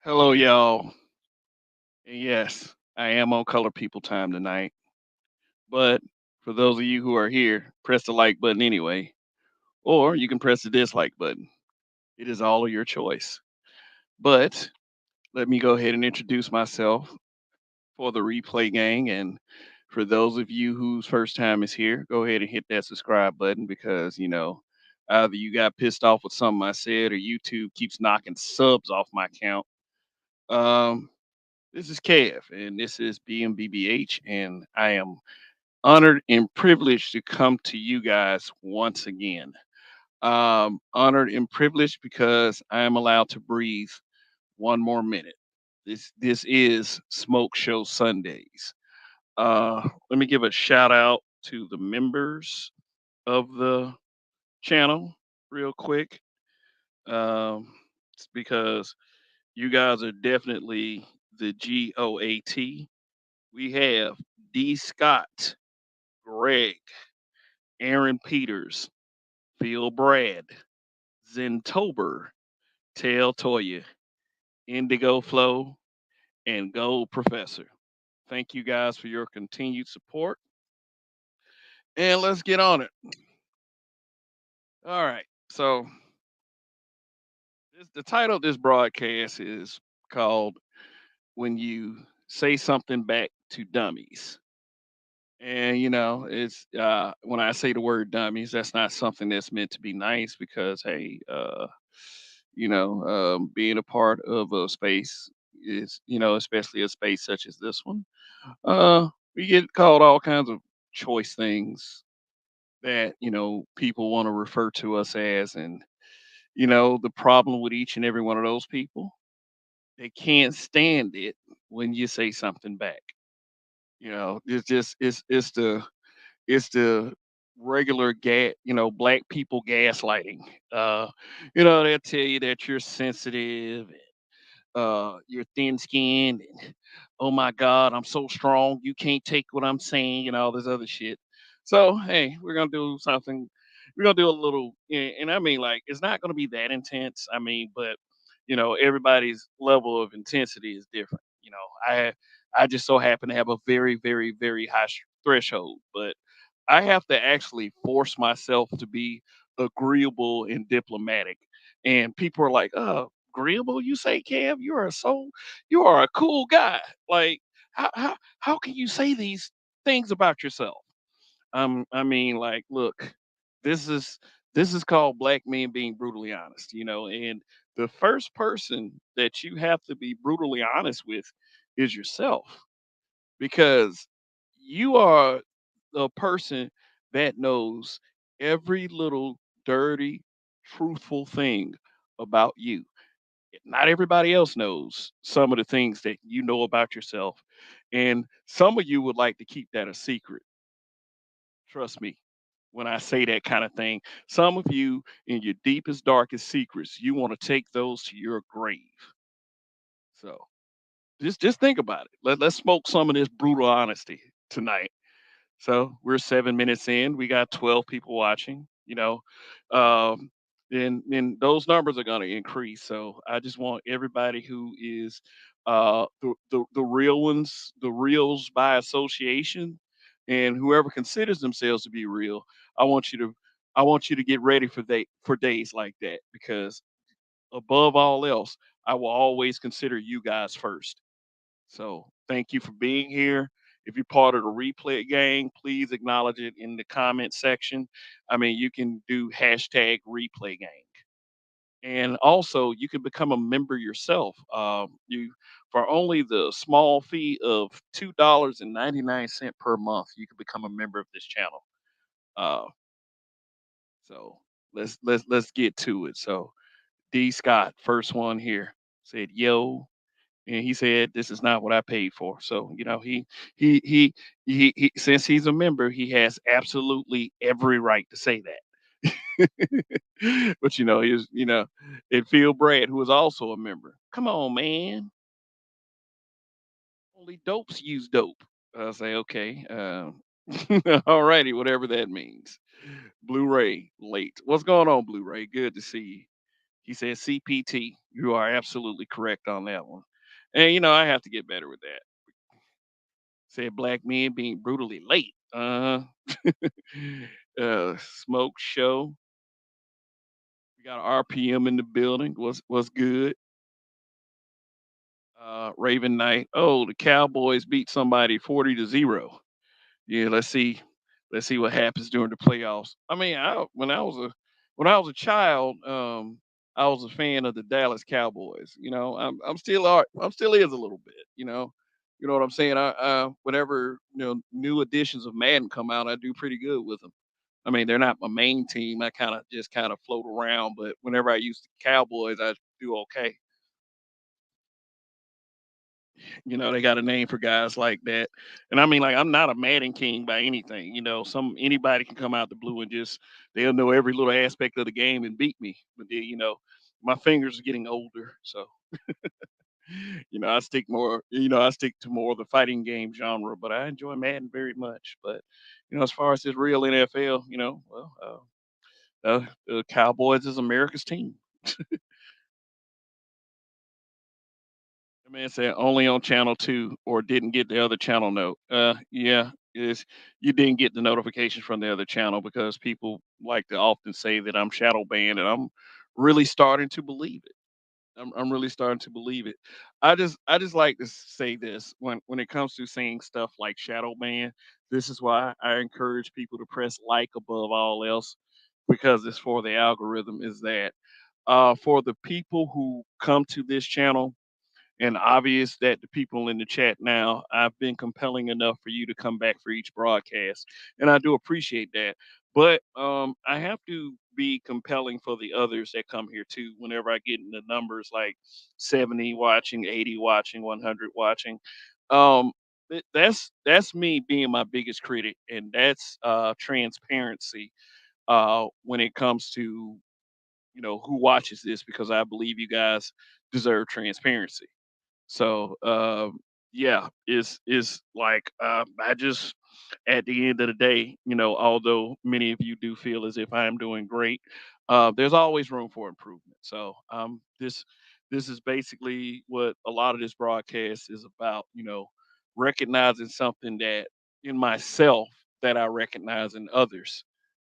Hello, y'all. And yes, I am on Color People time tonight. But for those of you who are here, press the like button anyway, or you can press the dislike button. It is all of your choice. But let me go ahead and introduce myself for the replay gang. And for those of you whose first time is here, go ahead and hit that subscribe button because, either you got pissed off with something I said or YouTube keeps knocking subs off my count. Um, This is Kev, and this is BMBBH, and I am honored and privileged to come to you guys once again. Honored and privileged because I am allowed to breathe one more minute. This is Smoke Show Sundays. Let me give a shout out to the members of the channel real quick. It's because you guys are definitely the GOAT. We have D. Scott, Greg, Aaron Peters, Phil Brad, Zentober, Tail Toya, Indigo Flow, and Gold Professor. Thank you guys for your continued support. And let's get on it. All right. So the title of this broadcast is called When You Say Something Back to Dummies. And it's when I say the word dummies, that's not something that's meant to be nice because hey, being a part of a space is, especially a space such as this one, we get called all kinds of choice things that, people want to refer to us as. And, the problem with each and every one of those people, they can't stand it when you say something back. It's just it's the regular black people gaslighting. They'll tell you that you're sensitive, you're thin skinned, and oh my God, I'm so strong, you can't take what I'm saying, and all this other shit. So hey, we're gonna do something. We're gonna do a little, and I mean, like, it's not gonna be that intense. I mean, but everybody's level of intensity is different. I just so happen to have a very, very, very high threshold, but I have to actually force myself to be agreeable and diplomatic. And people are like, agreeable, you say, Kev? You are a cool guy. Like, how can you say these things about yourself? I mean, like, look, this is this is called black men being brutally honest, and the first person that you have to be brutally honest with is yourself because you are a person that knows every little dirty, truthful thing about you. Not everybody else knows some of the things that you know about yourself. And some of you would like to keep that a secret. Trust me when I say that kind of thing. Some of you, in your deepest, darkest secrets, you want to take those to your grave. So just think about it. Let's smoke some of this brutal honesty tonight. So we're 7 minutes in. We got 12 people watching. Um, and those numbers are going to increase. So I just want everybody who is the real ones, the reals by association, and whoever considers themselves to be real. I want you to I want you to get ready for days like that because above all else, I will always consider you guys first. So thank you for being here. If you're part of the replay gang, please acknowledge it in the comment section. I mean, you can do hashtag replay gang. And also, you can become a member yourself. You for only the small fee of $2.99 per month, you can become a member of this channel. Uh, so let's get to it. So D Scott, first one here, said, "Yo, and he said this is not what I paid for." So he he he since he's a member, he has absolutely every right to say that. But he's and Phil Brad, who is also a member. Come on, man. Only dopes use dope. I say okay. All righty, whatever that means. Blu-ray late. What's going on, Blu-ray? Good to see you He said CPT. You are absolutely correct on that one. And I have to get better with that. Said black men being brutally late. Smoke show. We got RPM in the building. What's good? Raven Knight. Oh, the Cowboys beat somebody 40-0. Yeah, let's see what happens during the playoffs. I mean, when I was a child, I was a fan of the Dallas Cowboys. I'm still is a little bit. You know what I'm saying. Whenever new editions of Madden come out, I do pretty good with them. I mean, they're not my main team. I kind of float around, but whenever I use the Cowboys, I do okay. They got a name for guys like that. And I mean, like, I'm not a Madden king by anything. Anybody can come out the blue and just they'll know every little aspect of the game and beat me. But then, my fingers are getting older, so I stick to more of the fighting game genre. But I enjoy Madden very much. But as far as this real NFL, well, the Cowboys is America's team. The man said only on channel 2 or didn't get the other channel note. Yeah, is you didn't get the notification from the other channel because people like to often say that I'm shadow banned, and I'm really starting to believe it. I'm really starting to believe it. I just like to say this when it comes to saying stuff like shadow ban. This is why I encourage people to press like above all else because it's for the algorithm. Is that for the people who come to this channel and obvious that the people in the chat now, I've been compelling enough for you to come back for each broadcast, and I do appreciate that. But I have to be compelling for the others that come here too. Whenever I get in the numbers like 70 watching, 80 watching, 100 watching, that's me being my biggest critic, and that's transparency when it comes to who watches this because I believe you guys deserve transparency. So yeah, is like I just at the end of the day, although many of you do feel as if I am doing great, there's always room for improvement. So this is basically what a lot of this broadcast is about. Recognizing something that in myself that I recognize in others,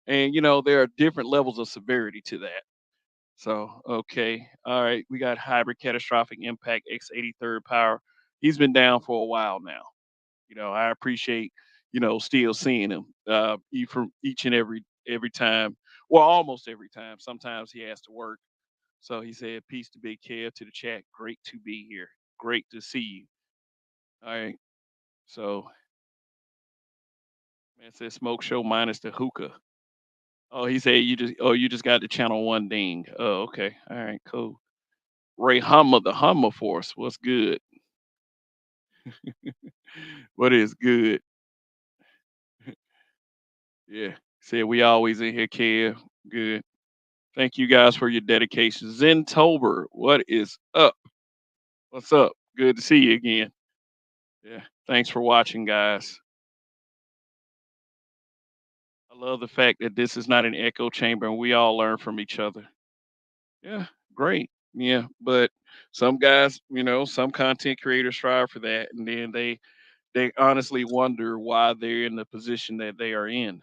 and there are different levels of severity to that. So, okay. All right. We got hybrid catastrophic impact X83rd power. He's been down for a while now. I appreciate, still seeing him from each and every time. Well, almost every time. Sometimes he has to work. So he said, peace to Big Kev to the chat. Great to be here. Great to see you. All right. So man said smoke show minus the hookah. Oh, he said you just got the channel one ding. Oh, okay. All right, cool. Ray Hummer, the Hummer Force. What's good? What is good? Yeah. Said we always in here, Kev. Good. Thank you guys for your dedication. Zentober, what is up? What's up? Good to see you again. Yeah. Thanks for watching, guys. I love the fact that this is not an echo chamber and we all learn from each other. Yeah, great. Yeah, but some guys, some content creators strive for that, and then they honestly wonder why they're in the position that they are in.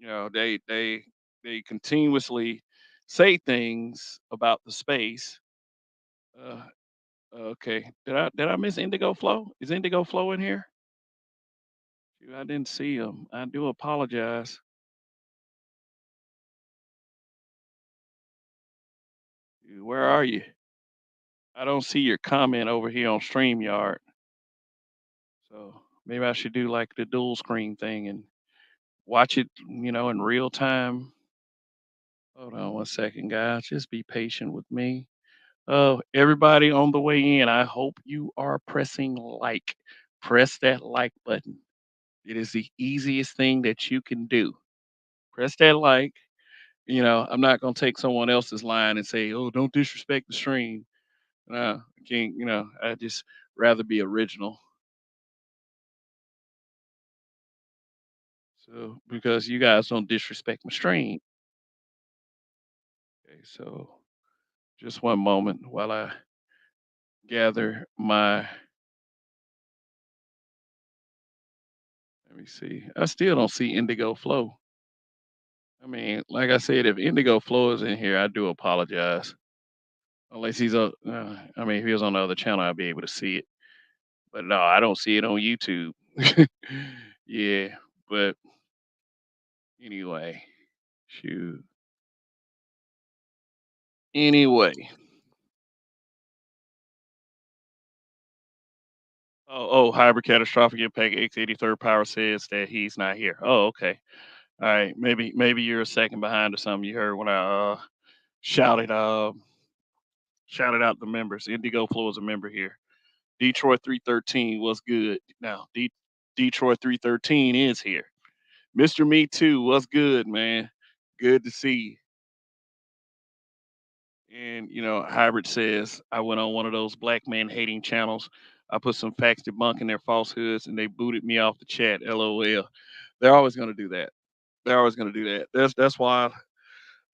They continuously say things about the space. Uh, okay, did I miss Indigo Flow? Is Indigo Flow in here? Shoot, I didn't see him. I do apologize. Where are you? I don't see your comment over here on StreamYard. So maybe I should do like the dual screen thing and watch it, in real time. Hold on one second, guys. Just be patient with me. Everybody on the way in, I hope you are pressing like. Press that like button. It is the easiest thing that you can do. Press that like. I'm not gonna take someone else's line and say, "Oh, don't disrespect the stream." I can't. I just rather be original. So because you guys don't disrespect my stream. Okay, so Just one moment while I gather my. Let me see. I still don't see Indigo Flow. I mean, like I said, if Indigo Flow is in here, I do apologize. Unless he's I mean, if he was on the other channel, I'd be able to see it. But no, I don't see it on YouTube. Yeah, but anyway, shoot. Anyway, hybrid catastrophic impact X83rd power says that he's not here. Oh, okay. All right. Maybe you're a second behind or something. You heard when I shouted shouted out the members. Indigo Flow is a member here. Detroit 313 was good. Now Detroit 313 is here. Mr. Me Too, what's good, man? Good to see you. And Hybrid says I went on one of those black man hating channels. I put some facts debunking their falsehoods, and they booted me off the chat. LOL. They're always going to do that. They're always going to do that. That's why,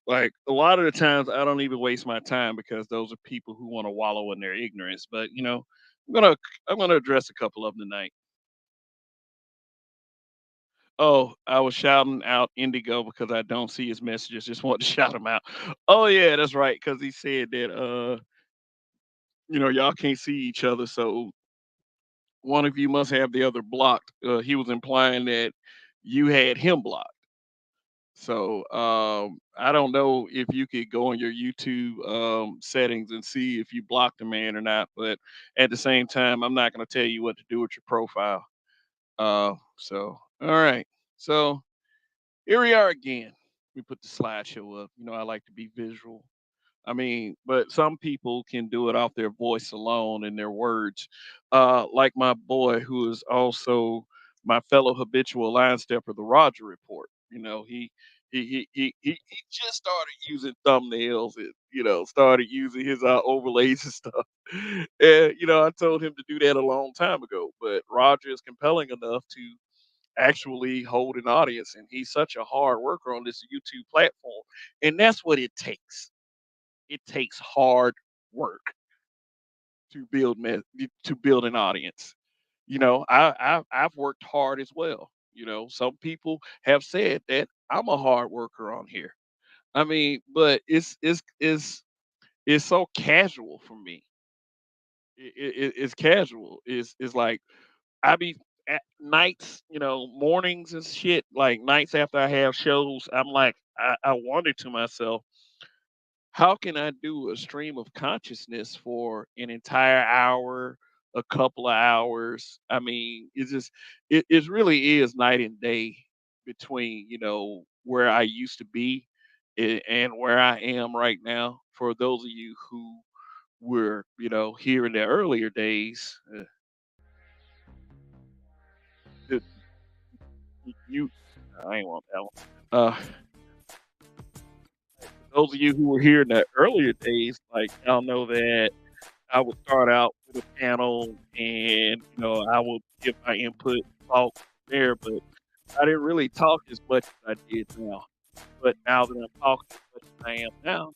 like a lot of the times, I don't even waste my time because those are people who want to wallow in their ignorance. But I'm gonna I'm gonna address a couple of them tonight. Oh, I was shouting out Indigo because I don't see his messages. Just want to shout him out. Oh yeah, that's right. Because he said that y'all can't see each other, so one of you must have the other blocked. He was implying that you had him blocked. So I don't know if you could go on your YouTube settings and see if you blocked the man or not. But at the same time, I'm not going to tell you what to do with your profile. So all right. So here we are again. We put the slideshow up. I like to be visual. I mean, but some people can do it off their voice alone and their words. Like my boy, who is also my fellow habitual line stepper, the Roger Report. He just started using thumbnails and started using his overlays and stuff. And I told him to do that a long time ago. But Roger is compelling enough to actually hold an audience, and he's such a hard worker on this YouTube platform, and that's what it takes. It takes hard work to build an audience. I've worked hard as well. Some people have said that I'm a hard worker on here. I mean, but it's so casual for me. It's casual. It's like I be at nights, mornings and shit. Like nights after I have shows, I'm like, I wonder to myself, how can I do a stream of consciousness for an entire hour, a couple of hours? I mean, it really is night and day between, where I used to be and where I am right now. For those of you who were, here in the earlier days, the, you, I ain't want that one. Those of you who were here in the earlier days, like y'all know that I would start out with a panel and I would give my input, talk there, but I didn't really talk as much as I did now. But now that I'm talking as much as I am now,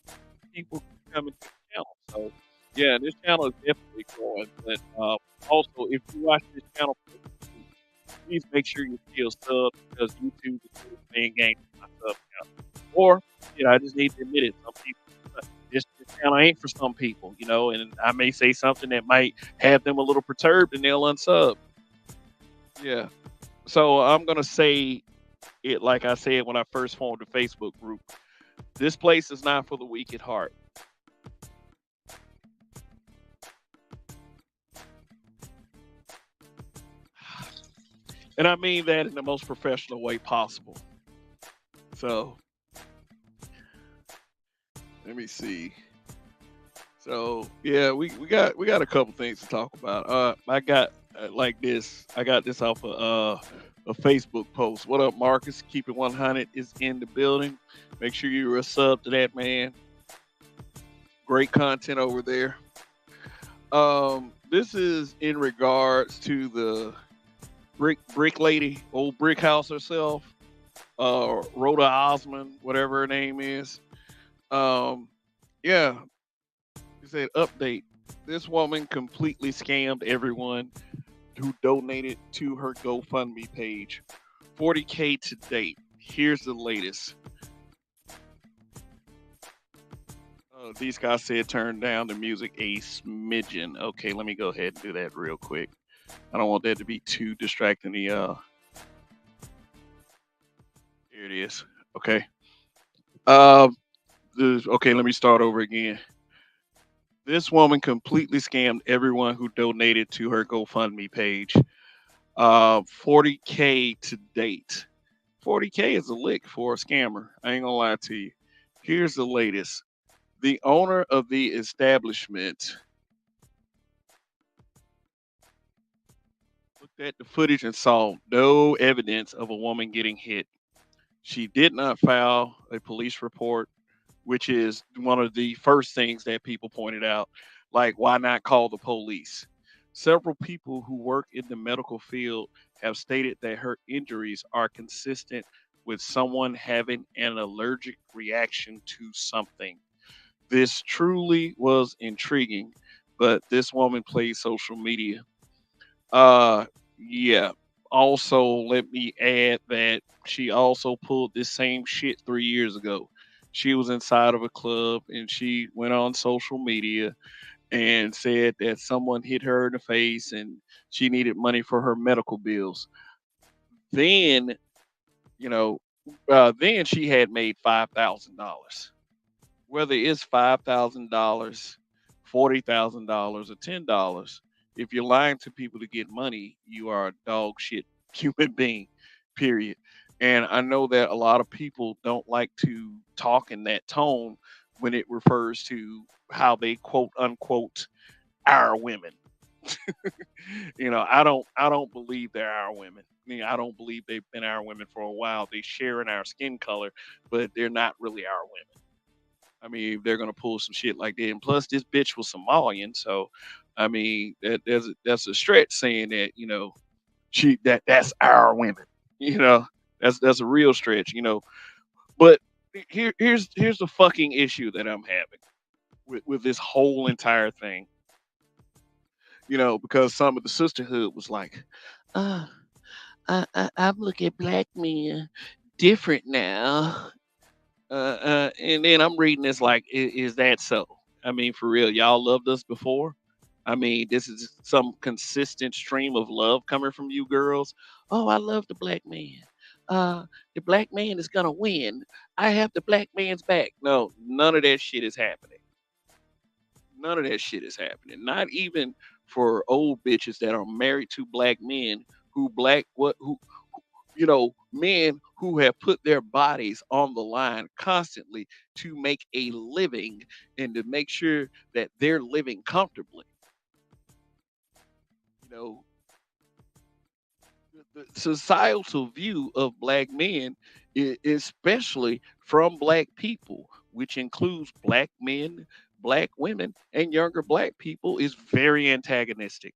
people keep coming to the channel. So yeah, this channel is definitely growing. But also, if you watch this channel, please make sure you still sub because YouTube is still playing games with my sub count. Or I just need to admit it. Some people, this channel ain't for some people, and I may say something that might have them a little perturbed and they'll unsub. Yeah. So I'm gonna say it like I said when I first formed the Facebook group. This place is not for the weak at heart. And I mean that in the most professional way possible. So let me see. So yeah, we got a couple things to talk about. I got like this. I got this off of a Facebook post. What up, Marcus? Keep it 100 is in the building. Make sure you're a sub to that man. Great content over there. This is in regards to the brick lady, old brick house herself, Rhoda Osmond, whatever her name is. Yeah, He said, update. This woman completely scammed everyone who donated to her GoFundMe page. 40K to date. Here's the latest. These guys said turn down the music a smidgen. Okay, let me go ahead and do that real quick. I don't want that to be too distracting. Here it is. Okay. Uh, okay, let me start over again. This woman completely scammed everyone who donated to her GoFundMe page. 40K to date. 40K is a lick for a scammer. I ain't gonna lie to you. Here's the latest. The owner of the establishment looked at the footage and saw no evidence of a woman getting hit. She did not file a police report, which is one of the first things that people pointed out. Like, why not call the police? Several people who work in the medical field have stated that her injuries are consistent with someone having an allergic reaction to something. This truly was intriguing, but this woman plays social media. Uh, yeah. Also, let me add that she also pulled this same shit 3 years ago. She was inside of a club and she went on social media and said that someone hit her in the face and she needed money for her medical bills. Then, you know, then she had made $5,000. Whether it's $5,000, $40,000, or $10, if you're lying to people to get money, you are a dog shit human being, period. And I know that a lot of people don't like to talk in that tone when it refers to how they quote unquote our women. I don't believe they're our women. I don't believe they've been our women for a while. They share in our skin color, but they're not really our women. I mean, they're gonna pull some shit like that. And plus, this bitch was Somalian, so I mean, that's a stretch saying that that's our women. You know, that's a real stretch. But here's the fucking issue that I'm having with this whole entire thing. Because some of the sisterhood was like, uh, I'm looking at black men different now. And then I'm reading this like, is that so? I mean, for real, y'all loved us before. I mean, this is some consistent stream of love coming from you girls. Oh, I love the black man. The black man is gonna win. I have the black man's back. No, none of that shit is happening. None of that shit is happening. Not even for old bitches that are married to black men who men who have put their bodies on the line constantly to make a living and to make sure that they're living comfortably. You know, the societal view of black men, especially from black people, which includes black men, black women, and younger black people, is very antagonistic.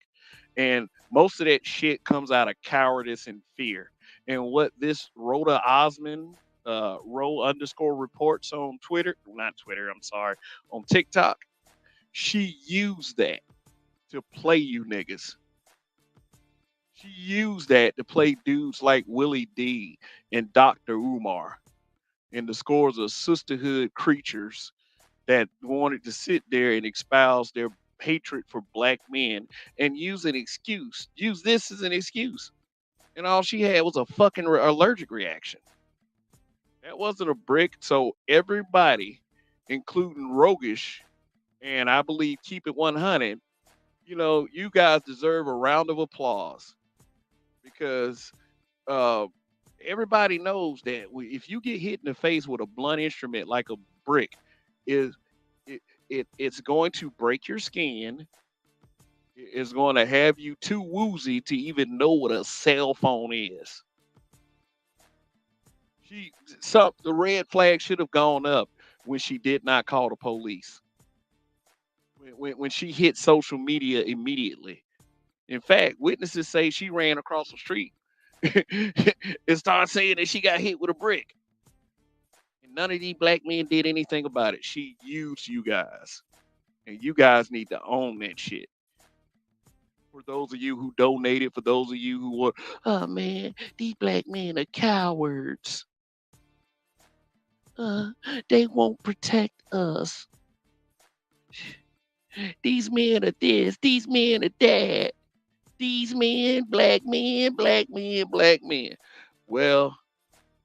And most of that shit comes out of cowardice and fear. And what this Rhoda Osman, row underscore reports on Twitter, not Twitter, I'm sorry, on TikTok, she used that to play you niggas. She used that to play dudes like Willie D and Dr. Umar and the scores of sisterhood creatures that wanted to sit there and espouse their hatred for black men and use this as an excuse. And all she had was a fucking allergic reaction. That wasn't a brick. So everybody, including Rogish, and I believe Keep It 100, you guys deserve a round of applause because uh, everybody knows that if you get hit in the face with a blunt instrument like a brick, is it's going to break your skin. It's going to have you too woozy to even know what a cell phone is. The red flag should have gone up when she did not call the police. When she hit social media immediately. In fact, witnesses say she ran across the street and started saying that she got hit with a brick. And none of these black men did anything about it. She used you guys. And you guys need to own that shit. For those of you who donated, for those of you who were, oh man, these black men are cowards. They won't protect us. These men are this, these men are that. These men, black men, black men, black men. Well,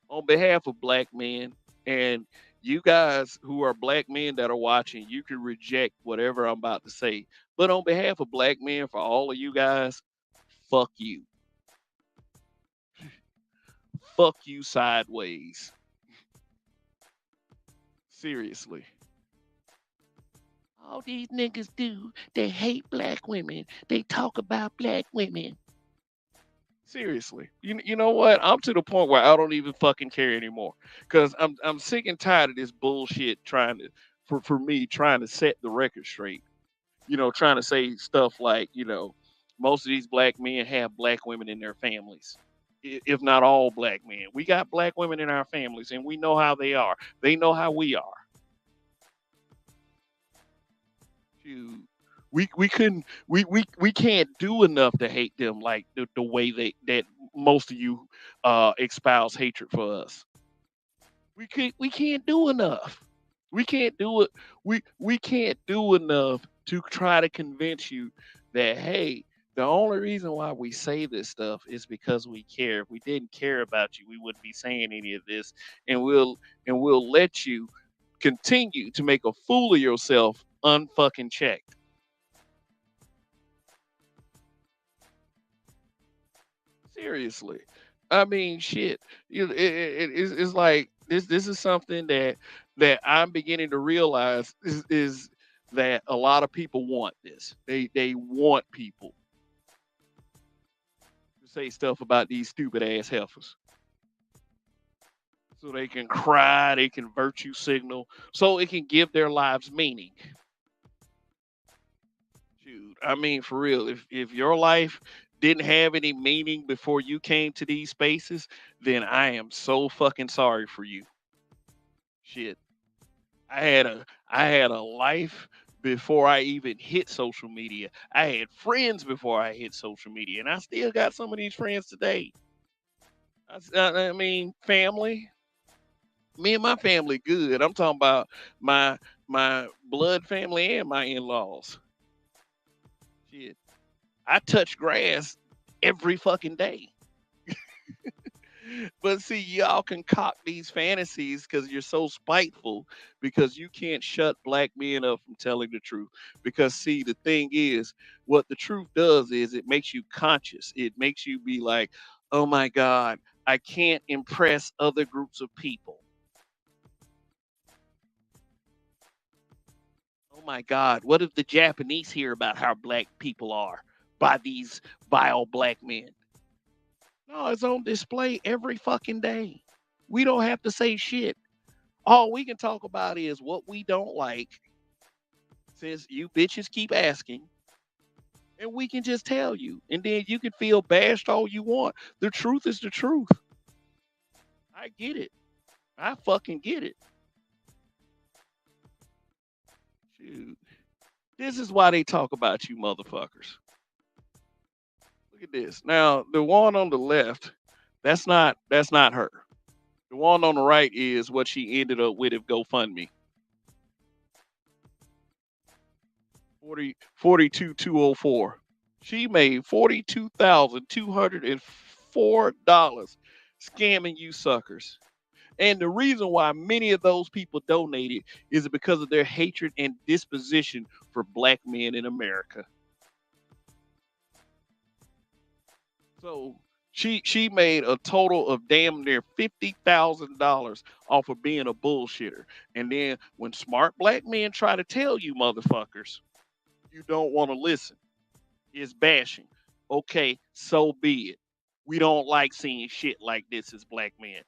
on behalf of black men and you guys who are black men that are watching, you can reject whatever I'm about to say. But on behalf of black men, for all of you guys, fuck you. Fuck you sideways. Seriously. All these niggas do, they hate black women. They talk about black women. Seriously. You know what? I'm to the point where I don't even fucking care anymore. Cause I'm sick and tired of this bullshit trying to for me trying to set the record straight. Trying to say stuff like, most of these black men have black women in their families. If not all black men. We got black women in our families and we know how they are. They know how we are. Shoot. We couldn't we can't do enough to hate them like the way that most of you espouse hatred for us. We can't do enough. We can't do it. We can't do enough to try to convince you that hey, the only reason why we say this stuff is because we care. If we didn't care about you, we wouldn't be saying any of this, and we'll let you continue to make a fool of yourself unfucking checked. Seriously. I mean, shit. It's like this. This is something that I'm beginning to realize is that a lot of people want this. They want people to say stuff about these stupid ass heifers, so they can cry, they can virtue signal, so it can give their lives meaning. Dude, I mean, for real, if your life didn't have any meaning before you came to these spaces, then I am so fucking sorry for you. Shit. I had a life before I even hit social media. I had friends before I hit social media, and I still got some of these friends today. I mean, family. Me and my family good. I'm talking about my my blood family and my in-laws. Shit. I touch grass every fucking day. But see, y'all concoct these fantasies because you're so spiteful because you can't shut black men up from telling the truth. Because see, the thing is, what the truth does is it makes you conscious. It makes you be like, oh my God, I can't impress other groups of people. Oh my God, what if the Japanese hear about how black people are by these vile black men? No, it's on display every fucking day. We don't have to say shit. All we can talk about is what we don't like, since you bitches keep asking, and we can just tell you. And then you can feel bashed all you want. The truth is the truth. I get it. I fucking get it. Shoot. This is why they talk about you motherfuckers. Look at this. Now, the one on the left, that's not her. The one on the right is what she ended up with at GoFundMe. 42,204. She made $42,204 scamming you suckers. And the reason why many of those people donated is because of their hatred and disposition for black men in America. So she made a total of damn near $50,000 off of being a bullshitter. And then when smart black men try to tell you motherfuckers, you don't want to listen. Is bashing. Okay, so be it. We don't like seeing shit like this as black men.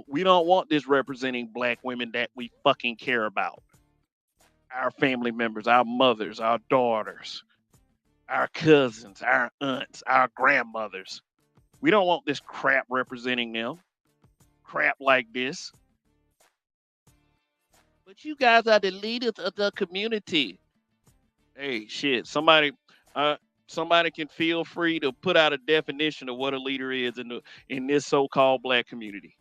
We don't want this representing black women that we fucking care about. Our family members, our mothers, our daughters, our cousins, our aunts, our grandmothers. We don't want this crap representing them. Crap like this. But you guys are the leaders of the community. Hey, shit. Uh, somebody can feel free to put out a definition of what a leader is in this so-called black community.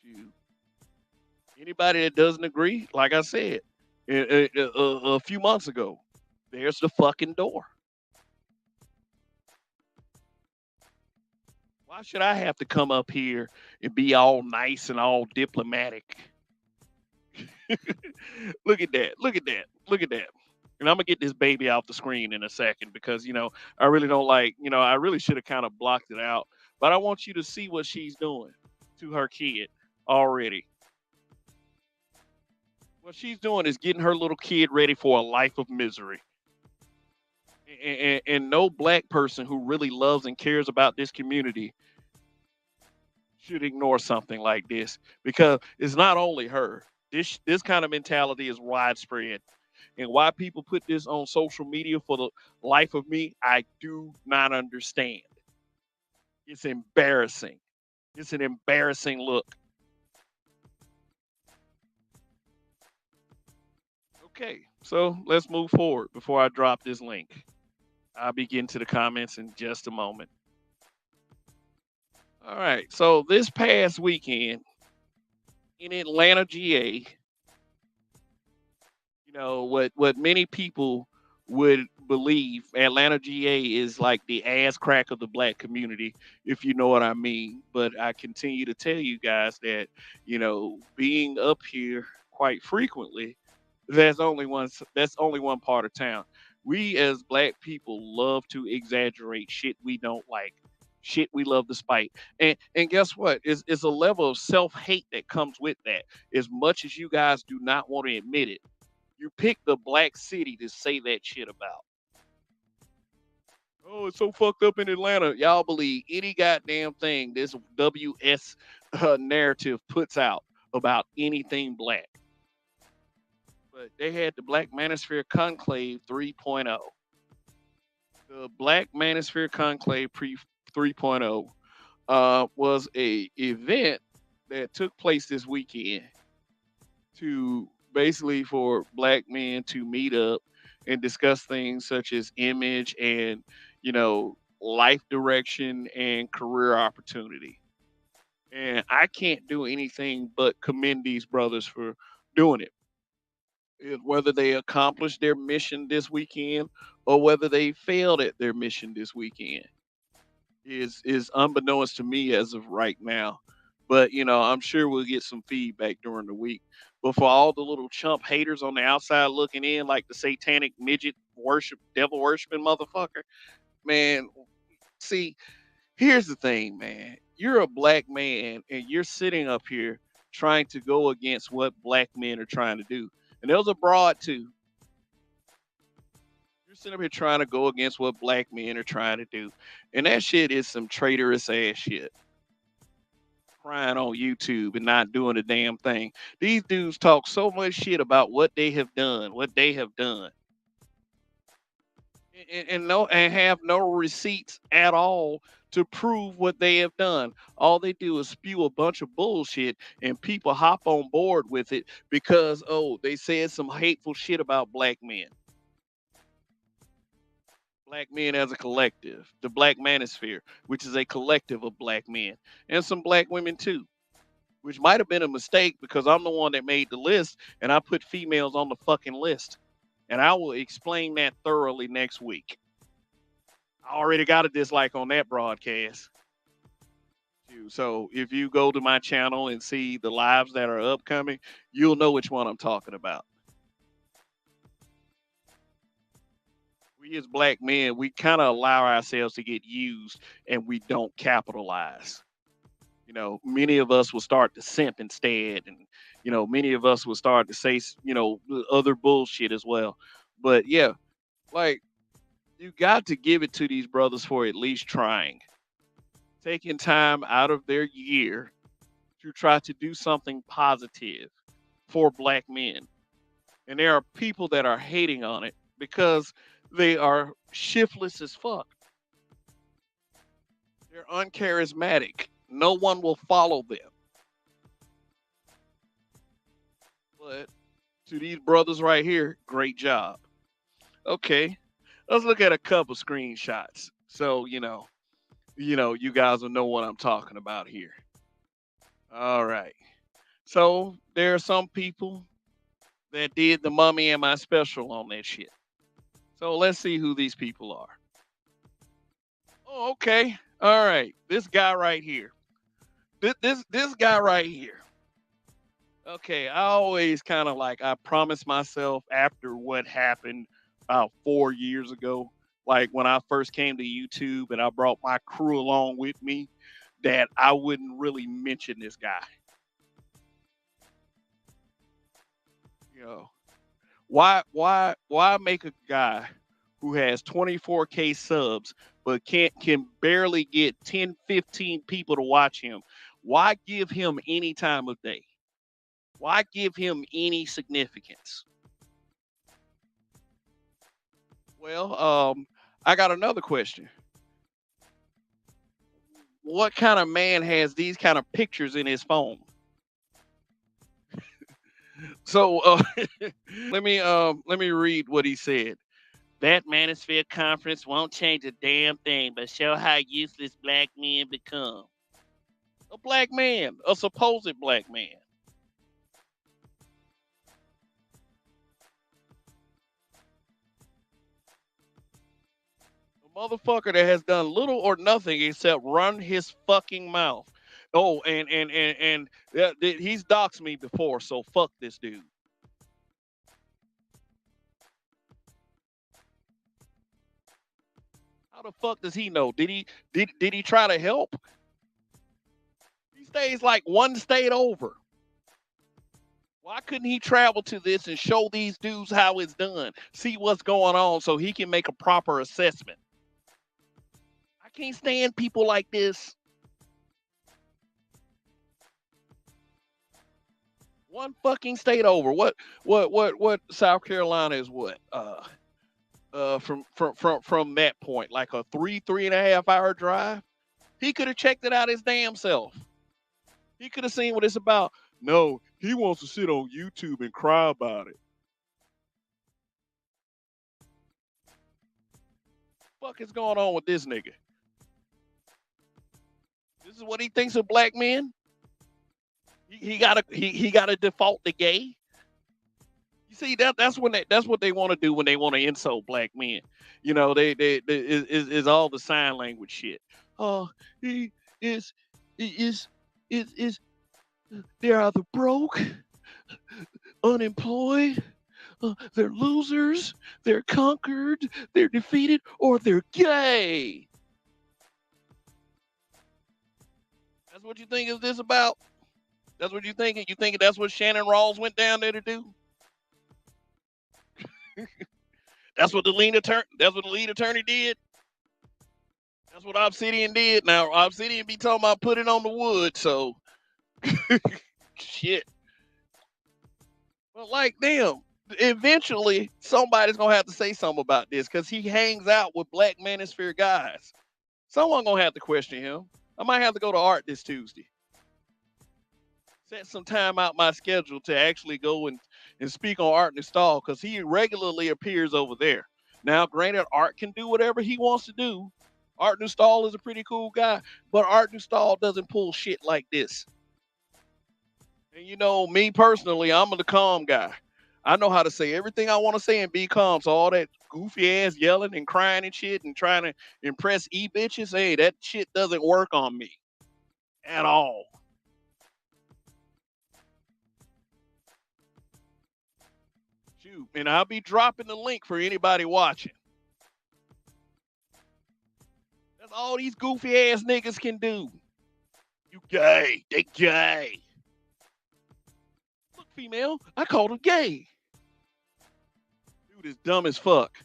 Shoot. Anybody that doesn't agree, like I said a few months ago, there's the fucking door. Why should I have to come up here and be all nice and all diplomatic? Look at that. Look at that. Look at that. And I'm gonna get this baby off the screen in a second because I really don't like, I really should have kind of blocked it out. But I want you to see what she's doing to her kid already. What she's doing is getting her little kid ready for a life of misery. And no black person who really loves and cares about this community should ignore something like this because it's not only her. This kind of mentality is widespread. And why people put this on social media for the life of me, I do not understand. It's embarrassing. It's an embarrassing look. Okay, so let's move forward before I drop this link. I'll be getting to the comments in just a moment. All right, so this past weekend in Atlanta, GA, what many people would believe Atlanta, GA is like the ass crack of the black community, if you know what I mean. But I continue to tell you guys that, being up here quite frequently, that's only one part of town. We as black people love to exaggerate shit we don't like. Shit we love to spite. And guess what? It's a level of self-hate that comes with that. As much as you guys do not want to admit it, you pick the black city to say that shit about. Oh, it's so fucked up in Atlanta. Y'all believe any goddamn thing this WS narrative puts out about anything black. But they had the Black Manosphere Conclave 3.0. The Black Manosphere Conclave 3.0 was a event that took place this weekend to basically for black men to meet up and discuss things such as image and life direction and career opportunity. And I can't do anything but commend these brothers for doing it. Whether they accomplished their mission this weekend or whether they failed at their mission this weekend is unbeknownst to me as of right now. But I'm sure we'll get some feedback during the week. But for all the little chump haters on the outside looking in, like the satanic midget devil worshiping motherfucker, man, see, here's the thing, man. You're a black man and you're sitting up here trying to go against what black men are trying to do. And there was a broad too. You're sitting up here trying to go against what black men are trying to do. And that shit is some traitorous ass shit. Crying on YouTube and not doing a damn thing. These dudes talk so much shit about what they have done, and have no receipts at all to prove what they have done. All they do is spew a bunch of bullshit and people hop on board with it because they said some hateful shit about black men. Black men as a collective, the Black Manosphere, which is a collective of black men, and some black women too, which might have been a mistake because I'm the one that made the list and I put females on the fucking list. And I will explain that thoroughly next week. I already got a dislike on that broadcast. So if you go to my channel and see the lives that are upcoming, you'll know which one I'm talking about. We as black men, we kind of allow ourselves to get used and we don't capitalize. Many of us will start to simp instead. And, many of us will start to say, other bullshit as well. But yeah, like, you got to give it to these brothers for at least trying, taking time out of their year to try to do something positive for black men. And there are people that are hating on it because they are shiftless as fuck. They're uncharismatic. No one will follow them. But to these brothers right here, great job. Okay, let's look at a couple screenshots. So you guys will know what I'm talking about here. All right. So there are some people that did the Mummy and My Special on that shit. So let's see who these people are. Oh, okay. All right. This guy right here. This guy right here. Okay, I always kind of like I promised myself after what happened about 4 years ago, like when I first came to YouTube and I brought my crew along with me, that I wouldn't really mention this guy. You know, why make a guy who has 24K subs but can barely get 10, 15 people to watch him? Why give him any time of day? Why give him any significance? Well, I got another question. What kind of man has these kind of pictures in his phone? So let me read what he said. That manosphere conference won't change a damn thing, but show how useless black men become. A black man, a supposed black man. A motherfucker that has done little or nothing except run his fucking mouth. Oh, and he's doxed me before, so fuck this dude. How the fuck does he know? Did he try to help? He stays like one state over. Why couldn't he travel to this and show these dudes how it's done? See what's going on so he can make a proper assessment. I can't stand people like this. One fucking state over. What South Carolina is what? From that point, like a 3.5 hour drive. He could have checked it out his damn self. He could have seen what it's about. No, he wants to sit on YouTube and cry about it. Fuck is going on with this nigga? This is what he thinks of black men. He gotta default to gay. You see that's what they want to do when they want to insult black men. You know they is all the sign language shit. Oh, he is is they're either broke, unemployed, they're losers, they're conquered, they're defeated, or they're gay. That's what you think is this about? That's what you thinking? You thinking that's what Shannon Rawls went down there to do? That's what the lead attorney did. That's what Obsidian did. Now Obsidian be talking about put it on the wood, so shit. Well, like damn, eventually somebody's gonna have to say something about this because he hangs out with black manosphere guys. Someone gonna have to question him. I might have to go to art this Tuesday. Set some time out my schedule to actually go and speak on Art Nostal because he regularly appears over there. Now, granted, Art can do whatever he wants to do. Art Nostal is a pretty cool guy, but Art Nostal doesn't pull shit like this. And you know, me personally, I'm the calm guy. I know how to say everything I want to say and be calm. So all that goofy ass yelling and crying and shit and trying to impress bitches, hey, that shit doesn't work on me at all. Shoot, and I'll be dropping the link for anybody watching. That's all these goofy ass niggas can do. You gay. They gay. Look, female, I called him gay. Dude is dumb as fuck.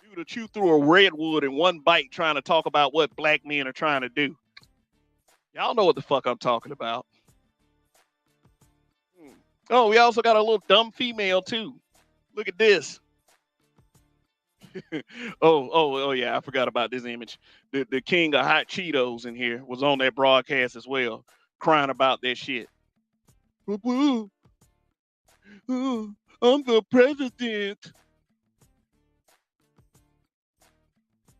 Dude will chew through a redwood in one bite trying to talk about what black men are trying to do. Y'all know what the fuck I'm talking about. Oh, we also got a little dumb female too. Look at this. oh yeah, I forgot about this image. The king of hot Cheetos in here was on that broadcast as well, crying about that shit. Whoop whoop. Oh, I'm the president.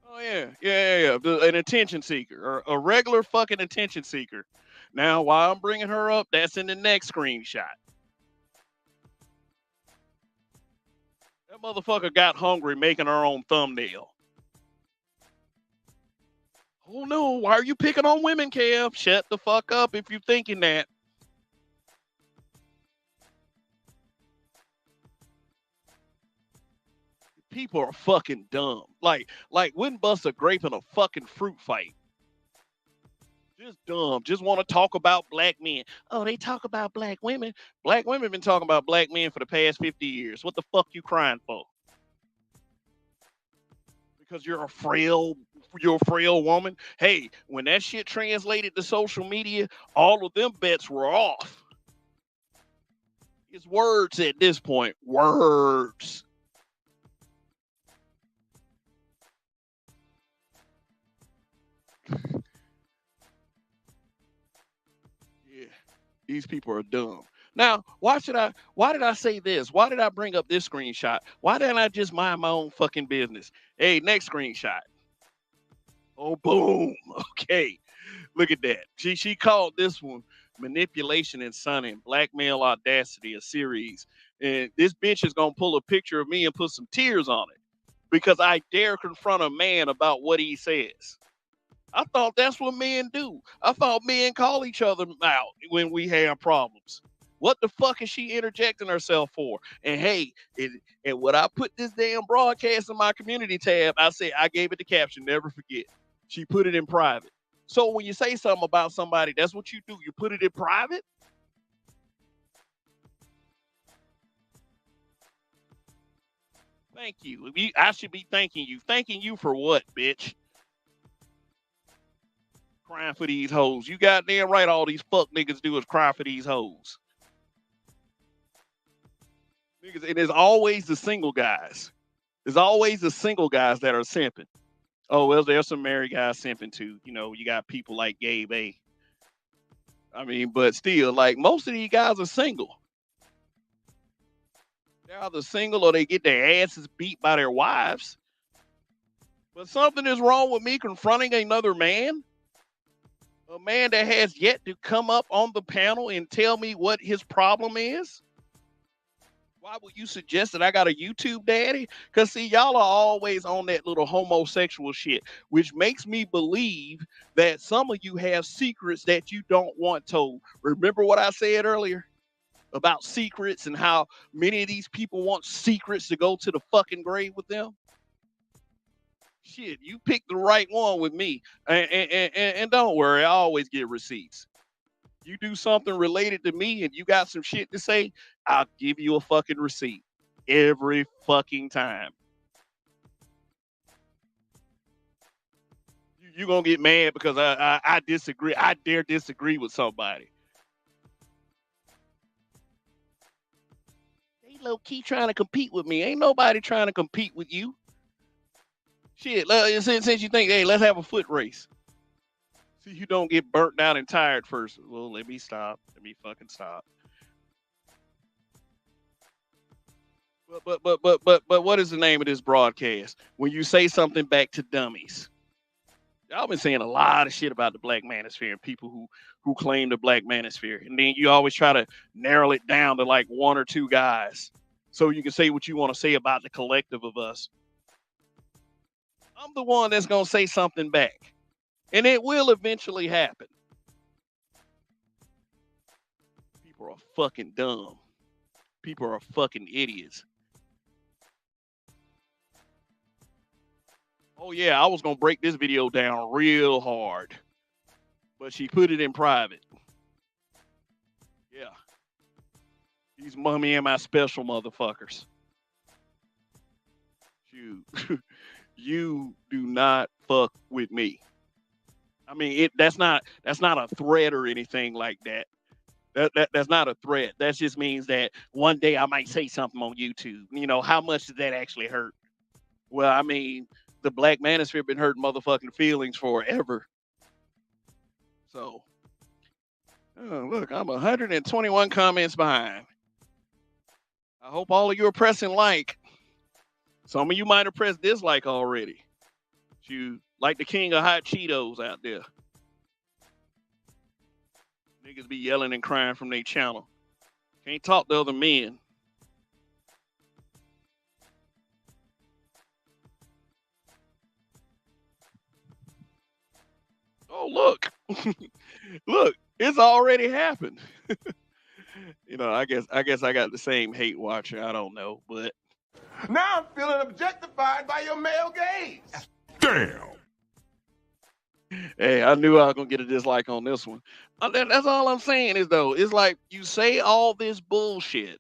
Oh yeah. An attention seeker or a regular fucking attention seeker. Now, while I'm bringing her up, that's in the next screenshot. That motherfucker got hungry making her own thumbnail. Oh no, why are you picking on women, Kev? Shut the fuck up if you're thinking that. People are fucking dumb. Like wouldn't bust a grape in a fucking fruit fight. Just dumb. Just want to talk about black men. Oh, they talk about black women. Black women been talking about black men for the past 50 years. What the fuck you crying for? Because you're a frail woman. Hey, when that shit translated to social media, all of them bets were off. It's words at this point. Words. Yeah. These people are dumb. Now, why did I say this? Why did I bring up this screenshot? Why didn't I just mind my own fucking business? Hey, next screenshot. Oh, boom. Okay. Look at that. She called this one Manipulation and Sunning, Blackmail Audacity, a series. And this bitch is gonna pull a picture of me and put some tears on it because I dare confront a man about what he says. I thought that's what men do. I thought men call each other out when we have problems. What the fuck is she interjecting herself for? And hey, and when I put this damn broadcast in my community tab, I said I gave it the caption, never forget. She put it in private. So when you say something about somebody, that's what you do. You put it in private. Thank you. I should be thanking you. Thanking you for what, bitch? Crying for these hoes. You goddamn right. All these fuck niggas do is cry for these hoes. Niggas, and it's always the single guys. It's always the single guys that are simping. Oh well, there's some married guys simping too. You know, you got people like Gabe A. I mean, but still, like most of these guys are single. They're either single or they get their asses beat by their wives. But something is wrong with me confronting another man, a man that has yet to come up on the panel and tell me what his problem is. Why would you suggest that I got a YouTube daddy? Because, see, y'all are always on that little homosexual shit, which makes me believe that some of you have secrets that you don't want told. Remember what I said earlier about secrets and how many of these people want secrets to go to the fucking grave with them? Shit, you picked the right one with me. And don't worry, I always get receipts. You do something related to me and you got some shit to say, I'll give you a fucking receipt every fucking time. You gonna get mad because I disagree. I dare disagree with somebody. They low key trying to compete with me. Ain't nobody trying to compete with you. Shit, since you think, hey, let's have a foot race. See, you don't get burnt out and tired first. Well, let me stop. Let me fucking stop. But what is the name of this broadcast? When you say something back to dummies. Y'all been saying a lot of shit about the black manosphere and people who claim the black manosphere. And then you always try to narrow it down to like one or two guys. So you can say what you want to say about the collective of us. I'm the one that's gonna say something back. And it will eventually happen. People are fucking dumb. People are fucking idiots. Oh yeah, I was gonna break this video down real hard, but she put it in private. Yeah, these mummy and my special motherfuckers. You, you do not fuck with me. I mean, that's not a threat or anything like that. That's not a threat. That just means that one day I might say something on YouTube. You know, how much does that actually hurt? Well, I mean, the black manosphere been hurting motherfucking feelings forever. So, oh, look, I'm 121 comments behind. I hope all of you are pressing like. Some of you might have pressed dislike already. You like the king of hot Cheetos out there. Niggas be yelling and crying from their channel. Can't talk to other men. Oh, look. Look, it's already happened. I guess I got the same hate watcher. I don't know, but now I'm feeling objectified by your male gaze. Damn. Hey, I knew I was gonna get a dislike on this one. That's all I'm saying is though, it's like you say all this bullshit.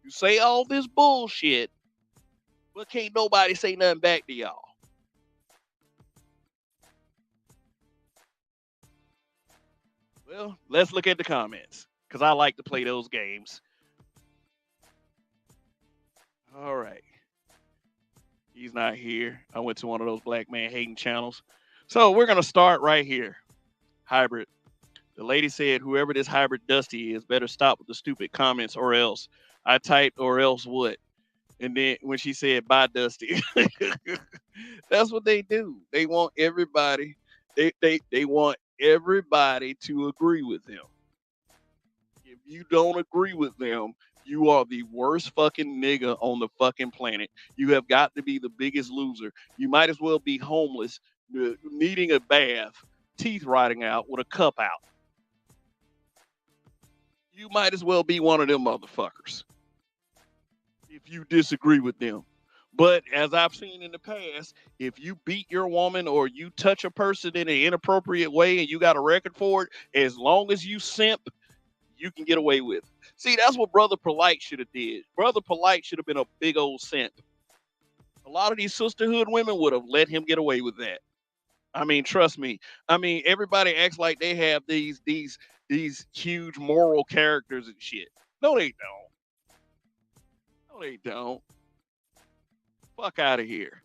You say all this bullshit, but can't nobody say nothing back to y'all. Well, let's look at the comments because I like to play those games. All right. He's not here. I went to one of those black man hating channels. So we're going to start right here. Hybrid. The lady said, whoever this hybrid Dusty is better stop with the stupid comments or else. I typed or else what? And then when she said, bye, Dusty. That's what they do. They want everybody. They want everybody to agree with them. If you don't agree with them, you are the worst fucking nigga on the fucking planet. You have got to be the biggest loser. You might as well be homeless, needing a bath, teeth rotting out with a cup out. You might as well be one of them motherfuckers if you disagree with them. But as I've seen in the past, if you beat your woman or you touch a person in an inappropriate way and you got a record for it, as long as you simp, you can get away with. See, that's what Brother Polite should have did. Brother Polite should have been a big old simp. A lot of these sisterhood women would have let him get away with that. I mean, trust me. I mean, everybody acts like they have these huge moral characters and shit. No, they don't. No, they don't. Fuck out of here.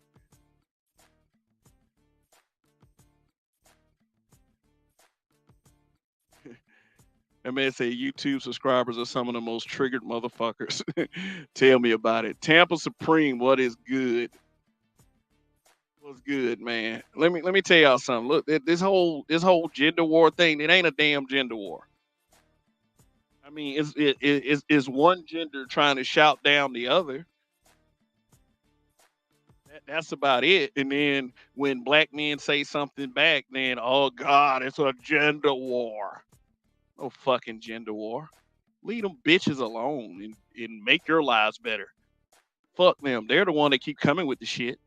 That man say YouTube subscribers are some of the most triggered motherfuckers. Tell me about it. Tampa Supreme, what is good? What's good, man? Let me tell y'all something. Look, this whole gender war thing, it ain't a damn gender war. I mean, it's one gender trying to shout down the other. That's about it. And then when black men say something back, then oh God, it's a gender war. No fucking gender war. Leave them bitches alone and make your lives better. Fuck them. They're the one that keep coming with the shit.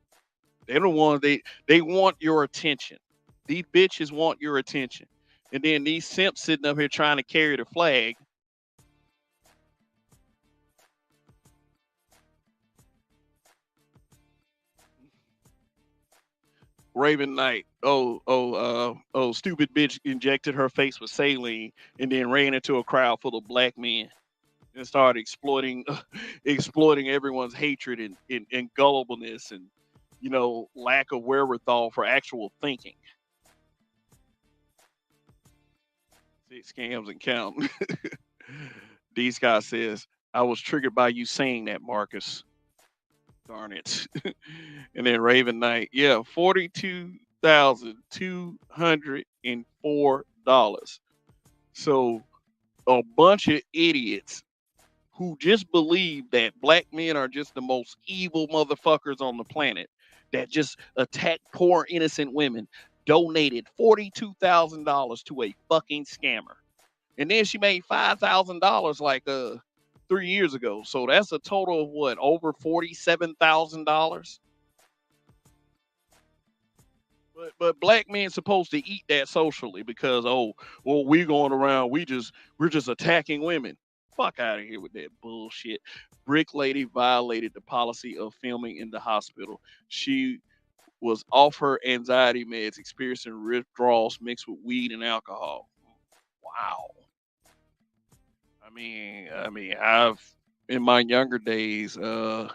They're the ones they want your attention. These bitches want your attention. And then these simps sitting up here trying to carry the flag. Raven Knight. Oh, stupid bitch injected her face with saline and then ran into a crowd full of black men and started exploiting everyone's hatred and gullibleness and lack of wherewithal for actual thinking. Six scams and counting. D Scott says, I was triggered by you saying that, Marcus. Darn it. And then Raven Knight, yeah, $42,204. So a bunch of idiots who just believe that black men are just the most evil motherfuckers on the planet that just attack poor innocent women donated $42,000 to a fucking scammer. And then she made $5,000 like 3 years ago. So that's a total of what, over $47,000? But black men supposed to eat that socially because we going around, we're just attacking women. Fuck out of here with that bullshit. Brick Lady violated the policy of filming in the hospital. She was off her anxiety meds, experiencing withdrawals mixed with weed and alcohol. Wow. I've in my younger days, I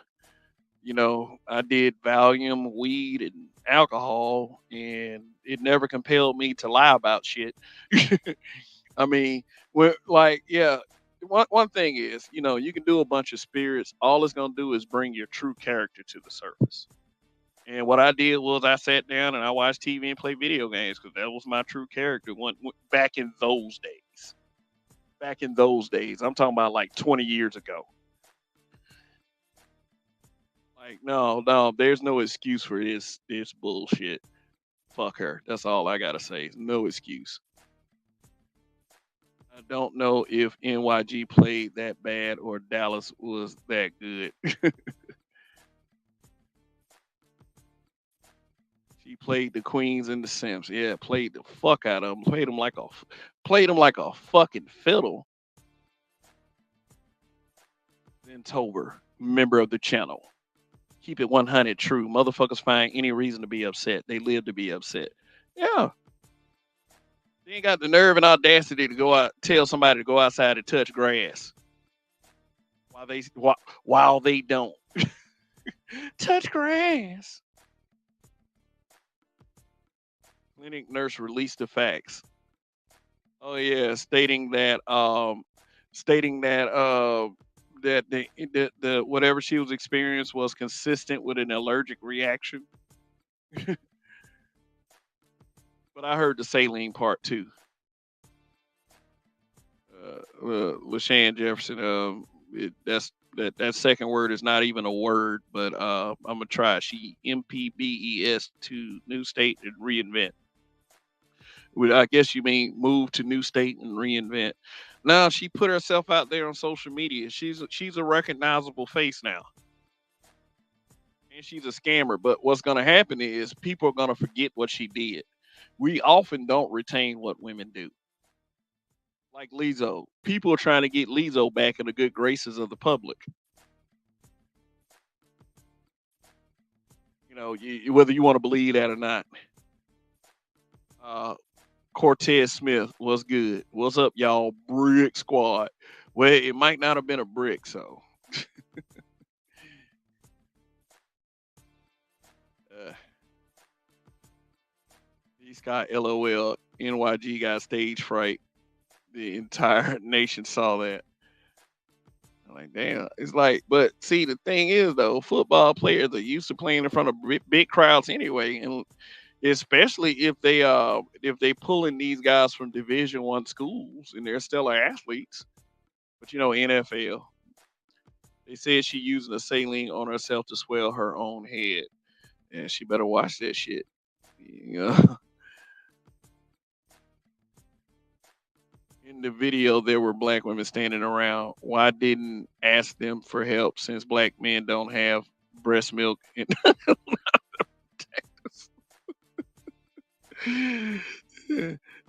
did Valium, weed, and alcohol, and it never compelled me to lie about shit. I mean, one thing is, you can do a bunch of spirits. All it's gonna do is bring your true character to the surface. And what I did was I sat down and I watched TV and played video games because that was my true character. Back in those days. Back in those days, I'm talking about like 20 years ago. Like, no, no, there's no excuse for this bullshit. Fuck her. That's all I gotta say. No excuse. I don't know if NYG played that bad or Dallas was that good. She played the Queens and the Simps. Yeah, played the fuck out of them. Played them like a fucking fiddle. Then Tober, member of the channel. Keep it 100 true. Motherfuckers find any reason to be upset. They live to be upset. Yeah. They ain't got the nerve and audacity to go out, tell somebody to go outside and touch grass. While they don't touch grass. Clinic nurse released the facts. Oh yeah, stating that that the whatever she was experiencing was consistent with an allergic reaction. But I heard the saline part too. LaShawn Jefferson, that second word is not even a word, but I'm gonna try. She MPBES to new state and reinvent. I guess you mean move to new state and reinvent. Now she put herself out there on social media. She's a recognizable face now, and she's a scammer. But what's gonna happen is people are gonna forget what she did. We often don't retain what women do. Like Lizzo, people are trying to get Lizzo back in the good graces of the public. Whether you want to believe that or not. Cortez Smith, what's good? What's up, y'all? Brick Squad. Well, it might not have been a brick, so. He's got LOL. NYG got stage fright. The entire nation saw that. I'm like, damn. It's like, but see, the thing is, though, football players are used to playing in front of big crowds anyway, and especially if they pulling these guys from Division I schools and they're stellar athletes. But NFL. They said she using a saline on herself to swell her own head, and she better watch that shit. In the video, there were black women standing around. Why didn't ask them for help since black men don't have breast milk?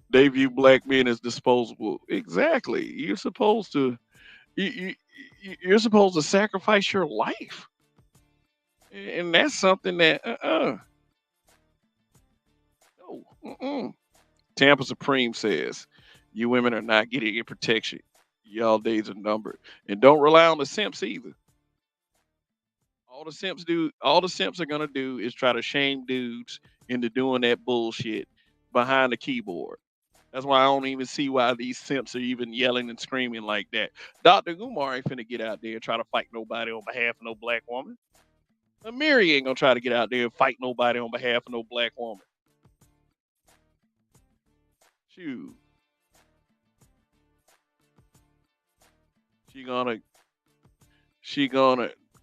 They view black men as disposable. Exactly. You're supposed to sacrifice your life, and that's something that no. Tampa Supreme says you women are not getting in protection. Y'all days are numbered, and don't rely on the simps either. All the simps are gonna do is try to shame dudes into doing that bullshit behind the keyboard. That's why I don't even see why these simps are even yelling and screaming like that. Dr. Umar ain't finna get out there and try to fight nobody on behalf of no black woman. Amiri ain't gonna try to get out there and fight nobody on behalf of no black woman. Shoot. She gonna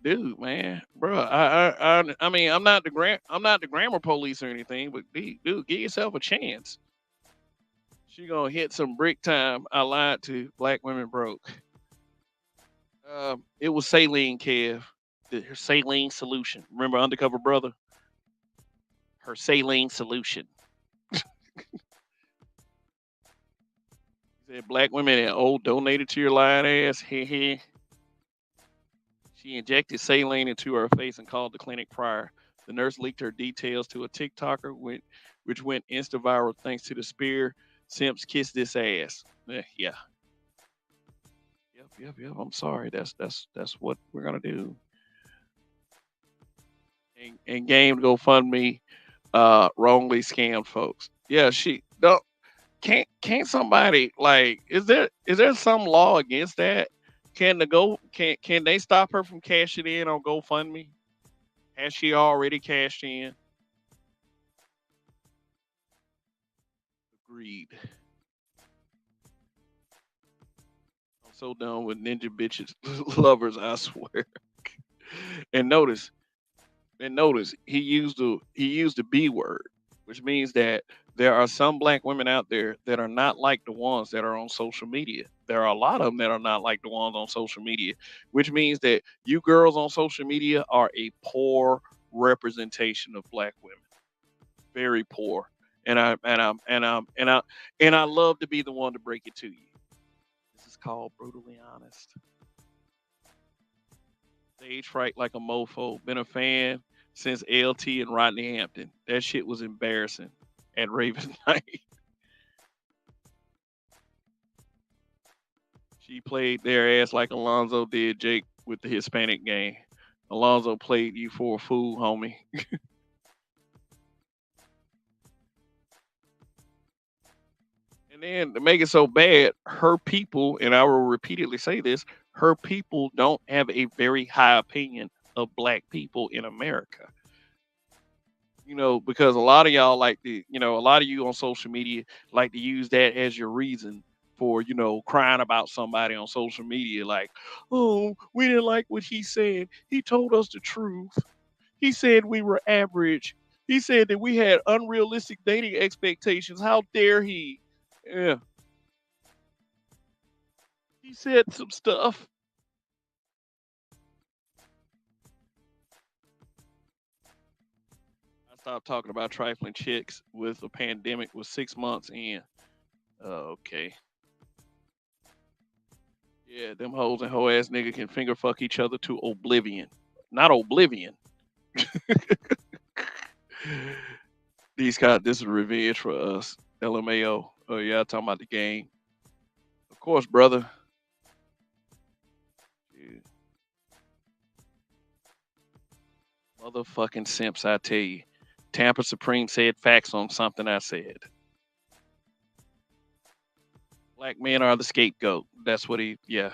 dude, man, bro. I mean, I'm not the grammar police or anything, but dude, give yourself a chance. She gonna hit some brick time. I lied to black women broke. It was saline, Kev. Her saline solution. Remember Undercover Brother? Her saline solution. Said black women and donated to your lying ass. She injected saline into her face and called the clinic prior. The nurse leaked her details to a TikToker, which went insta viral thanks to the spear. Simps kiss this ass. Yeah. Yep. I'm sorry. That's what we're gonna do. And game GoFundMe wrongly scammed folks. Yeah, she don't can't somebody like is there some law against that? Can they stop her from cashing in on GoFundMe? Has she already cashed in? Agreed. I'm so done with ninja bitches lovers, I swear. And notice, he used the B word, which means that there are some black women out there that are not like the ones that are on social media. There are a lot of them that are not like the ones on social media, which means that you girls on social media are a poor representation of black women. Very poor. And I love to be the one to break it to you. This is called brutally honest. Stage fright like a mofo. Been a fan since LT and Rodney Hampton. That shit was embarrassing at Raven Night. She played their ass like Alonzo did Jake with the Hispanic game. Alonzo played you for a fool, homie. And then to make it so bad, her people, and I will repeatedly say this, her people don't have a very high opinion of black people in America. Because a lot of y'all a lot of you on social media like to use that as your reason for, crying about somebody on social media. Like, oh, we didn't like what he said. He told us the truth. He said we were average. He said that we had unrealistic dating expectations. How dare he? Yeah, he said some stuff. I stopped talking about trifling chicks with a pandemic was 6 months in. Okay. Yeah, them hoes and hoe ass nigga can finger fuck each other to oblivion. Not oblivion. This is revenge for us. LMAO. Oh yeah, talking about the game. Of course, brother. Yeah. Motherfucking simps, I tell you. Tampa Supreme said facts on something I said. Black men are the scapegoat. That's what yeah.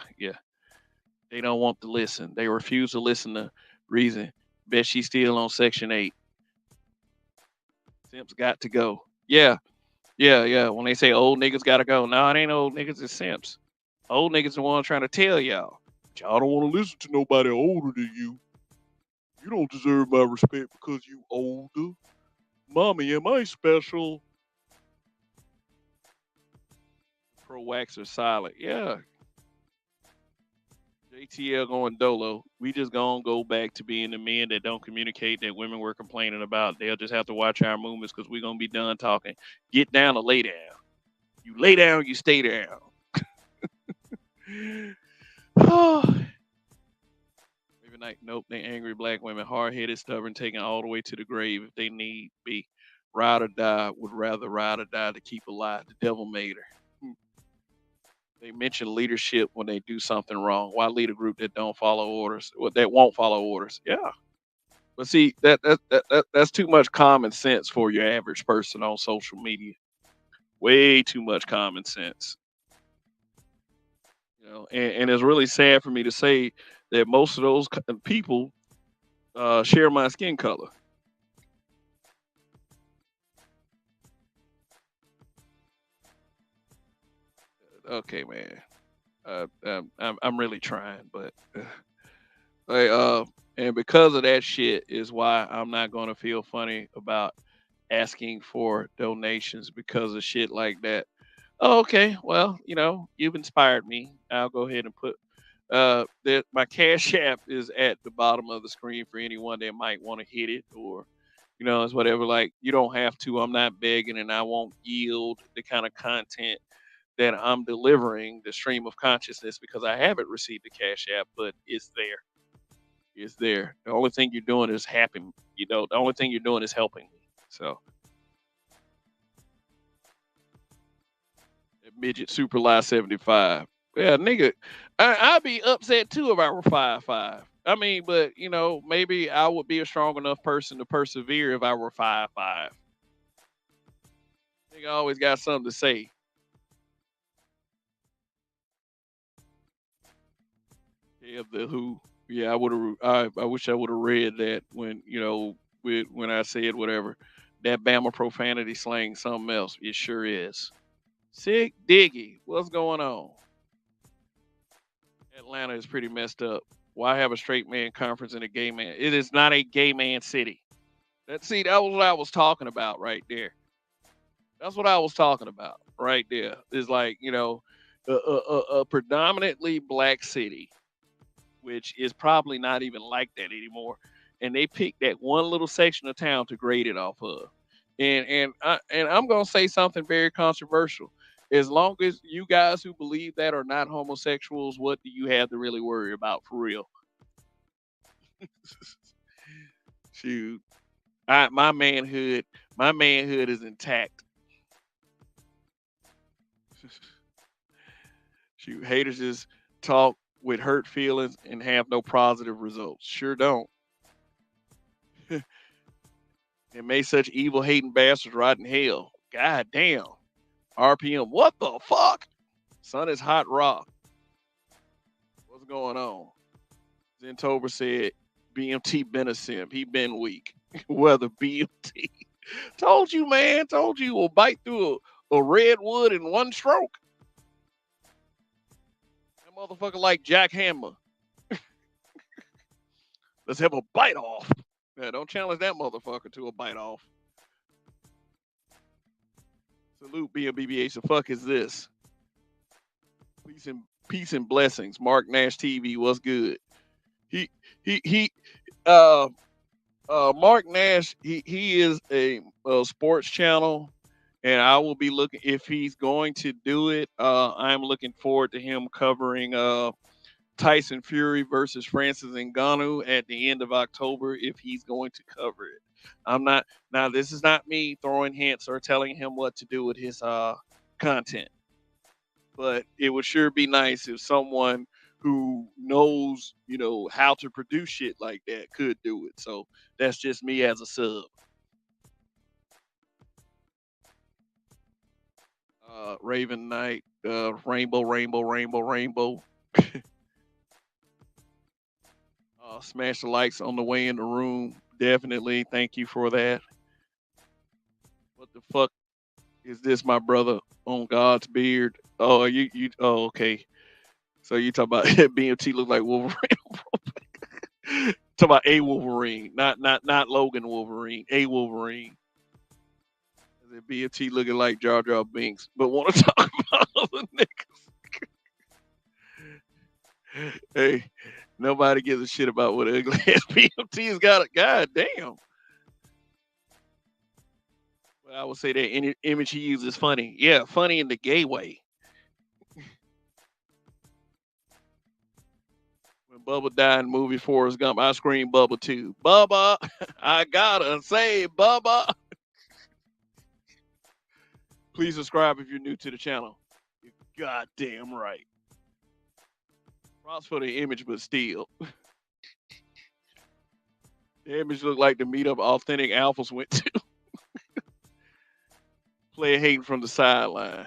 They don't want to listen. They refuse to listen to reason. Bet she's still on Section 8. Simps got to go. Yeah. When they say old niggas gotta go, no, it ain't old niggas, it's simps. Old niggas the one trying to tell y'all. Y'all don't want to listen to nobody older than you. You don't deserve my respect because you older. Mommy, am I special? Pro waxer silent. Yeah. JTL going dolo. We just gonna go back to being the men that don't communicate that women were complaining about. They'll just have to watch our movements because we're gonna be done talking. Get down or lay down. You lay down, you stay down. Every night, nope. They angry black women, hard headed, stubborn, taken all the way to the grave if they need be. Ride or die, would rather ride or die to keep alive. The devil made her. They mention leadership when they do something wrong. Why lead a group that don't follow orders? Well, that won't follow orders. Yeah, but see that's too much common sense for your average person on social media. Way too much common sense. And it's really sad for me to say that most of those people share my skin color. Okay, man. I'm really trying, but like, and because of that shit is why I'm not gonna feel funny about asking for donations because of shit like that. Oh, okay. Well, you've inspired me. I'll go ahead and put that my cash app is at the bottom of the screen for anyone that might want to hit it, or it's whatever. Like, you don't have to. I'm not begging, and I won't yield the kind of content that I'm delivering, the stream of consciousness, because I haven't received the cash app, but it's there. It's there. The only thing you're doing is happy. The only thing you're doing is helping me. So, midget super lie 75. Yeah, nigga, I'd be upset too if I were 5'5". I mean, but maybe I would be a strong enough person to persevere if I were 5'5". Nigga always got something to say. Yeah, the who. Yeah, I would have. I wish I would have read that when when I said whatever. That Bama profanity slang something else. It sure is. Sick Diggy, what's going on? Atlanta is pretty messed up. Why have a straight man conference in a gay man? It is not a gay man city. That was what I was talking about right there. That's what I was talking about right there. Is like a predominantly black city, which is probably not even like that anymore. And they picked that one little section of town to grade it off of. And I'm gonna say something very controversial. As long as you guys who believe that are not homosexuals, what do you have to really worry about for real? Shoot, my manhood is intact. Shoot, haters just talk with hurt feelings and have no positive results. Sure don't. And may such evil hating bastards rot in hell. God damn. RPM, what the fuck? Sun is hot rock. What's going on? Zentober said BMT been a simp. He been weak. Whether BMT. Told you, man. Told you will bite through a redwood in one stroke. That motherfucker like Jack Hammer. Let's have a bite off. Yeah, don't challenge that motherfucker to a bite off. Salute BMBBH. The fuck is this? Peace and blessings. Mark Nash TV. What's good? He he uh Mark Nash, he is a sports channel, and I will be looking if he's going to do it. I'm looking forward to him covering Tyson Fury versus Francis Ngannou at the end of October if he's going to cover it. I'm not now. This is not me throwing hints or telling him what to do with his content, but it would sure be nice if someone who knows, how to produce shit like that could do it. So that's just me as a sub. Raven Knight, Rainbow, Rainbow, Rainbow, Rainbow. Smash the likes on the way in the room. Definitely. Thank you for that. What the fuck is this, my brother, on God's beard? Oh, oh, okay. So you talk about BMT look like Wolverine. Talk about a Wolverine, not Logan Wolverine, a Wolverine. The BMT looking like Jar Jar Binks, but want to talk about other niggas. Hey, nobody gives a shit about what ugly ass BMT has got. God damn. But I would say that any image he uses is funny. Yeah, funny in the gay way. When Bubba died in movie Forrest Gump, I screamed Bubba too. Bubba, I gotta say Bubba. Please subscribe if you're new to the channel. You're goddamn right. Props for the image, but still. The image looked like the meetup authentic alphas went to. Player hating from the sideline.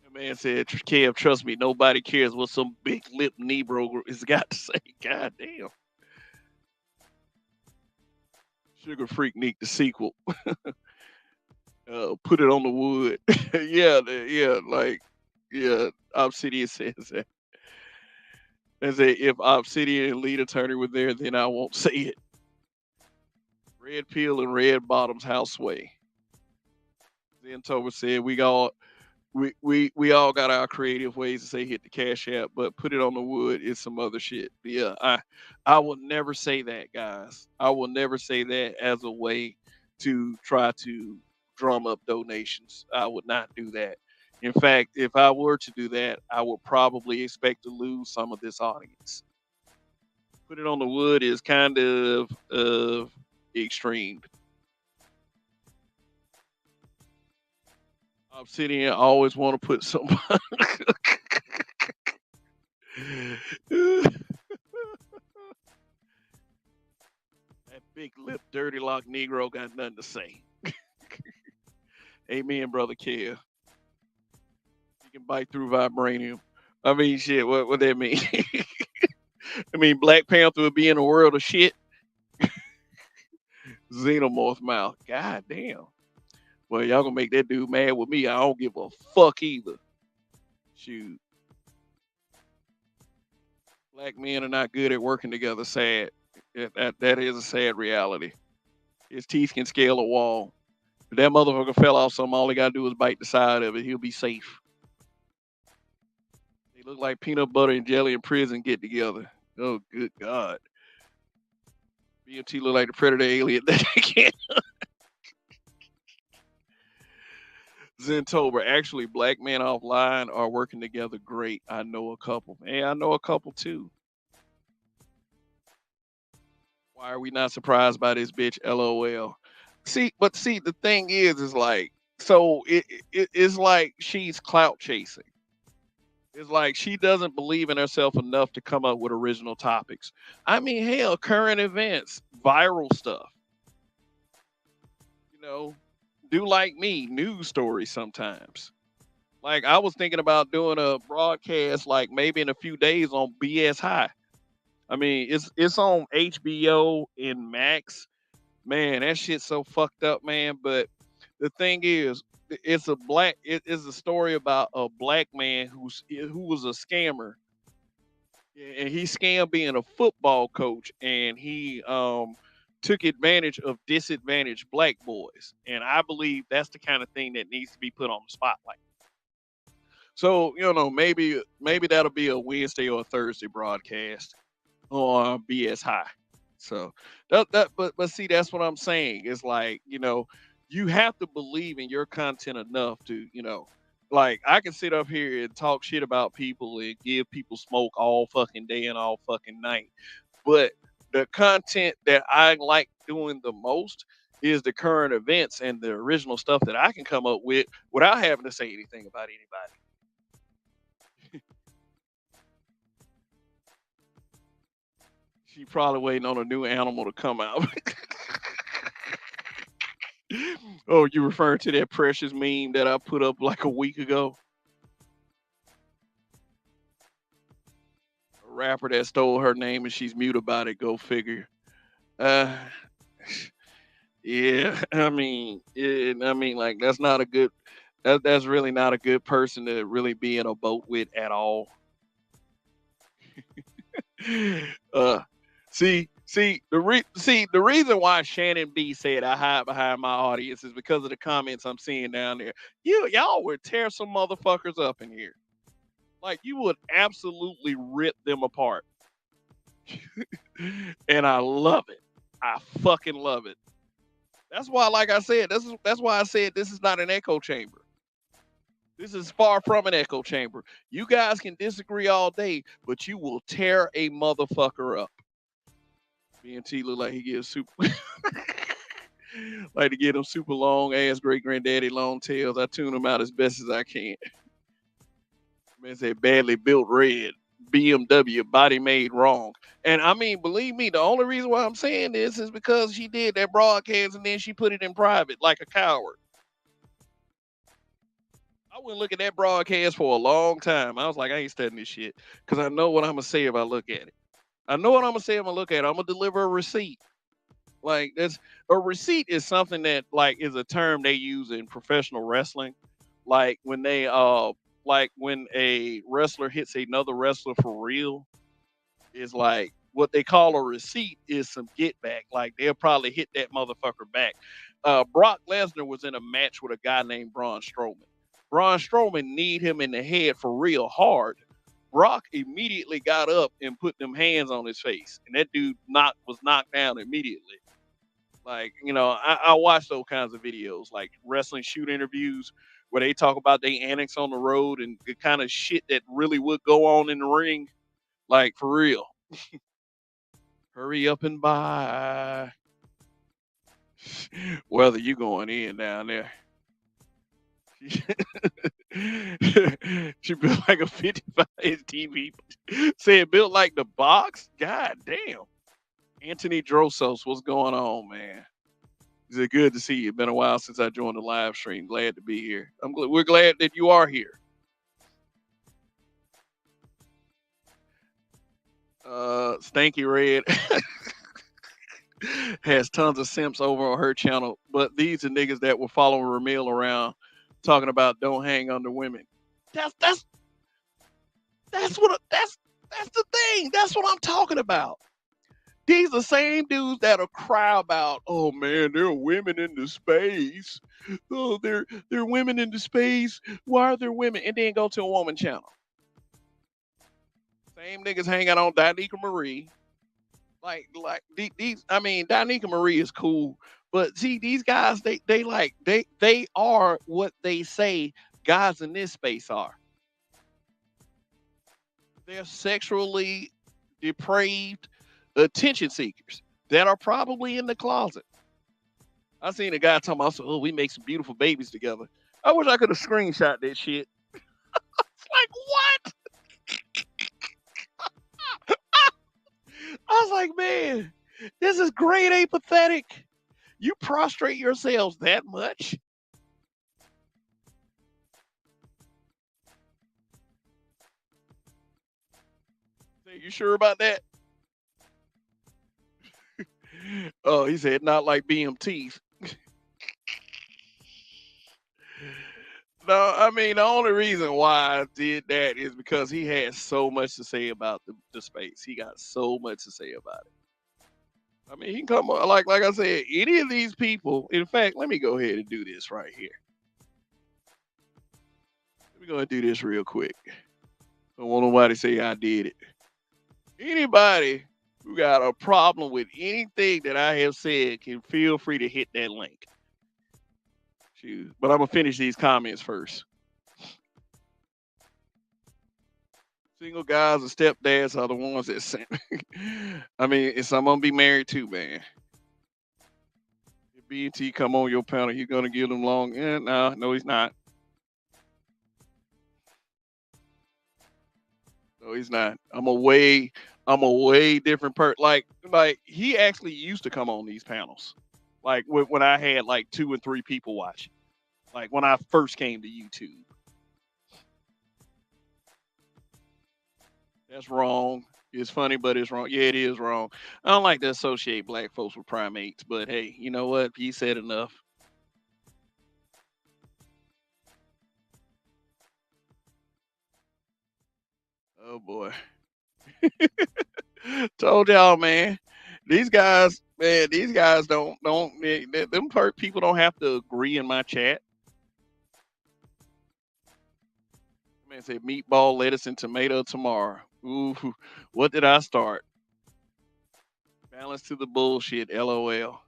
The man said, Kev, trust me, nobody cares what some big lip Negro has got to say. God damn. Sugar Freak Neek, the sequel. Put it on the wood. Yeah, Obsidian says that. As if Obsidian and lead attorney were there, then I won't say it. Red pill and red bottoms houseway. Then Tober said we all got our creative ways to say hit the cash app, but put it on the wood is some other shit. Yeah, I will never say that, guys. I will never say that as a way to try to drum up donations. I would not do that. In fact, if I were to do that, I would probably expect to lose some of this audience. Put it on the wood is kind of extreme. Obsidian always want to put somebody. That big lip, dirty lock Negro got nothing to say. Amen, brother Kev. Bite through vibranium. I mean, shit. What that mean? I mean, Black Panther would be in a world of shit. Xenomorph mouth. God damn. Well, y'all gonna make that dude mad with me. I don't give a fuck either. Shoot. Black men are not good at working together. Sad. That is a sad reality. His teeth can scale a wall. If that motherfucker fell off something, all he gotta do is bite the side of it. He'll be safe. They look like peanut butter and jelly in prison get together. Oh, good God. BMT look like the predator alien. Zentober. Actually, black men offline are working together great. I know a couple. Hey, I know a couple too. Why are we not surprised by this bitch? LOL. See, the thing is like, so it's like she's clout chasing. It's like she doesn't believe in herself enough to come up with original topics. I mean, hell, current events, viral stuff. You know, do like me, news stories sometimes. Like I was thinking about doing a broadcast, like maybe in a few days on BS High. I mean, it's on HBO and Max. Man, that shit's so fucked up, man. But the thing is, it is a story about a black man who was a scammer, and he scammed being a football coach, and he took advantage of disadvantaged black boys. And I believe that's the kind of thing that needs to be put on the spotlight. So, maybe that'll be a Wednesday or a Thursday broadcast on BS High. So but see, that's what I'm saying. It's like, you have to believe in your content enough to, like I can sit up here and talk shit about people and give people smoke all fucking day and all fucking night. But the content that I like doing the most is the current events and the original stuff that I can come up with without having to say anything about anybody. She probably waiting on a new animal to come out. Oh, you referring to that precious meme that I put up like a week ago? A rapper that stole her name and she's mute about it. Go figure. Uh, yeah. I mean, like that's not a good. That's really not a good person to really be in a boat with at all. uh, the reason why Shannon B said I hide behind my audience is because of the comments I'm seeing down there. Y'all would tear some motherfuckers up in here. Like you would absolutely rip them apart. And I love it. I fucking love it. That's why, like I said, that's why I said this is not an echo chamber. This is far from an echo chamber. You guys can disagree all day, but you will tear a motherfucker up. BMT look like he gives super like to get them super long ass great granddaddy long tails. I tune them out as best as I can. Man said badly built red. BMW body made wrong. And I mean, believe me, the only reason why I'm saying this is because she did that broadcast and then she put it in private like a coward. I wouldn't look at that broadcast for a long time. I was like, I ain't studying this shit because I know what I'm gonna say if I look at it. I know what I'm gonna say if I look at it. I'm gonna deliver a receipt. Like that's a receipt is something that like is a term they use in professional wrestling. Like when they like when a wrestler hits another wrestler for real, is like what they call a receipt is some get back. Like they'll probably hit that motherfucker back. Brock Lesnar was in a match with a guy named Braun Strowman. Braun Strowman kneed him in the head for real hard. Brock immediately got up and put them hands on his face, and that dude was knocked down immediately. Like, I watch those kinds of videos, like wrestling shoot interviews where they talk about they annex on the road and the kind of shit that really would go on in the ring. Like, for real. Hurry up and buy. Whether you going in down there. She built like a 55-inch TV. Said built like the box? God damn. Anthony Drosos, what's going on, man? Is it good to see you? Been a while since I joined the live stream. Glad to be here. We're glad that you are here. Stanky Red has tons of simps over on her channel, but these are niggas that were following Ramil around talking about don't hang under women. That's that's that's the thing. That's what I'm talking about. These are the same dudes that'll cry about, oh man, there are women in the space. Oh, they're women in the space. Why are there women? And then go to a woman channel. Same niggas hang out on Danica Marie. These, I mean, Danica Marie is cool, but see, these guys, they are what they say guys in this space are. They're sexually depraved attention seekers that are probably in the closet. I seen a guy talking about, oh, we make some beautiful babies together. I wish I could have screenshot that shit. It's like, what? I was like, man, this is grade A pathetic. You prostrate yourselves that much? You sure about that? Oh, he said, not like BMTs. No, I mean, the only reason why I did that is because he had so much to say about the space. He got so much to say about it. I mean, he can come like I said, any of these people. In fact, let me go ahead and do this right here. Let me go and do this real quick. Don't want nobody to say I did it. Anybody who got a problem with anything that I have said can feel free to hit that link. Shoot. But I'm gonna finish these comments first. Single guys and stepdads are the ones that sent. I mean, if someone be married too, man. If BT come on your panel, you're gonna give them long. No, he's not. No, he's not. I'm a way different person. Like he actually used to come on these panels. Like when I had like 2 and 3 people watching. Like when I first came to YouTube. That's wrong. It's funny, but it's wrong. Yeah, it is wrong. I don't like to associate black folks with primates, but hey, you know what? He said enough. Oh boy. Told y'all, man. These guys, man, these guys them people don't have to agree in my chat. Man said meatball, lettuce, and tomato tomorrow. Ooh, what did I start? Balance to the bullshit, LOL.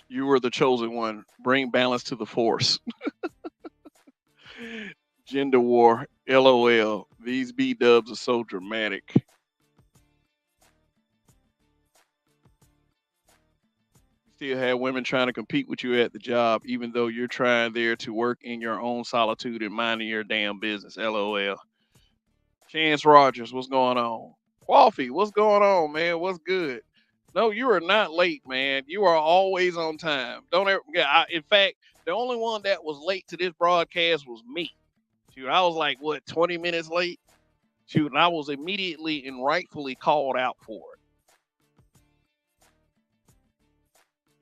You were the chosen one. Bring balance to the force. Gender war, LOL. These B dubs are so dramatic. You still have women trying to compete with you at the job, even though you're trying there to work in your own solitude and minding your damn business. LOL. Chance Rogers, what's going on? Coffee, what's going on, man? What's good? No, you are not late, man. You are always on time. Don't ever. Yeah, in fact, the only one that was late to this broadcast was me. Shoot, I was like, what, 20 minutes late? Shoot, and I was immediately and rightfully called out for it.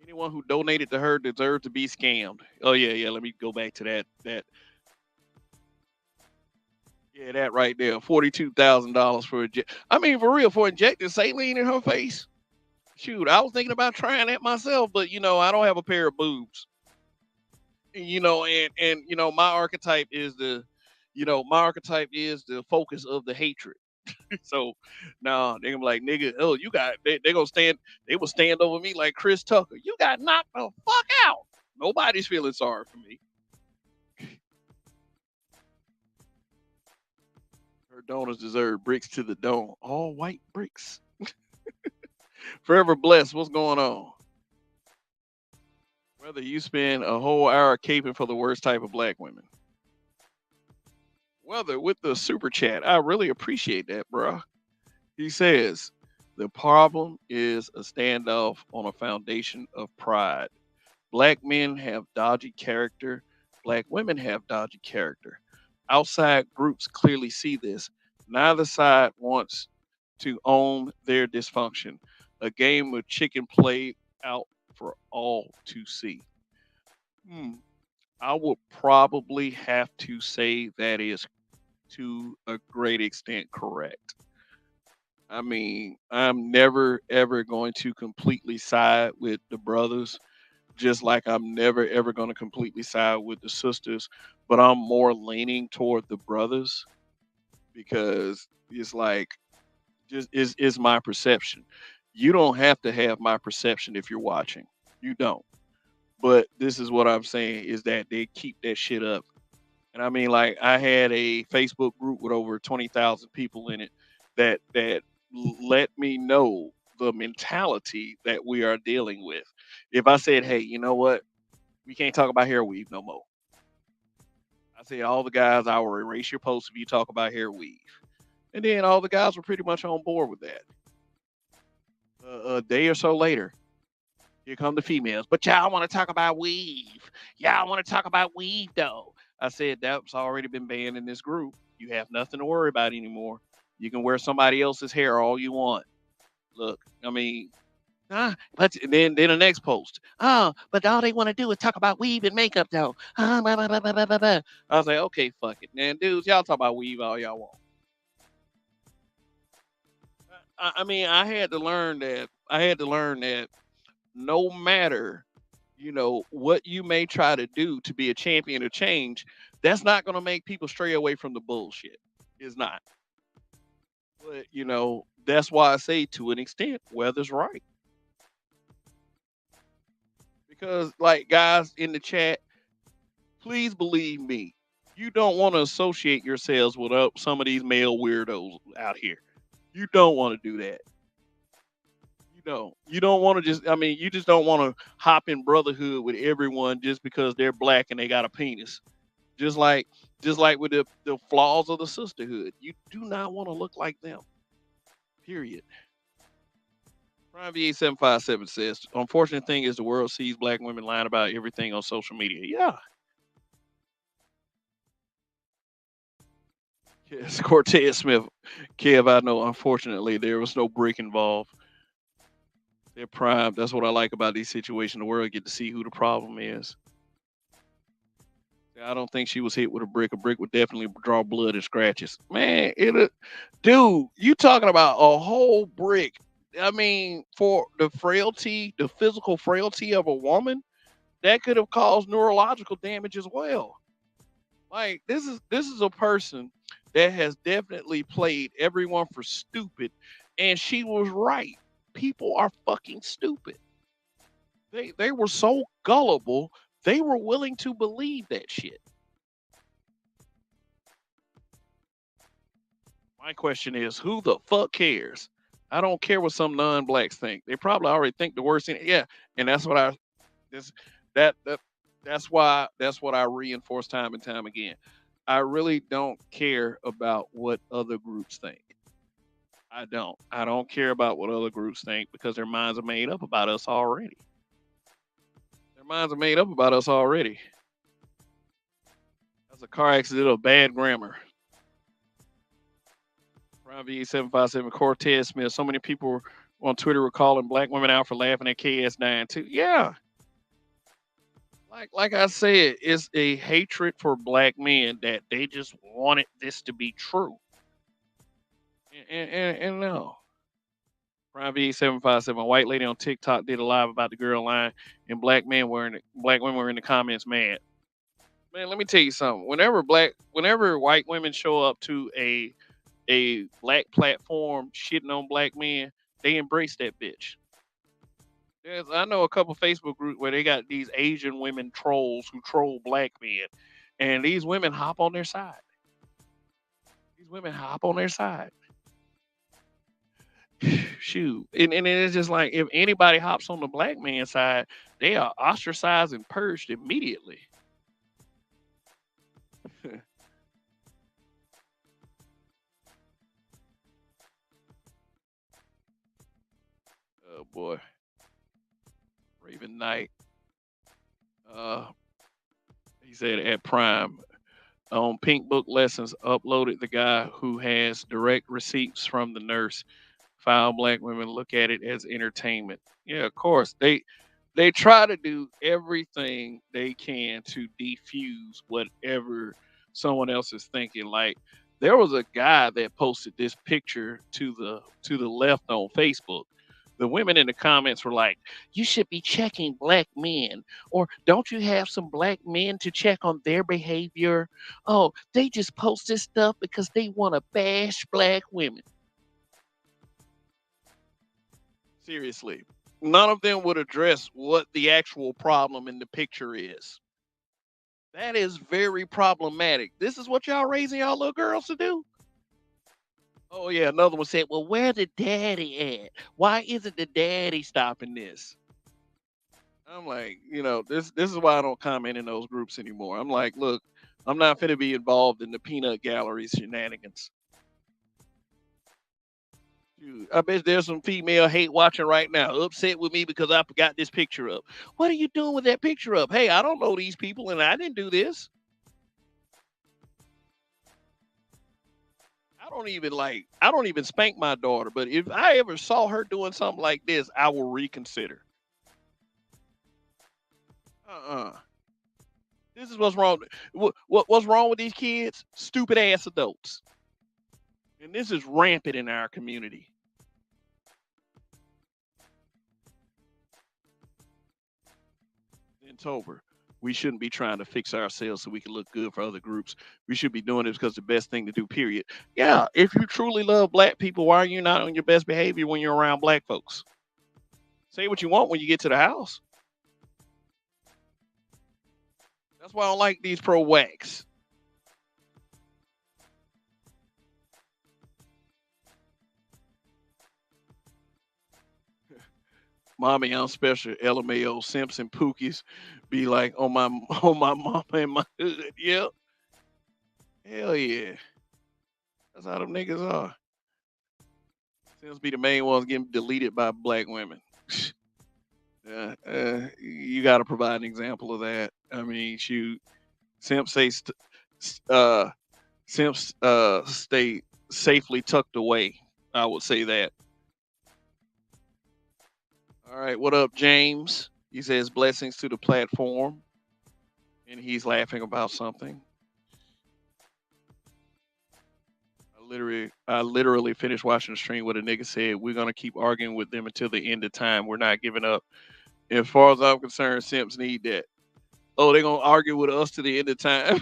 Anyone who donated to her deserves to be scammed. Oh yeah. Let me go back to that. Yeah, that right there. $42,000 for I mean, for real, for injecting saline in her face. Shoot, I was thinking about trying that myself, but I don't have a pair of boobs. And my archetype is the focus of the hatred. So no, they're gonna be like, nigga, oh, you got they gonna stand, they will stand over me like Chris Tucker. You got knocked the fuck out. Nobody's feeling sorry for me. Her donors deserve bricks to the dome. All white bricks. Forever blessed. What's going on? Whether you spend a whole hour caping for the worst type of black women. Weather with the super chat. I really appreciate that, bro. He says, the problem is a standoff on a foundation of pride. Black men have dodgy character Black women have dodgy character. Outside groups clearly see this. Neither side wants to own their dysfunction. A game of chicken played out for all to see. Hmm. I would probably have to say that is to a great extent correct. I mean, I'm never ever going to completely side with the brothers, just like I'm never ever going to completely side with the sisters, but I'm more leaning toward the brothers because it's like just is my perception. You don't have to have my perception if you're watching. You don't. But this is what I'm saying is that they keep that shit up. And I mean, like I had a Facebook group with over 20,000 people in it that let me know the mentality that we are dealing with. If I said, "Hey, you know what? We can't talk about hair weave no more." I said, "All the guys, I will erase your post if you talk about hair weave." And then all the guys were pretty much on board with that. A day or so later, here come the females. But y'all want to talk about weave. Y'all want to talk about weave though. I said that's already been banned in this group. You have nothing to worry about anymore. You can wear somebody else's hair all you want. Look, I mean, but then the next post. Oh, but all they want to do is talk about weave and makeup though. Blah, blah, blah, blah, blah, blah. I was like, okay, fuck it, man, dudes, y'all talk about weave all y'all want. I mean, I had to learn that. I had to learn that no matter what you may try to do to be a champion of change, that's not going to make people stray away from the bullshit. It's not. But that's why I say to an extent weather's right, because like guys in the chat, please believe me, you don't want to associate yourselves with some of these male weirdos out here. You don't want to do that. You don't want to just, I mean, you just don't want to hop in brotherhood with everyone just because they're black and they got a penis. Just like with the flaws of the sisterhood. You do not want to look like them. Period. Prime V8757 says, unfortunate thing is the world sees black women lying about everything on social media. Yeah. Yes, Cortez Smith. Kev, I know unfortunately there was no brick involved. They're prime. That's what I like about these situations. The world get to see who the problem is. I don't think she was hit with a brick. A brick would definitely draw blood and scratches. Man, dude, you talking about a whole brick. I mean, for the frailty, the physical frailty of a woman, that could have caused neurological damage as well. Like this is a person that has definitely played everyone for stupid, and she was right. People are fucking stupid. They were so gullible, they were willing to believe that shit. My question is, who the fuck cares? I don't care what some non-blacks think. They probably already think the worst thing. Yeah, and that's what I this that that that's what I reinforce time and time again. I really don't care about what other groups think. I don't. I don't care about what other groups think because their minds are made up about us already. Their minds are made up about us already. That's a car accident of bad grammar. Prime V757 Cortez Smith. So many people on Twitter were calling black women out for laughing at KS9 too. Yeah. Like I said, it's a hatred for black men that they just wanted this to be true. And no. Prime V757, a white lady on TikTok did a live about the girl line, and black women were in the comments mad. Man, let me tell you something. Whenever white women show up to a black platform shitting on black men, they embrace that bitch. I know a couple Facebook groups where they got these Asian women trolls who troll black men, and these women hop on their side. These women hop on their side. Shoot, and it's just like if anybody hops on the black man's side, they are ostracized and purged immediately. Oh boy, Raven Knight. Uh, he said at Prime on Pink Book Lessons uploaded the guy who has direct receipts from the nurse. Foul black women look at it as entertainment. Yeah, of course. They try to do everything they can to defuse whatever someone else is thinking. Like there was a guy that posted this picture to the left on Facebook. The women in the comments were like, "You should be checking black men, or don't you have some black men to check on their behavior? Oh, they just post this stuff because they want to bash black women." Seriously, none of them would address what the actual problem in the picture is. That is very problematic. This is what y'all raising y'all little girls to do? Oh yeah, another one said, "Well, where's the daddy at? Why isn't the daddy stopping this?" I'm like, this is why I don't comment in those groups anymore. I'm like, look, I'm not finna be involved in the peanut gallery shenanigans. Dude, I bet there's some female hate watching right now, upset with me because I got this picture up. What are you doing with that picture up? Hey, I don't know these people and I didn't do this. I don't even spank my daughter, but if I ever saw her doing something like this, I will reconsider. Uh-uh. This is what's wrong. What's wrong with these kids? Stupid ass adults. And this is rampant in our community. In Tober, we shouldn't be trying to fix ourselves so we can look good for other groups. We should be doing it because the best thing to do, period. Yeah, if you truly love black people, why are you not on your best behavior when you're around black folks? Say what you want when you get to the house. That's why I don't like these pro wax. Mommy, I'm special. LMAO, Simpson, Pookies be like on my on my mama and my hood. Yep. Hell yeah. That's how them niggas are. Seems to be the main ones getting deleted by black women. You got to provide an example of that. I mean, shoot, Simps say uh, Simps stay safely tucked away. I would say that. All right, what up, James? He says blessings to the platform, and he's laughing about something. I literally finished watching the stream where the nigga said we're gonna keep arguing with them until the end of time. We're not giving up. As far as I'm concerned, Simps need that. Oh, they're gonna argue with us to the end of time.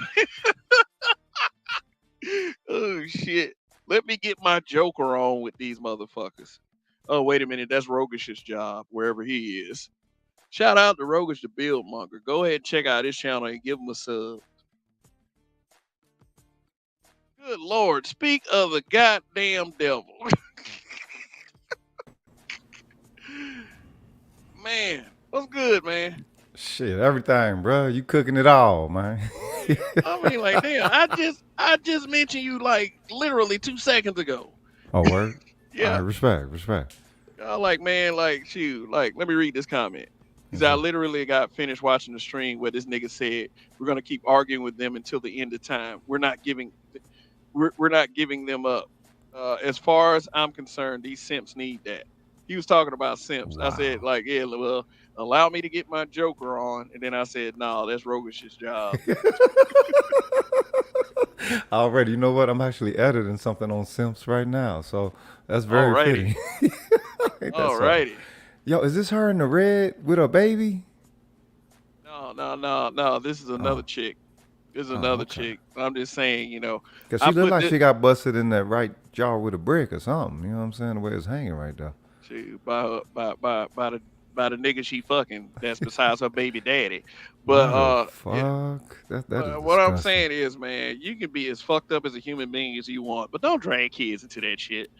Oh shit. Let me get my joker on with these motherfuckers. Oh, wait a minute, that's Rogish's job, wherever he is. Shout out to Rogish the Build Monger. Go ahead and check out his channel and give him a sub. Good Lord, speak of the goddamn devil. Man, what's good, man? Shit, everything, bro. You cooking it all, man. I mean, like, damn, I just mentioned you like literally 2 seconds ago. Oh, word. All right, Yeah. respect. Like, man, like, shoot, like, let me read this comment. He Yes, said, I sir. literally got finished watching the stream where this nigga said, we're gonna keep arguing with them until the end of time. We're not giving them up. As far as I'm concerned, these simps need that. He was talking about simps. I said, Wow. like, yeah, well, allow me to get my joker on. And then I said, no, that's Rogish's job. Already, you know what? I'm actually editing something on Simps right now, so that's very Alrighty. fitting. Ain't that something? Alrighty. Yo, is this her in the red with a baby? No. This is another Oh, chick. This is oh, another okay. chick. I'm just saying, Cause I she looked put like this she got busted in that right jaw with a brick or something. You know what I'm saying? The way it's hanging right there. shoot, by the nigga she fucking that's besides her baby daddy. But What the fuck? That is what I'm disgusting. saying is, man, you can be as fucked up as a human being as you want, but don't drag kids into that shit.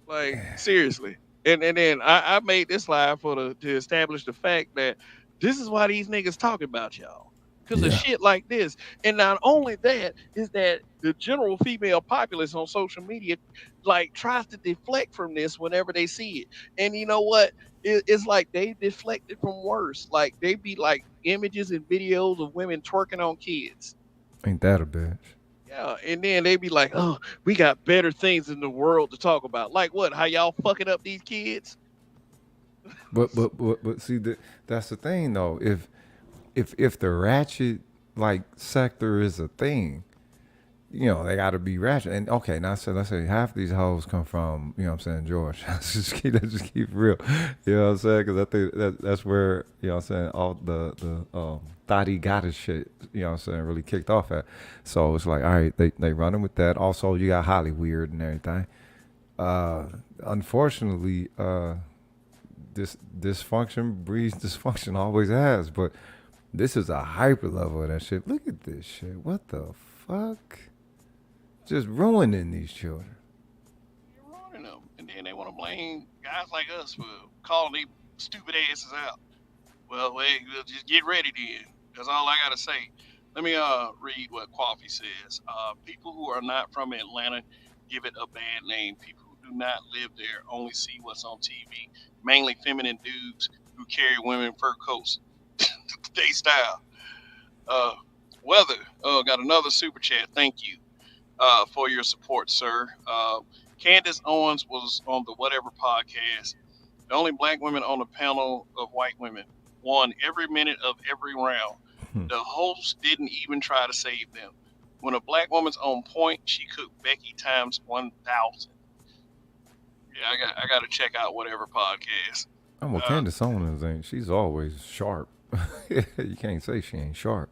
Like seriously. And then I made this live to establish the fact that this is why these niggas talking about y'all. Because of Yeah. shit like this. And not only that, is that the general female populace on social media like tries to deflect from this whenever they see it. And you know what? it's like they deflected from worse. Like they be like images and videos of women twerking on kids. Ain't that a bitch? Yeah, and then they be like, "Oh, we got better things in the world to talk about." Like what? How y'all fucking up these kids? But see that's the thing though. If the ratchet like sector is a thing, you know, they got to be ratchet. And okay, now so let's say half these hoes come from, you know what I'm saying, George. Let's just keep real. You know what I'm saying? Because I think that's where, you know what I'm saying, all the thotty goddess shit, you know what I'm saying, really kicked off at. So it's like, all right, they running with that. Also, you got Holly Weird and everything. Uh, Unfortunately, this dysfunction breeds dysfunction, always has. But this is a hyper level of that shit. Look at this shit. What the fuck? Just ruining these children. You're ruining them, and then they want to blame guys like us for calling these stupid asses out. Well, hey, we'll just get ready then. That's all I gotta say. Let me read what Coffee says. People who are not from Atlanta give it a bad name. People who do not live there only see what's on TV. Mainly feminine dudes who carry women fur coats. They style. Uh, Weather. Got another super chat. Thank you for your support, sir. Candace Owens was on the Whatever podcast. The only black women on the panel of white women won every minute of every round. The host didn't even try to save them. When a black woman's on point, she cooked Becky times 1,000. Yeah, I got to check out Whatever podcast. Oh, well, Candace Owens ain't. She's always sharp. You can't say she ain't sharp.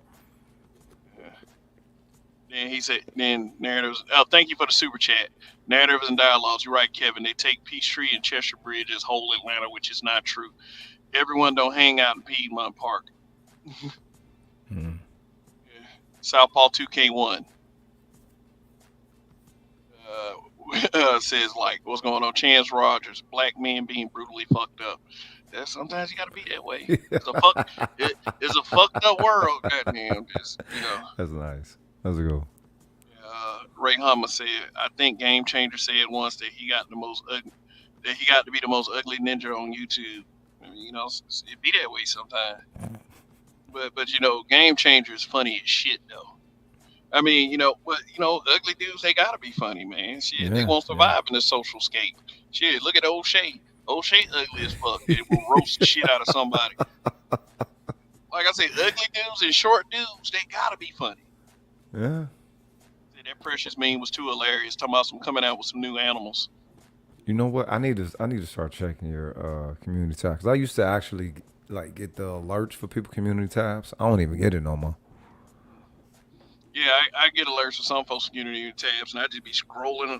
Then he said, then narratives. Oh, thank you for the super chat. Narratives and dialogues. You're right, Kevin. They take Peachtree and Cheshire Bridge as whole Atlanta, which is not true. Everyone don't hang out in Piedmont Park. Mm. Yeah. Southpaw 2K1 says like, what's going on? Chance Rogers, black men being brutally fucked up. Yeah, sometimes you got to be that way. It's a fucked up world, goddamn. Just, you know. That's nice. That's a good one. Ray Hummer said, I think Game Changer said once that he got to be the most ugly ninja on YouTube. I mean, you know, it be that way sometimes. But you know, Game Changer is funny as shit though. I mean, ugly dudes, they gotta be funny, man. Shit, they won't survive in the social scape. Shit, look at O'Shea. O'Shea ugly as fuck. It will roast the shit out of somebody. Like I said, ugly dudes and short dudes, they gotta be funny. Yeah. That Precious meme was too hilarious. Talking about some coming out with some new animals. You know what? I need to start checking your community tabs. 'Cause I used to actually like get the alerts for people community tabs. I don't even get it no more. Yeah, I get alerts for some folks community tabs, and I just be scrolling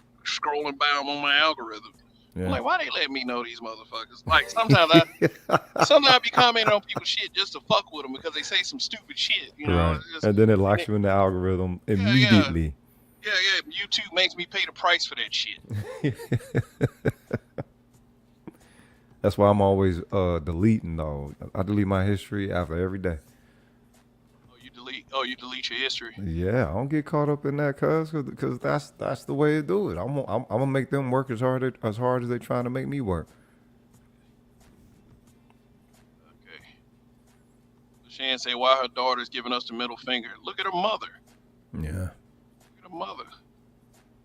by them on my algorithm. Yeah. I'm like, why they let me know these motherfuckers? Like sometimes I be commenting on people's shit just to fuck with them because they say some stupid shit, you know. Right. And then it locks you in the algorithm immediately. Yeah. YouTube makes me pay the price for that shit. That's why I'm always deleting though. I delete my history after every day. You delete your history. Yeah, I don't get caught up in that, because that's the way to do it. I'm gonna make them work as hard as they trying to make me work. Okay. Shan say why her daughter's giving us the middle finger. Look at her mother. Yeah. Look at her mother.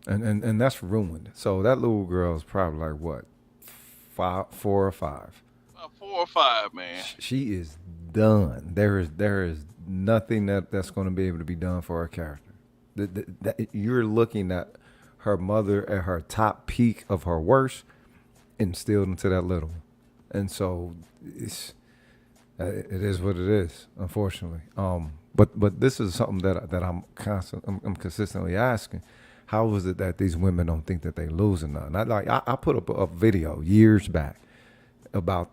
And that's ruined. So that little girl's probably like what, 4 or 5. 4 or 5, man. She is done. There is nothing that's going to be able to be done for her character. You're looking at her mother at her top peak of her worst, instilled into that little one. And so it is what it is, unfortunately. But this is something that I'm consistently asking. How is it that these women don't think that they losing nothing? I put up a video years back about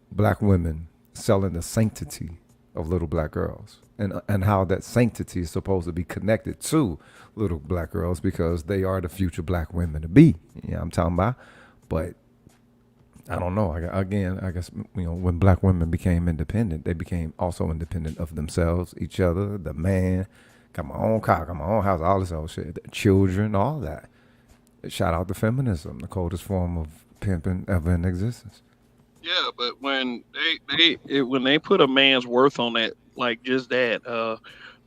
black women selling the sanctity of little black girls, and how that sanctity is supposed to be connected to little black girls because they are the future black women to be. Yeah, I'm talking about. But I don't know. I guess when black women became independent, they became also independent of themselves, each other, the man. Got my own car, got my own house, all this old shit, the children, all that. Shout out to feminism, the coldest form of pimping ever in existence. Yeah, but when when they put a man's worth on that, like just that,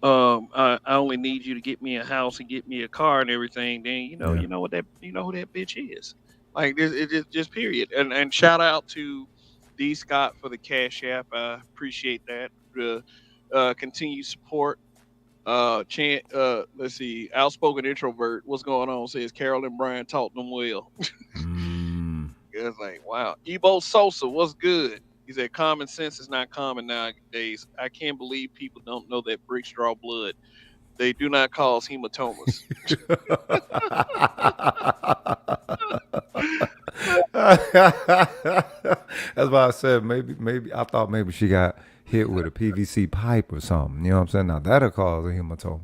I only need you to get me a house and get me a car and everything. Then Yeah. you know what that you know who that bitch is. Like this, it just period. And shout out to D Scott for the cash app. I appreciate that. The continued support. Let's see, outspoken introvert. What's going on? Says Carolyn Bryan taught them well. Mm. It's like, wow. Ebo Sosa, what's good? He said, common sense is not common nowadays. I can't believe people don't know that bricks draw blood. They do not cause hematomas. That's why I said maybe I thought maybe she got hit with a PVC pipe or something. You know what I'm saying? Now that'll cause a hematoma.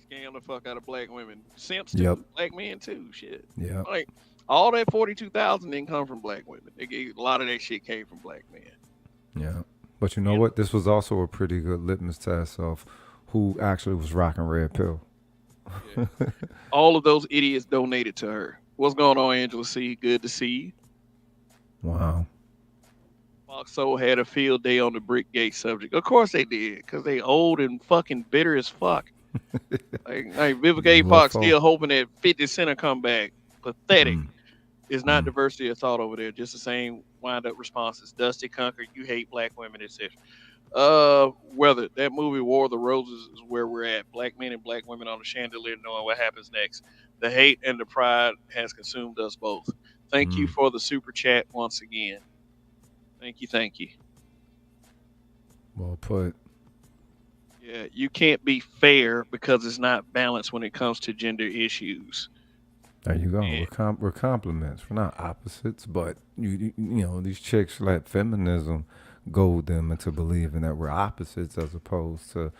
He scam the fuck out of black women. Simps Yep. too. Black men too. Shit. Yep. Like, all that 42,000 didn't come from black women. A lot of that shit came from black men. Yeah. But you know You what? This was also a pretty good litmus test of who actually was rocking red pill. yeah. All of those idiots donated to her. What's going on, Angela C? Good to see you. Wow. Fox Soul had a field day on the Brickgate subject. Of course they did, because they old and fucking bitter as fuck. Like Vivica A. Fox UFO. still hoping that 50 Cent will come back. Pathetic. Mm. It's not Mm. diversity of thought over there. Just the same wind up responses. Dusty Conker, you hate black women, etc. Whether that movie War of the Roses is where we're at. Black men and black women on the chandelier knowing what happens next. The hate and the pride has consumed us both. Thank you Mm. for the super chat once again. Thank you, thank you. Well put. Yeah, you can't be fair because it's not balanced when it comes to gender issues. There you go. And We're complements. We're not opposites, but you know these chicks let feminism goad them into believing that we're opposites as opposed to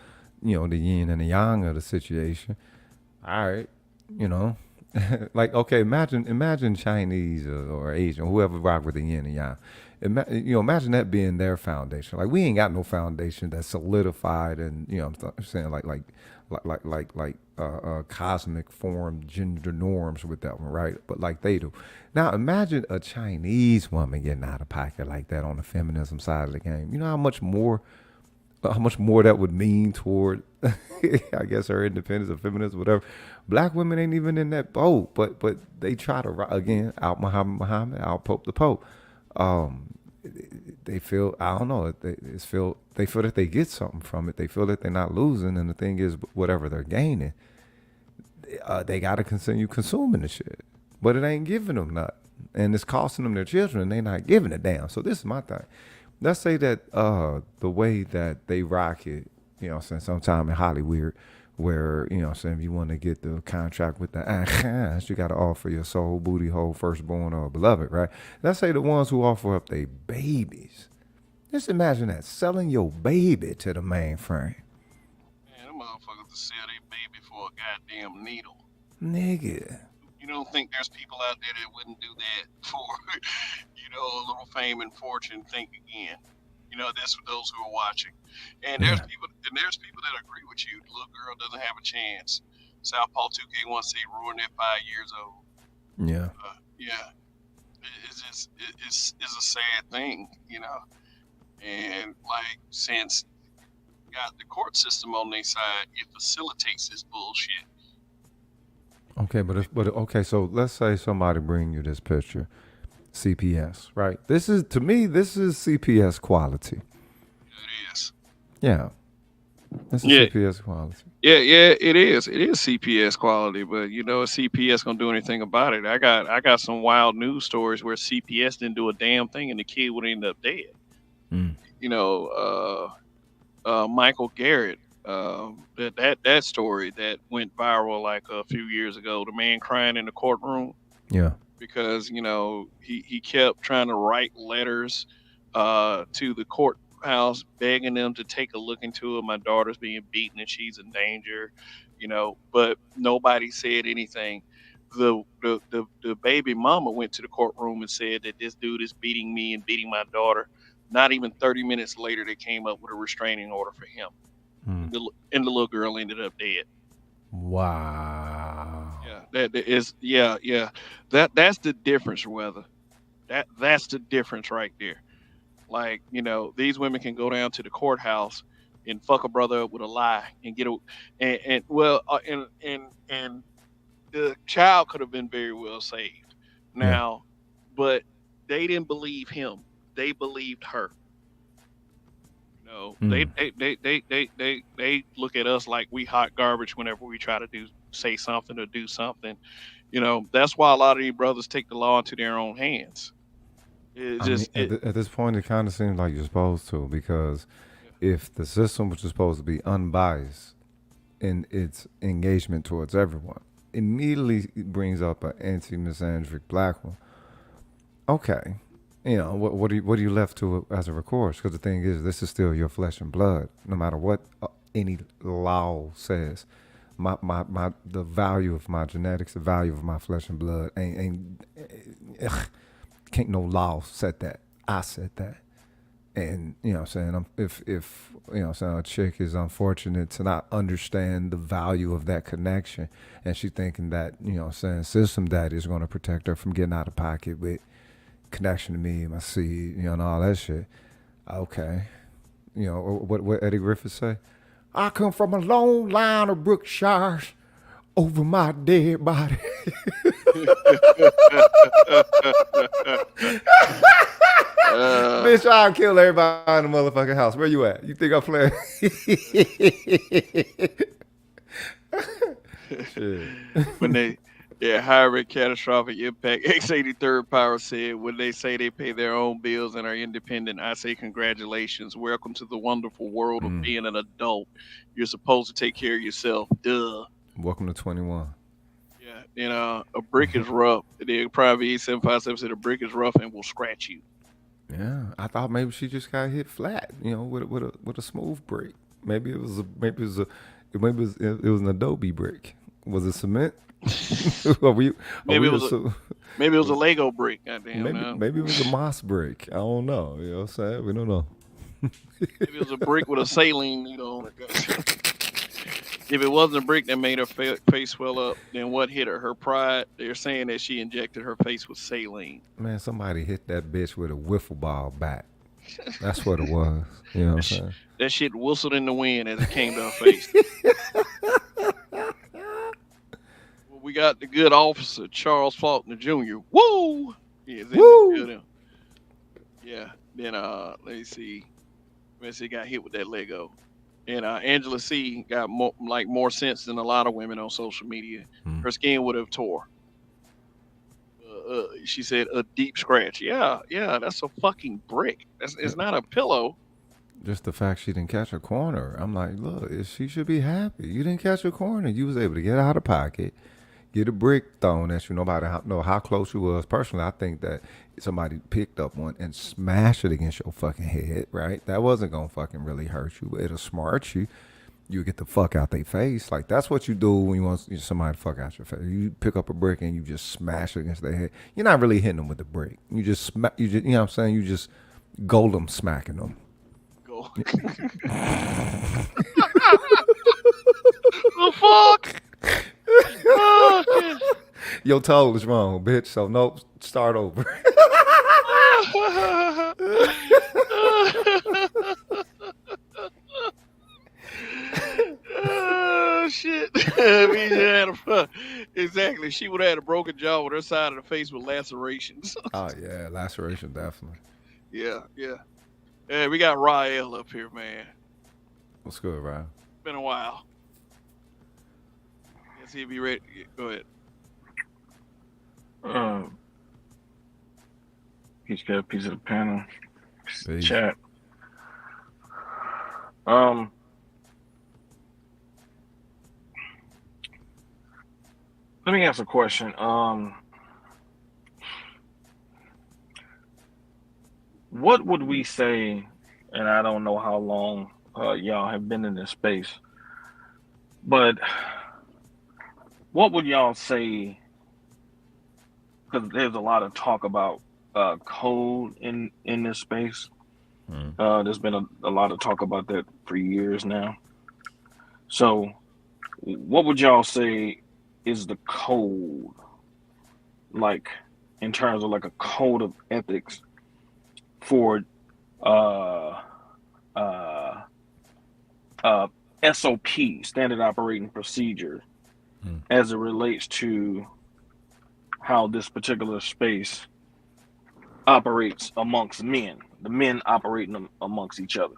the yin and the yang of the situation. All right, you know, like okay, imagine Chinese or Asian, whoever rock with the yin and yang. Imagine that being their foundation. Like we ain't got no foundation that's solidified, and I'm saying cosmic form gender norms with that one, right? But like they do. Now imagine a Chinese woman getting out of pocket like that on the feminism side of the game. You know how much more that would mean toward, I guess, her independence or feminism, whatever. Black women ain't even in that boat, but they try to again out Muhammad, out Pope the Pope. Um, they feel I don't know they feel that they get something from it. They feel that they're not losing, and the thing is, whatever they're gaining, they got to continue consuming the shit, but it ain't giving them nothing, and it's costing them their children, and they not giving it down. So this is my thing. Let's say that the way that they rock it, saying sometime in Hollywood, where saying if you want to get the contract with the you got to offer your soul, booty hole, firstborn, or beloved, right? Let's say the ones who offer up their babies. Just imagine that selling your baby to the mainframe, man, them motherfuckers to sell their baby for a goddamn needle. nigga. You don't think there's people out there that wouldn't do that for, a little fame and fortune? Think again. That's for those who are watching. And Yeah, there's people that agree with you. The little girl doesn't have a chance. Southpaw 2K1 say ruined at 5 years old. yeah. Yeah, it's just it's a sad thing. And like since got the court system on their side, it facilitates this bullshit. Okay, okay. So let's say somebody bring you this picture, CPS, right? This is CPS quality. It is. Yeah, this is Yeah, CPS quality. yeah, it is. It is CPS quality, but is CPS gonna do anything about it? I got some wild news stories where CPS didn't do a damn thing and the kid would end up dead. Mm. You know, Michael Garrett, that story that went viral like a few years ago, the man crying in the courtroom Yeah. because he kept trying to write letters to the courthouse begging them to take a look into it. My daughter's being beaten and she's in danger, but nobody said anything. The baby mama went to the courtroom and said that this dude is beating me and beating my daughter. Not even 30 minutes later, they came up with a restraining order for him, Mm. and the little girl ended up dead. Wow. Yeah, that is, yeah. That's the difference, weather. That's the difference right there. Like, these women can go down to the courthouse and fuck a brother up with a lie and get a and well and the child could have been very well saved. Yeah. Now, but they didn't believe him. They believed her. They Mm. they look at us like we hot garbage whenever we try to say something or do something. That's why a lot of these brothers take the law into their own hands. It I mean, just it at this point, it kind of seems like you're supposed to, because yeah. if the system, which is supposed to be unbiased in its engagement towards everyone, immediately brings up an anti-misandric black one. Okay, what are you left to as a recourse? Because the thing is, this is still your flesh and blood, no matter what any law says. The value of my genetics, the value of my flesh and blood, ain't can't no law set that. I said that. And what I'm saying, if I'm saying, a chick is unfortunate to not understand the value of that connection, and she thinking that I'm saying, system daddy is going to protect her from getting out of pocket with connection to me, my seed, and all that shit. Okay, what Eddie Griffith say? I come from a long line of Brookshires over my dead body. Bitch, I'll kill everybody in the motherfucking house. Where you at? You think I'm playing? When they higher catastrophic impact. X83rd Power said, when they say they pay their own bills and are independent, I say congratulations. Welcome to the wonderful world of being an adult. You're supposed to take care of yourself. Duh. Welcome to 21. Yeah, a brick is rough. The probably 8757 said a brick is rough and will scratch you. Yeah, I thought maybe she just got hit flat, with a smooth brick. Maybe it was an adobe brick. Was it cement? Maybe it was a Lego brick. Goddamn. Maybe it was a moss brick. I don't know. You know what I'm saying? We don't know. Maybe it was a brick with a saline, If it wasn't a brick that made her face swell up, then what hit her? Her pride. They're saying that she injected her face with saline. Man, somebody hit that bitch with a wiffle ball bat. That's what it was. You know what I'm saying? That shit whistled in the wind as it came to her face. Well, we got the good officer, Charles Faulkner Jr. Woo! Woo! Yeah. Then let's see. Messi got hit with that Lego. And Angela C got more sense than a lot of women on social media. Her skin would have tore. She said a deep scratch. Yeah, that's a fucking brick. It's not a pillow. Just the fact she didn't catch a corner. I'm like, look, she should be happy. You didn't catch a corner. You was able to get out of pocket, get a brick thrown at you. Nobody know how close you was. Personally, I think that somebody picked up one and smashed it against your fucking head, right? That wasn't gonna fucking really hurt you. It'll smart you. You get the fuck out their face. Like, that's what you do when you want somebody to fuck out your face. You pick up a brick and you just smash it against their head. You're not really hitting them with the brick. You just you know what I'm saying? You just golem smacking them. Go. The fuck? Your toe is wrong, bitch. So nope, start over. Oh shit! Exactly. She would have had a broken jaw with her side of the face with lacerations. Oh yeah, laceration definitely. Yeah. Hey, we got Rael up here, man. What's good, Ryan? Been a while. Let's see if you ready. Go ahead. Each got a piece of the panel. Hey. Chat. Let me ask a question. What would we say, and I don't know how long y'all have been in this space, but what would y'all say, because there's a lot of talk about code in this space. There's been a lot of talk about that for years now. So what would y'all say is the code? Like, in terms of like a code of ethics for uh uh SOP, standard operating procedure, as it relates to how this particular space operates amongst men, the men operating amongst each other.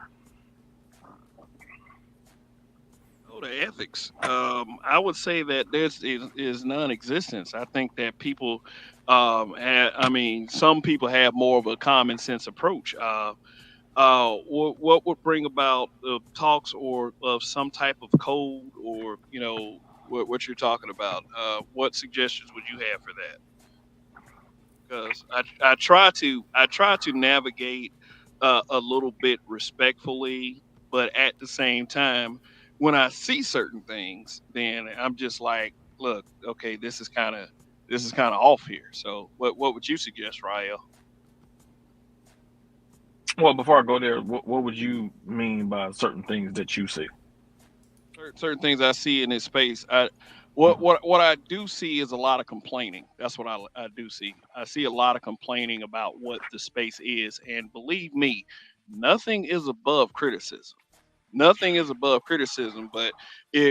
Oh, the ethics. I would say that this is non-existence. I think that people, I mean, some people have more of a common sense approach. What would bring about talks or of some type of code, or what you're talking about? What suggestions would you have for that? Because I try to navigate a little bit respectfully, but at the same time, when I see certain things, then I'm just like, look, okay, this is kind of off here. So what would you suggest, Rael? Well, before I go there, what would you mean by certain things that you see? Certain things I see in this space. What I do see is a lot of complaining. That's what I do see. I see a lot of complaining about what the space is, and believe me, nothing is above criticism. Nothing is above criticism, but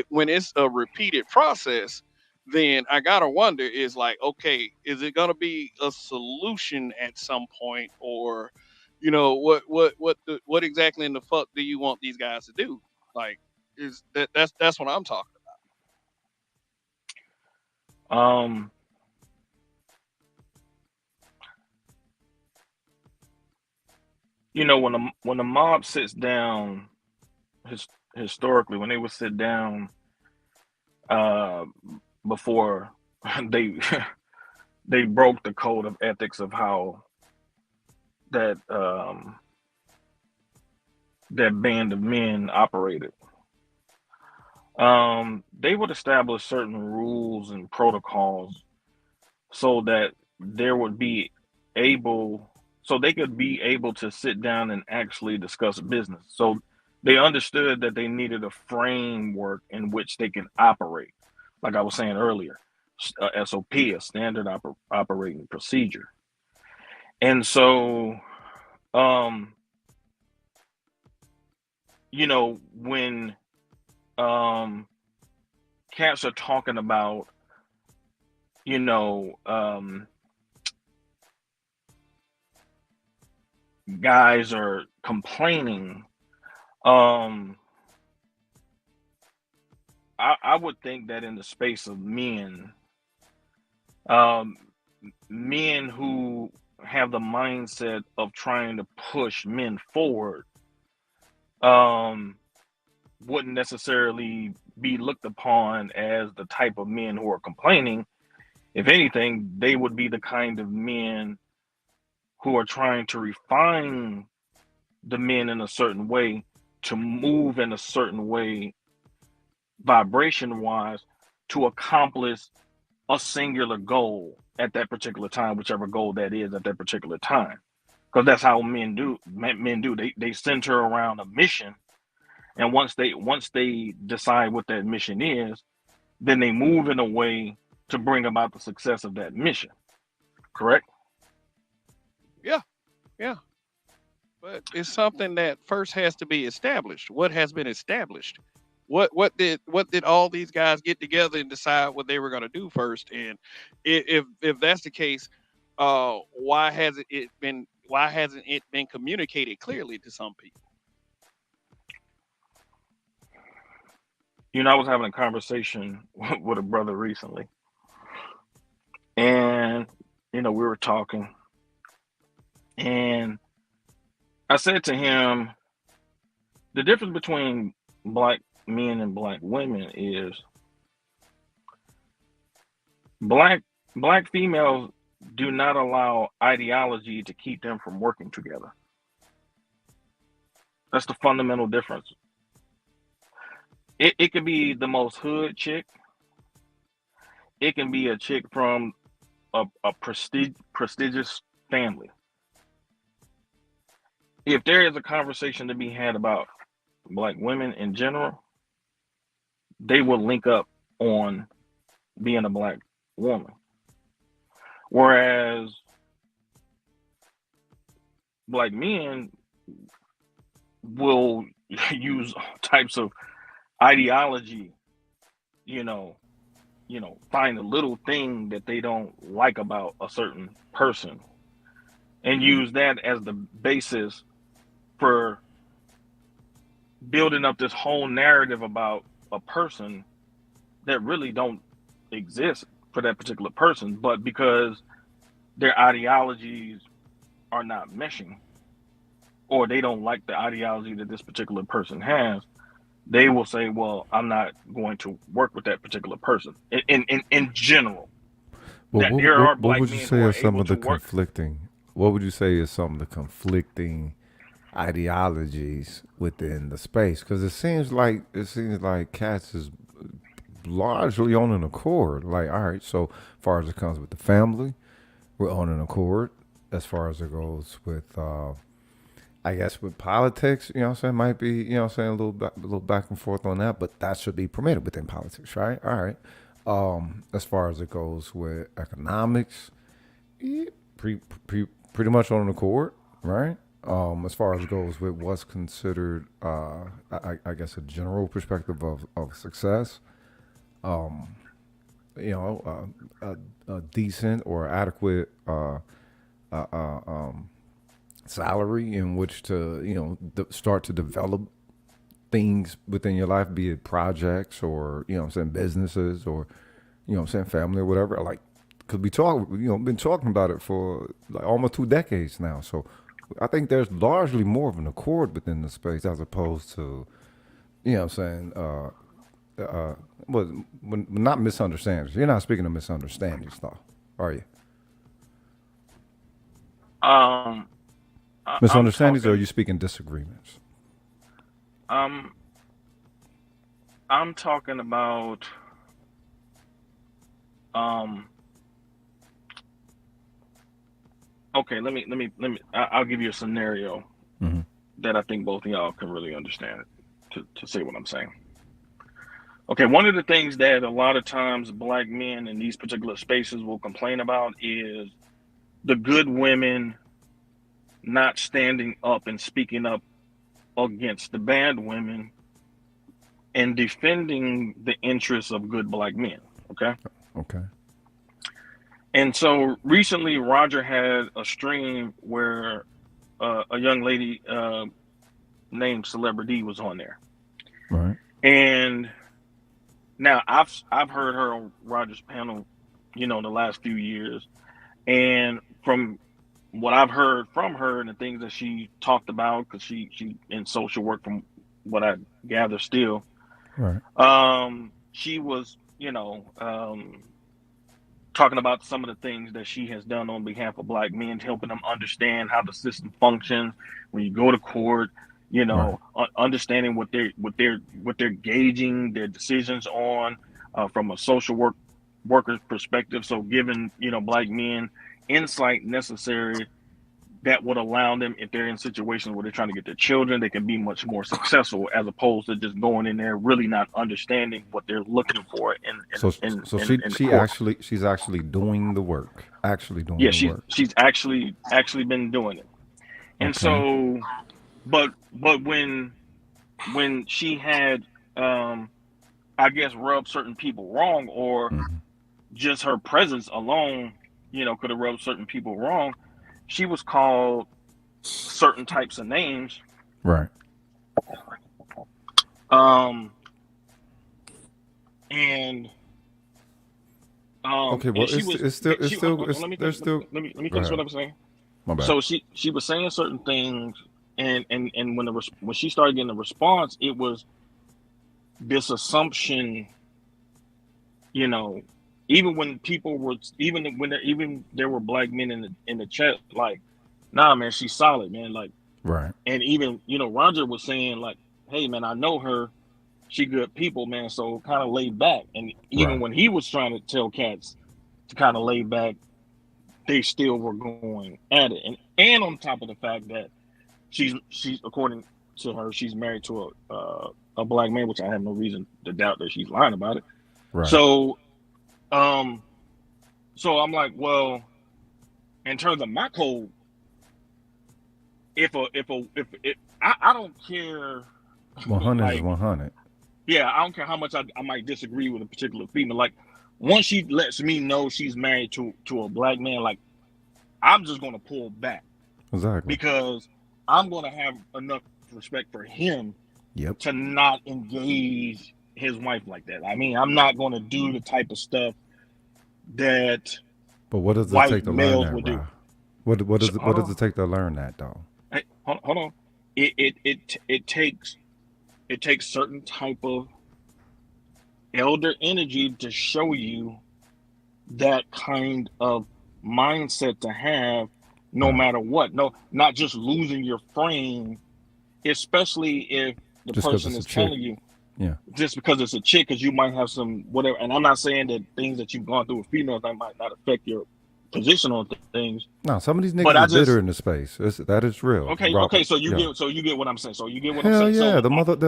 when it's a repeated process, then I gotta wonder, is like, okay, is it gonna be a solution at some point, or what exactly in the fuck do you want these guys to do? Like, that's what I'm talking Um, when the mob sits down, his, historically, when they would sit down uh, before they they broke the code of ethics of how that that band of men operated. They would establish certain rules and protocols so that there would be able so they could be able to sit down and actually discuss business. So they understood that they needed a framework in which they can operate. Like I was saying earlier, SOP, a standard operating procedure. And so, um, when um, cats are talking about, you know, um, guys are complaining, um, I would think that in the space of men, um, men who have the mindset of trying to push men forward, um, wouldn't necessarily be looked upon as the type of men who are complaining. If anything, they would be the kind of men who are trying to refine the men in a certain way to move in a certain way, vibration wise, to accomplish a singular goal at that particular time, whichever goal that is at that particular time. Because that's how men do. They center around a mission, and once they decide what that mission is, then they move in a way to bring about the success of that mission. Correct? about. Yeah, but it's something that first has to be established. What has been established? What did all these guys get together and decide what they were going to do first? And if that's the case, why hasn't it been communicated clearly to some people? I was having a conversation with a brother recently, and we were talking, and I said to him, the difference between black men and black women is black black females do not allow ideology to keep them from working together. That's the fundamental difference. It could be the most hood chick. It can be a chick from a prestigious family. If there is a conversation to be had about black women in general, they will link up on being a black woman. Whereas black men will use types of ideology, you know, find a little thing that they don't like about a certain person and use that as the basis for building up this whole narrative about a person that really don't exist for that particular person, but because their ideologies are not meshing, or they don't like the ideology that this particular person has, they will say, well, I'm not going to work with that particular person in general. Well, That there are what black would you men say who are are some able of to the work. conflicting? What would you say is some of the conflicting ideologies within the space? Because it seems like cats is largely on an accord. Like, all right, so far as it comes with the family, we're on an accord. As far as it goes with, I guess with politics, you know what I'm saying, might be, you know what I'm saying, a little back and forth on that, but that should be permitted within politics, right? All right. As far as it goes with economics, yeah, pretty much on an accord, right? As far as it goes with what's considered, I guess, a general perspective of success, you know, a decent or adequate uh, uh, um, salary in which to, you know, start to develop things within your life, be it projects or, you know what I'm saying, businesses or, you know what I'm saying, family or whatever. Like, because we talk, you know, been talking about it for like almost 2 decades now. So I think there's largely more of an accord within the space as opposed to, you know what I'm saying, well, not misunderstandings. You're not speaking of misunderstandings, though, are you? Um, I'm Misunderstandings, or are talking. you speaking disagreements? Um, I'm talking about. Um, okay, I'll give you a scenario Mm-hmm. that I think both of y'all can really understand to say what I'm saying. Okay, one of the things that a lot of times black men in these particular spaces will complain about is the good women not standing up and speaking up against the bad women and defending the interests of good black men. Okay. Okay. And so recently, Roger had a stream where a young lady named Celebrity was on there. Right. And now I've heard her on Roger's panel, you know, the last few years. And from what I've heard from her and the things that she talked about, because she in social work from what I gather still, Right. she was, talking about some of the things that she has done on behalf of black men, helping them understand how the system functions when you go to court, Right. understanding what they're gauging their decisions on from a worker's perspective. So giving, black men insight necessary that would allow them, if they're in situations where they're trying to get their children, they can be much more successful as opposed to just going in there really not understanding what they're looking for So in the court. she's actually doing the work. Actually doing Yeah, the work. she's actually been doing it. And Okay. so, but when she had, I guess, rubbed certain people wrong, or Mm-hmm. just her presence alone, could have rubbed certain people wrong, she was called certain types of names. Right. And Okay. Well, she was let me there's finish, still. let me Go finish what ahead. I'm saying. My bad. So she was saying certain things, and when she started getting the response, it was this assumption, even when people were, even there were black men in the chat, like, nah, man, she's solid, man, like. Right. And even, Roger was saying, like, hey, man, I know her. She good people, man. So kind of laid back. And even Right. when he was trying to tell cats to kind of lay back, they still were going at it. And on top of the fact that she's according to her, she's married to a black man, which I have no reason to doubt that she's lying about it. Right. So, so I'm like, well, in terms of my code, if I don't care, 100 is like, 100. yeah, I don't care how much I might disagree with a particular female. Like, once she lets me know she's married to a black man, like, I'm just gonna pull back Exactly. because I'm gonna have enough respect for him Yep. to not engage his wife like that. I mean, I'm not gonna do the type of stuff that But what does it white take to learn males that, would do. Rob? What Hold does on, it take to learn that, though? hey, hold on. It takes certain type of elder energy to show you that kind of mindset to have, no matter what. No, not just losing your frame, especially if the Just because person it's a is chick. telling you Yeah. just because it's a chick, because you might have some whatever. And I'm not saying that things that you've gone through with females that might not affect your position on things, No, some of these but niggas I is bitter just in the space. That is real. okay. So Yeah. you get what I'm saying. So you get what I'm Hell saying. yeah,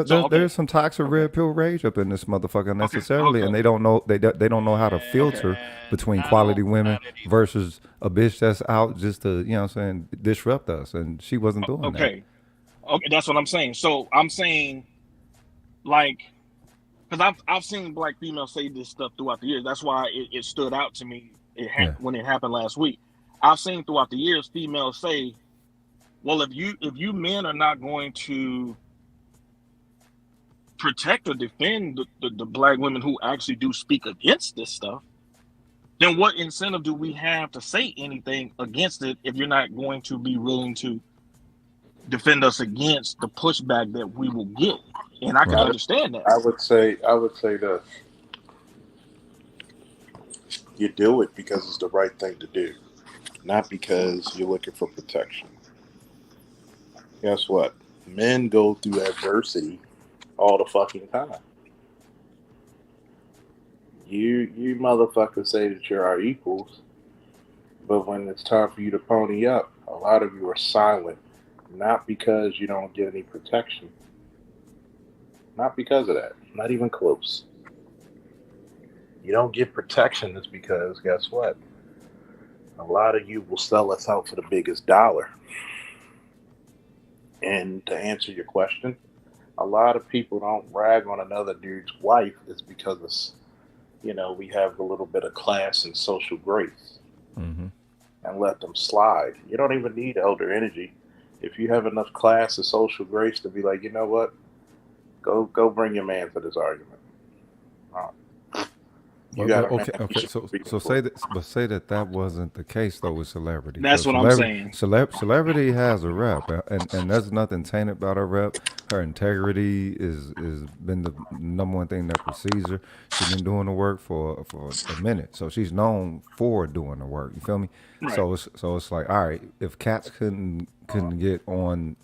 So there's okay, some toxic okay, red pill rage up in this motherfucker okay, necessarily, and okay, they don't know they don't know how to filter Man, between I don't quality buy women that either. versus a bitch that's out just to what I'm saying, disrupt us, and she wasn't doing that. okay, okay. That's what I'm saying. So I'm saying, like, because I've seen black females say this stuff throughout the years. That's why it stood out to me. Yeah, When it happened last week. I've seen throughout the years females say, "Well, if you men are not going to protect or defend the black women who actually do speak against this stuff, then what incentive do we have to say anything against it if you're not going to be willing to defend us against the pushback that we will get?" And I can right. understand that. I would say this. You do it because it's the right thing to do, not because you're looking for protection. Guess what? Men go through adversity all the fucking time. You motherfuckers say that you're our equals, but when it's time for you to pony up, a lot of you are silent. Not because you don't get any protection. Not because of that. Not even close. You don't get protection is because guess what? A lot of you will sell us out for the biggest dollar. And to answer your question, a lot of people don't rag on another dude's wife is because it's, we have a little bit of class and social grace Mm-hmm. and let them slide. You don't even need elder energy. If you have enough class and social grace to be like, you know what, go bring your man to this argument. You got a man. Okay. So say that wasn't the case though with celebrity. That's Because what I'm saying. celebrity has a rep, and there's nothing tainted about her rep. Her integrity is been the number one thing that precedes her. She's been doing the work for a minute, so she's known for doing the work. You feel me? Right. So it's like, all right, if cats couldn't get on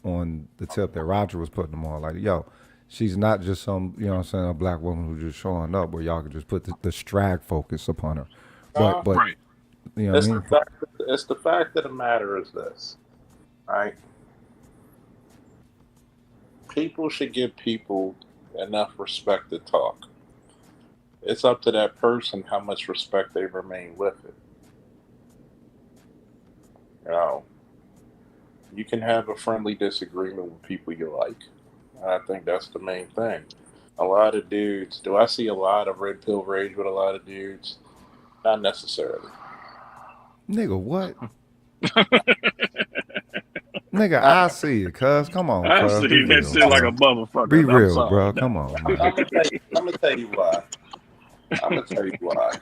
the tip that Roger was putting them on, like, yo, she's not just some, a black woman who's just showing up where y'all could just put the strag focus upon her. But Right. you know what I mean? It's the fact of the matter is this, right? People should give people enough respect to talk. It's up to that person how much respect they remain with it. You know, you can have a friendly disagreement with people you like. And I think that's the main thing. A lot of dudes, do I see a lot of red pill rage with a lot of dudes? Not necessarily. Nigga, what? Nigga, I see it, cuz. Come on, I cuz. Be see that real, shit like a bro. motherfucker. Be I'm real, sorry. bro. Come on, I'm man. gonna tell you why. I'm gonna tell you why.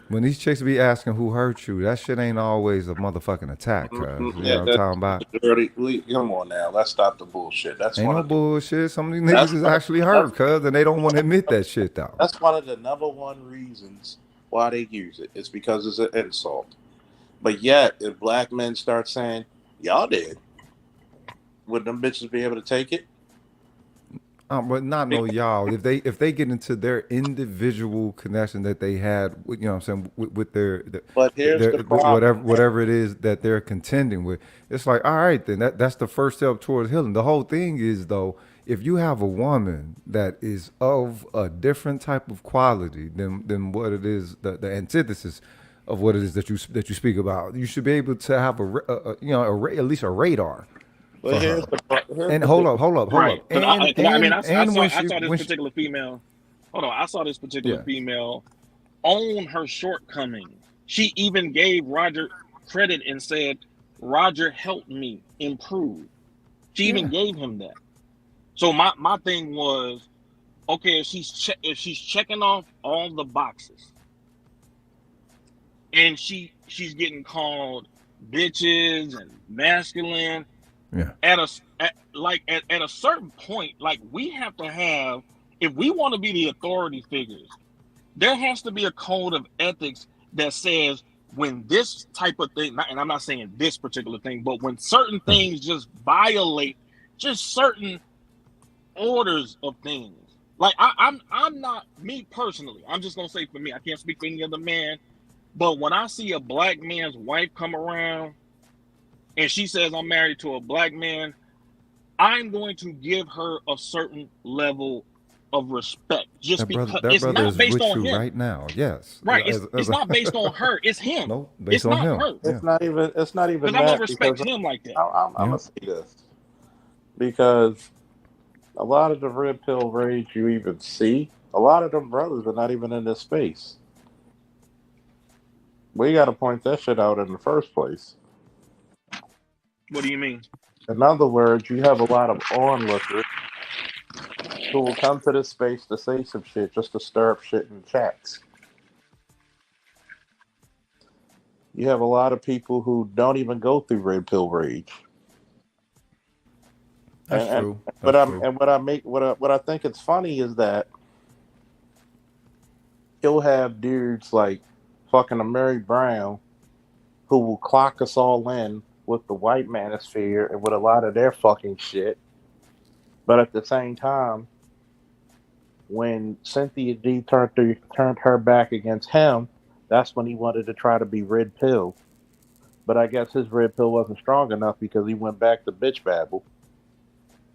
When these chicks be asking who hurt you, that shit ain't always a motherfucking attack, cuz. You know Yeah, what I'm that's talking about? dirty. Come on now, let's stop the bullshit. That's Ain't one no of the bullshit. Some of these that's niggas is one of, actually that's, hurt, cuz, and they don't want to admit that shit, though. that's one of the number one reasons why they use it. It's because it's an insult. But yet, if black men start saying y'all did, would them bitches be able to take it? But not no y'all. If they get into their individual connection that they had, with, what I'm saying, with But here's the problem. whatever it is that they're contending with, it's like, all right, then that's the first step towards healing. The whole thing is though, if you have a woman that is of a different type of quality than what it is, the antithesis of what it is that you speak about. You should be able to have at least a radar But for here's her. here's And the hold thing. up. Right. And I saw this particular female. Hold on. I saw this particular female own her shortcomings. She even gave Roger credit and said, Roger helped me improve. She even gave him that. So my thing was, okay, if she's checking off all the boxes and she's getting called bitches and masculine, at a certain point, like, we have to have, if we want to be the authority figures, there has to be a code of ethics that says when this type of thing, and I'm not saying this particular thing, but when certain things just violate just certain orders of things. Like, I'm not, me personally, I'm just gonna say for me, I can't speak for any other man, but when I see a black man's wife come around and she says I'm married to a black man, I'm going to give her a certain level of respect, just because it's not based on him right now. Yes, right. It's not based on her. It's him. No, it's on not him. her. It's not even. It's not even. Because I don't respect him like that. I'm gonna say this because a lot of the red pill rage you even see, a lot of them brothers are not even in this space. We got to point that shit out in the first place. What do you mean? In other words, you have a lot of onlookers who will come to this space to say some shit just to stir up shit in chats. You have a lot of people who don't even go through red pill rage. That's true. What I think it's funny is that you'll have dudes like fucking a Mary Brown who will clock us all in with the white manosphere and with a lot of their fucking shit. But at the same time, when Cynthia D turned her back against him, that's when he wanted to try to be red pill. But I guess his red pill wasn't strong enough because he went back to bitch babble.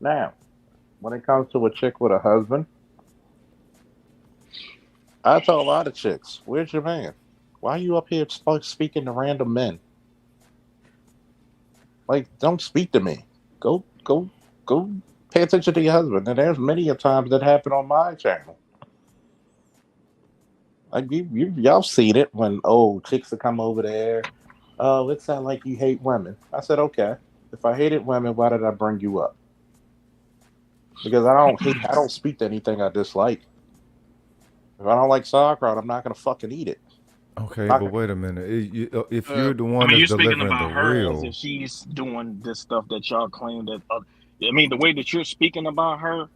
Now, when it comes to a chick with a husband, I tell a lot of chicks, where's your man? Why are you up here speaking to random men? Like, don't speak to me. Go pay attention to your husband. And there's many a times that happen on my channel. Like, y'all seen it when chicks will come over there. Oh, it sounds like you hate women. I said, okay. If I hated women, why did I bring you up? Because I don't speak to anything I dislike. If I don't like sauerkraut, I'm not gonna fucking eat it. Okay, but wait a minute. If you're the one that's delivering the real, as if she's doing this stuff that y'all claim that. The way that you're speaking about her,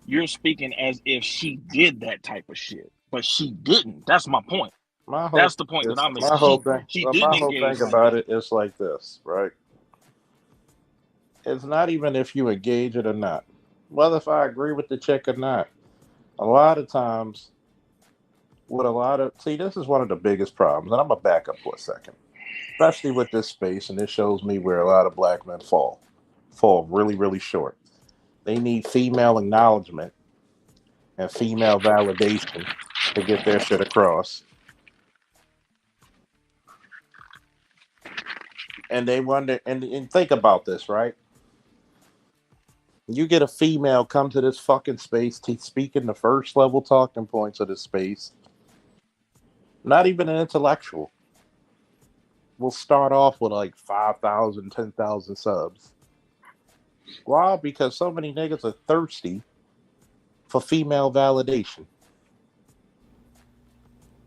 you're speaking as if she did that type of shit, but she didn't. That's my point. That's the point that I'm making. My whole thing about that. It is like this, right? It's not even if you engage it or not. Whether if I agree with the chick or not. A lot of times, this is one of the biggest problems, and I'm gonna back up for a second, especially with this space, and this shows me where a lot of black men fall really, really short. They need female acknowledgement and female validation to get their shit across. And they wonder, and think about this, right? You get a female come to this fucking space to speak in the first level talking points of the space. Not even an intellectual. We'll start off with like 5,000, 10,000 subs. Why? Because so many niggas are thirsty for female validation.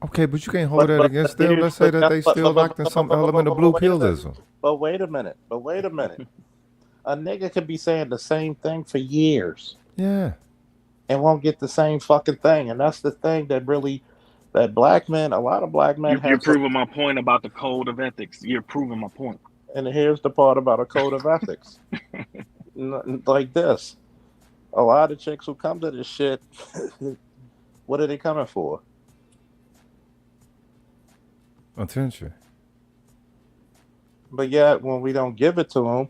Okay, but you can't hold that against them. Let's say that they still locked in some element of blue pillism. But wait a minute. A nigga could be saying the same thing for years. Yeah. And won't get the same fucking thing. And that's the thing that black men, a lot of black men You're proving my point about the code of ethics. You're proving my point. And here's the part about a code of ethics. Like this. A lot of chicks who come to this shit, what are they coming for? Attention. But yet, when we don't give it to them,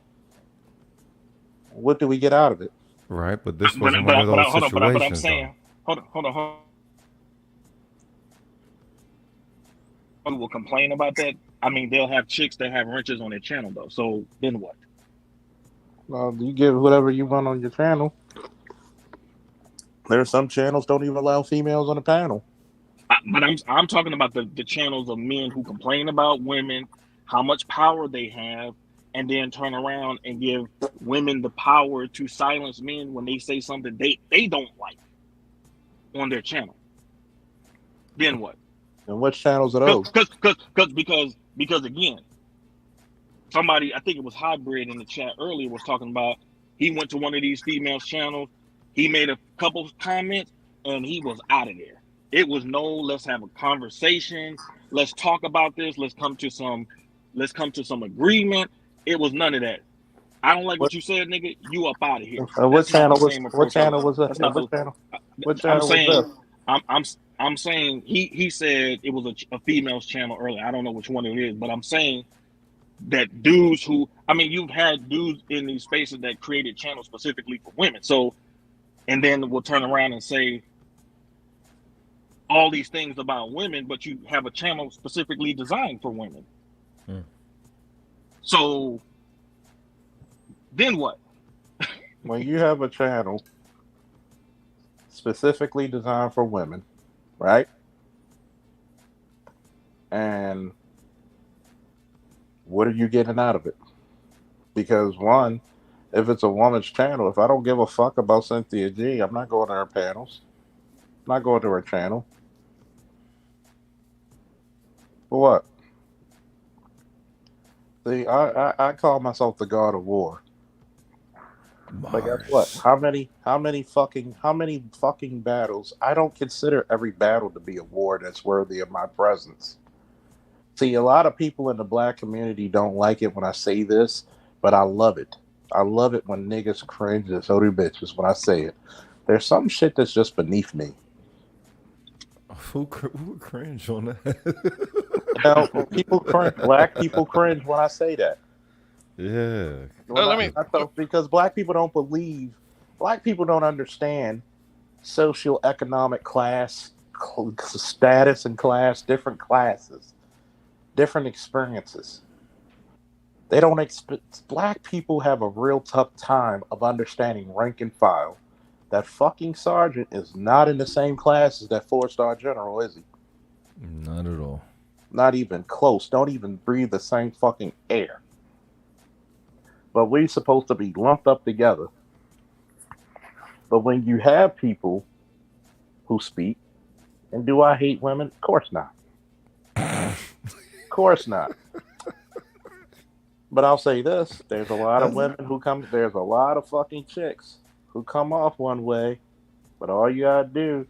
what do we get out of it? Right, but this wasn't one of those situations. But I'm saying, hold on. who will complain about that. I mean, they'll have chicks that have wrenches on their channel though. So then what? Well, you give whatever you want on your channel. There's some channels don't even allow females on the panel. But I'm talking about the channels of men who complain about women, how much power they have, and then turn around and give women the power to silence men when they say something they don't like on their channel. Then what? And which channels are those? Because again, somebody, I think it was Hybrid in the chat earlier, was talking about he went to one of these females' channels, he made a couple comments, and he was out of there. It was no, let's have a conversation, let's talk about this, let's come to some agreement. It was none of that. I don't like what you said, nigga. You up out of here. What channel was that? What channel was that? I'm saying he said it was a female's channel earlier. I don't know which one it is, but I'm saying that dudes who, I mean, you've had dudes in these spaces that created channels specifically for women. So, and then we'll turn around and say all these things about women, but you have a channel specifically designed for women. So then what? When you have a channel specifically designed for women, right? And what are you getting out of it? Because one, if it's a woman's channel, if I don't give a fuck about Cynthia G, I'm not going to her panels. I'm not going to her channel. For what? See, I call myself the God of War. But guess what? How many fucking battles? I don't consider every battle to be a war that's worthy of my presence. See, a lot of people in the black community don't like it when I say this, but I love it. I love it when niggas cringe and so do bitches when I say it. There's some shit that's just beneath me. Who cringe on that? People cringe. Black people cringe when I say that. Yeah. Because black people don't believe, black people don't understand socioeconomic class, status and class, different classes, different experiences. They don't black people have a real tough time of understanding rank and file. That fucking sergeant is not in the same class as that 4-star general, is he? Not at all. Not even close. Don't even breathe the same fucking air. But we're supposed to be lumped up together. But when you have people who speak, and do I hate women? Of course not. Of course not. But I'll say this, there's a lot of women who come, there's a lot of fucking chicks who come off one way, but all you gotta do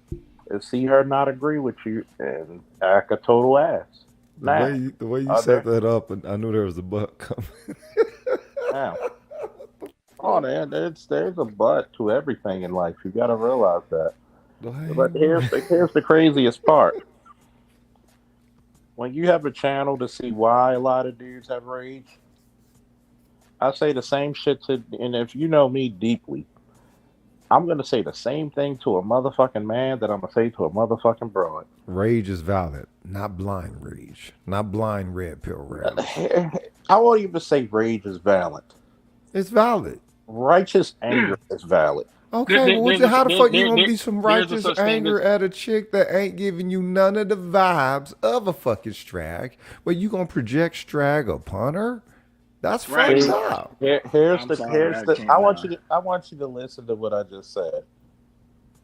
is see her not agree with you and act a total ass. The way you set that up, and I knew there was a butt coming. Now, oh man, there's a butt to everything in life. You gotta realize that. But here's the craziest part. When you have a channel to see why a lot of dudes have rage, I say the same shit to, and if you know me deeply, I'm going to say the same thing to a motherfucking man that I'm going to say to a motherfucking broad. Rage is valid, not blind rage. Not blind red pill rage. I won't even say rage is valid. It's valid. Righteous anger is valid. Okay, well, how the fuck you going to be some righteous anger at a chick that ain't giving you none of the vibes of a fucking strag, but you going to project strag upon her? That's fucked up. I want you to listen to what I just said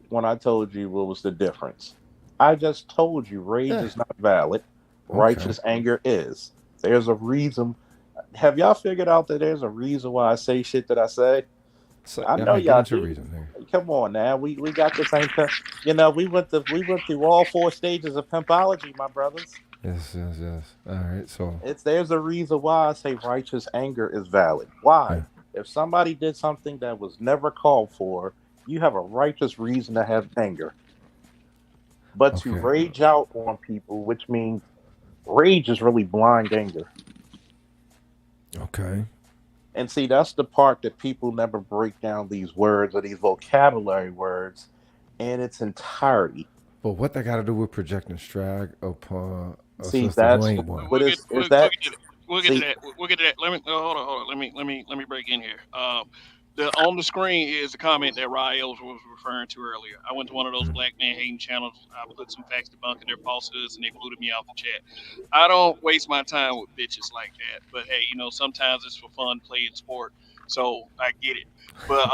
when I told you what was the difference. I just told you rage is not valid. Righteous anger is. There's a reason. Have y'all figured out that there's a reason why I say shit that I say? So, I know y'all do. Come on now, we got the same thing. You know, we went through all 4 stages of pimpology, my brothers. Yes. All right, so there's a reason why I say righteous anger is valid. Why? If somebody did something that was never called for, you have a righteous reason to have anger. But to rage out on people, which means rage is really blind anger. Okay. And see, that's the part that people never break down these words or these vocabulary words in its entirety. But what they got to do with projecting strag upon See, sister who that's ain't one. but We'll get is we'll, we'll that get to that. We'll get to see? that. We'll get to that. Let me hold on. Let me break in here. The on the screen is the comment that Riles was referring to earlier. I went to one of those black man hating channels. I put some facts debunking their falsehoods, and they booted me off the chat. I don't waste my time with bitches like that. But hey, sometimes it's for fun, playing sport. So I get it. But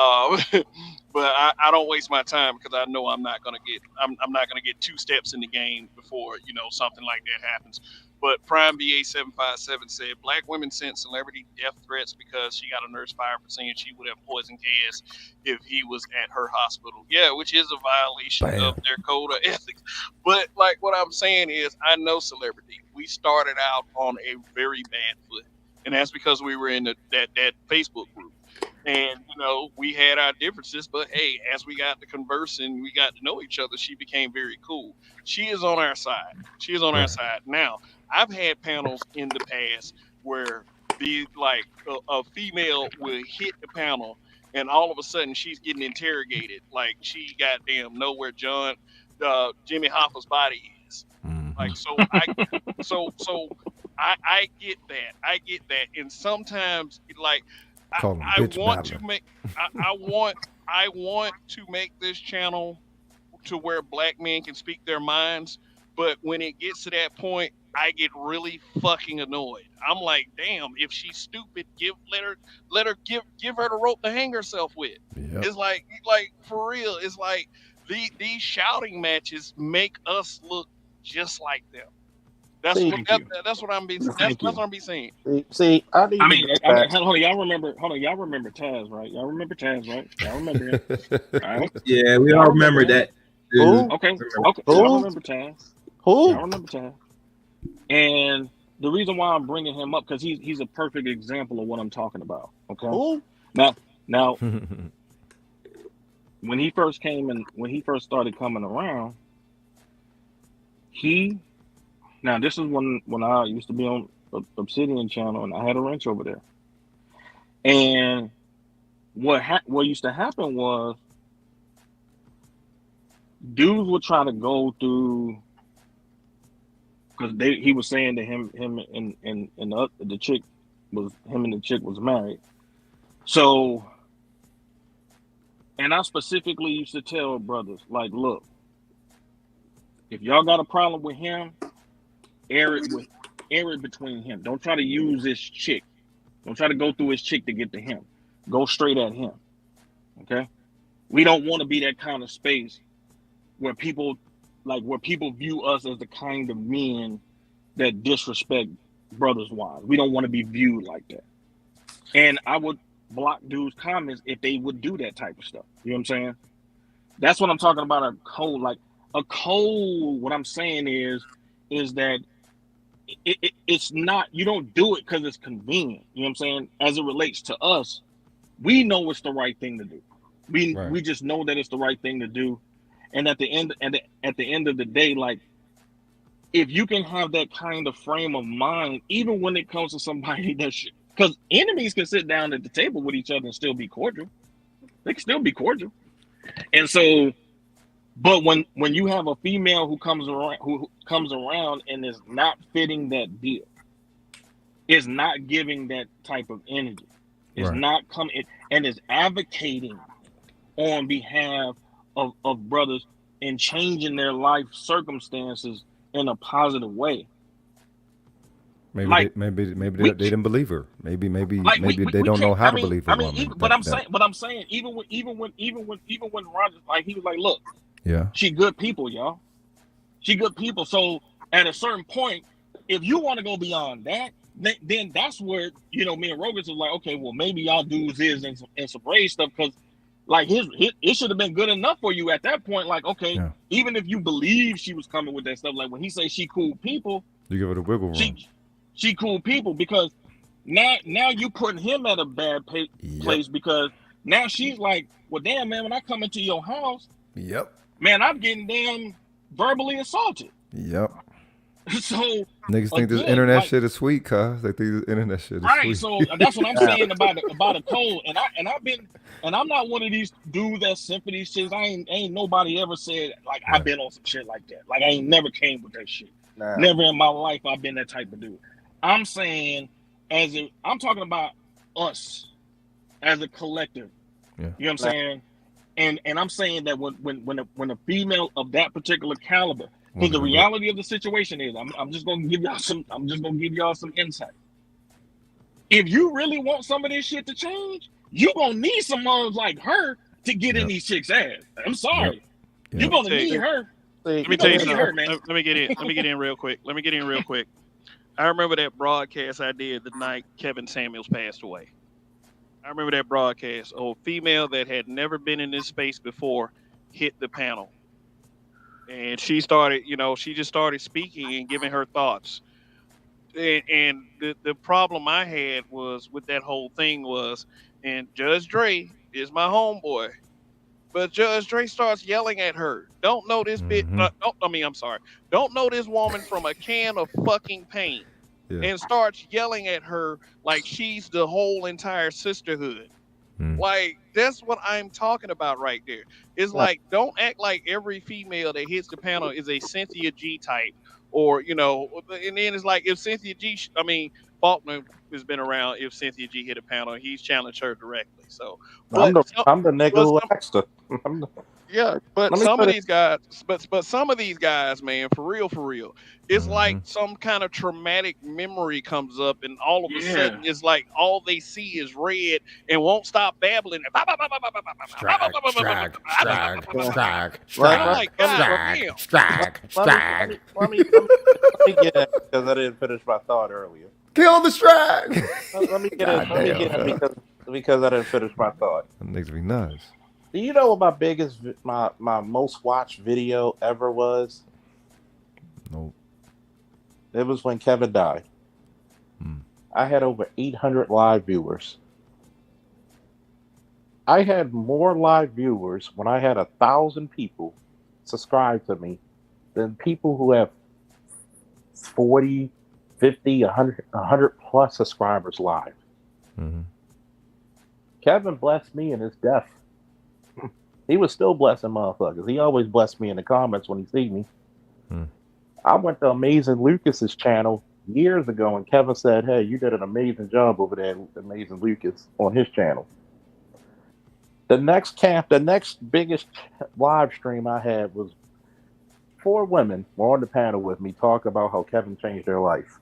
but I don't waste my time because I know I'm not gonna get two steps in the game before something like that happens. But Prime BA757 said black women sent celebrity death threats because she got a nurse fired for saying she would have poison gas if he was at her hospital. Yeah, which is a violation Bam. of their code of ethics. But like what I'm saying is, I know celebrity. We started out on a very bad foot, and that's because we were in that Facebook group. And we had our differences, but hey, as we got to converse and we got to know each other, she became very cool. She is on our side. She is on our Right. side. Now, I've had panels in the past where a female will hit the panel, and all of a sudden she's getting interrogated, like she goddamn know where Jimmy Hoffa's body is. Like I get that. I get that. And sometimes like Call him I bitch want to battler. make I want to make this channel to where black men can speak their minds, but when it gets to that point, I get really fucking annoyed. I'm like, damn, if she's stupid, let her give her the rope to hang herself with. Yep. It's like for real. It's like these shouting matches make us look just like them. That's See, what Thank you. that's what I'm being that's Thank what you. I'm be saying. see, I need I to mean, go I mean, back. hold on, y'all remember Taz, right? Y'all remember Taz, right? Y'all remember him, all right? Yeah, we Y'all all remember remember him? that. Who? Dude. Okay, Remember. okay. Y'all Who? remember Taz? Who? Y'all remember Taz? And the reason why I'm bringing him up because he's a perfect example of what I'm talking about. Okay. Who? Now, when he first started coming around, this is when I used to be on Obsidian channel and I had a wrench over there. And what used to happen was dudes would try to go through because he was saying that him and the chick was married. So, and I specifically used to tell brothers like, look, if y'all got a problem with him, air it between him. Don't try to use this chick. Don't try to go through his chick to get to him. Go straight at him. Okay? We don't want to be that kind of space where people view us as the kind of men that disrespect brothers' wives. We don't want to be viewed like that. And I would block dudes' comments if they would do that type of stuff. You know what I'm saying? That's what I'm talking about. A code, like a code. What I'm saying is that it's not. You don't do it because it's convenient. You know what I'm saying? As it relates to us, we know it's the right thing to do. We just know that it's the right thing to do. And at the end of the day, like if you can have that kind of frame of mind, even when it comes to somebody because enemies can sit down at the table with each other and still be cordial. They can still be cordial. And so, but when you have a female who comes around and is not fitting that bill, is not giving that type of energy, is not coming and is advocating on behalf of brothers and changing their life circumstances in a positive way. Maybe they didn't believe her. Maybe they don't know how to believe a woman. But I'm saying, even when Roger, like he was like, look, yeah, she good people, y'all. She good people. So at a certain point, if you want to go beyond that, then that's where me and Rogan was like, okay, well maybe y'all dudes is in some brave stuff because like it should have been good enough for you at that point. Like, okay, even if you believe she was coming with that stuff, like when he say she cool people, you give her the wiggle room. She cool people because now you putting him at a bad place because now she's like, well, damn man, when I come into your house, man, I'm getting damn verbally assaulted. So niggas think this internet shit is sweet, cuz they think this internet shit is sweet. So that's what I'm saying about a code. And I'm not one of these dudes that sent for these shits. Ain't nobody ever said like I've been on some shit like that. Like I ain't never came with that shit. Nah. Never in my life I've been that type of dude. I'm saying, I'm talking about us as a collective. Yeah. You know what I'm saying? And I'm saying that when a female of that particular caliber, because the reality of the situation is, I'm just gonna give y'all some insight. If you really want some of this shit to change, you gonna need someone like her to get in these chicks' ass. I'm sorry. Yep. You're gonna need her. Let me tell you something. Let me get in real quick. I remember that broadcast I did the night Kevin Samuels passed away. I remember that broadcast. A female that had never been in this space before hit the panel. And she started, she just started speaking and giving her thoughts. And the problem I had was with that whole thing was, and Judge Dre is my homeboy, but Judge Dre starts yelling at her. Don't know this Don't know this woman from a can of fucking paint. Yeah. And starts yelling at her like she's the whole entire sisterhood. Like, that's what I'm talking about right there. It's like, don't act like every female that hits the panel is a Cynthia G type, or, and then it's like, if Cynthia G, Faulkner has been around. If Cynthia G hit a panel, he's challenged her directly. So, I'm the nigga who asked her. Yeah, but some of these guys, but some of these guys, man, for real, it's like some kind of traumatic memory comes up, and all of a sudden, it's like all they see is red and won't stop babbling. Let me get it because I didn't finish my thought earlier. Kill the strag. Let me get it because I didn't finish my thought. That makes me nuts. Do you know what my most watched video ever was? Nope. It was when Kevin died. I had over 800 live viewers. I had more live viewers when I had 1,000 people subscribe to me than people who have 40, 50, 100 plus subscribers live. Kevin blessed me in his death. He was still blessing motherfuckers. He always blessed me in the comments when he see me. I went to Amazing Lucas's channel years ago, and Kevin said, "Hey, you did an amazing job over there, Amazing Lucas," on his channel. The next biggest live stream I had was 4 women were on the panel with me talk about how Kevin changed their life.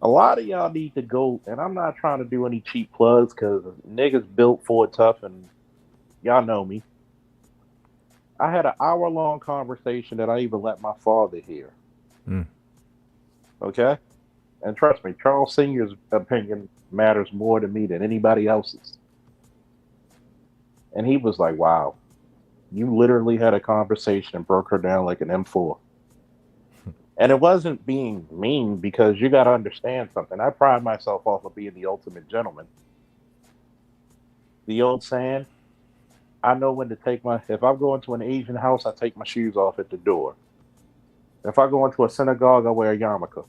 A lot of y'all need to go, and I'm not trying to do any cheap plugs because niggas built Ford Tough and y'all know me. I had an hour-long conversation that I even let my father hear. Okay? And trust me, Charles Sr.'s opinion matters more to me than anybody else's. And he was like, wow, you literally had a conversation and broke her down like an M4. And it wasn't being mean, because you got to understand something. I pride myself off of being the ultimate gentleman. The old saying, I know when to take if I go into an Asian house, I take my shoes off at the door. If I go into a synagogue, I wear a yarmulke.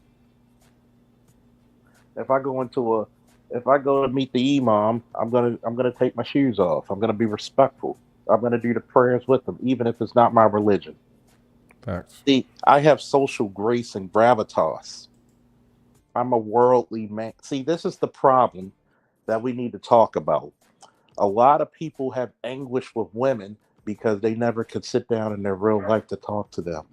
If I go to meet the imam, I'm gonna take my shoes off. I'm gonna be respectful. I'm gonna do the prayers with them, even if it's not my religion. Facts. See, I have social grace and gravitas. I'm a worldly man. See, this is the problem that we need to talk about. A lot of people have anguish with women because they never could sit down in their real life to talk to them.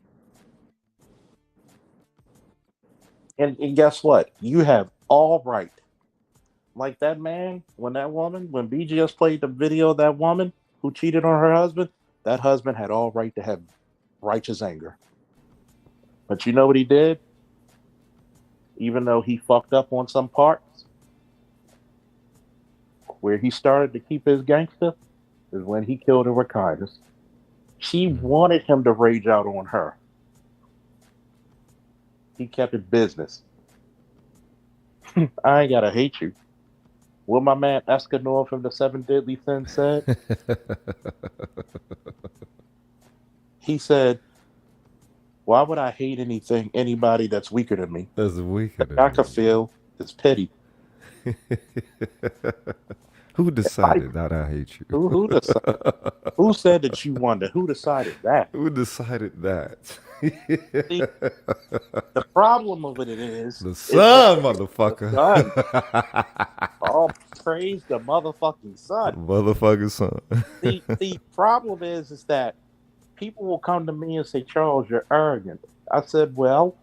And guess what? You have all right. Like that man, when BGS played the video of that woman who cheated on her husband, that husband had all right to have righteous anger. But you know what he did? Even though he fucked up on some parts, where he started to keep his gangster is when he killed her with kindness. She wanted him to rage out on her. He kept it business. I ain't gotta hate you. What my man Escanor from the 7 Deadly Sins said? He said, why would I hate anybody that's weaker than me? That's weaker than I could feel is pity. Who decided that I hate you? Who decided? Who said that you wonder? Who decided that? Who decided that? See, the problem of it is The sun, the motherfucker. sun. Oh, praise the motherfucking sun. Motherfucking sun. The problem is that people will come to me and say, Charles, you're arrogant. I said, well,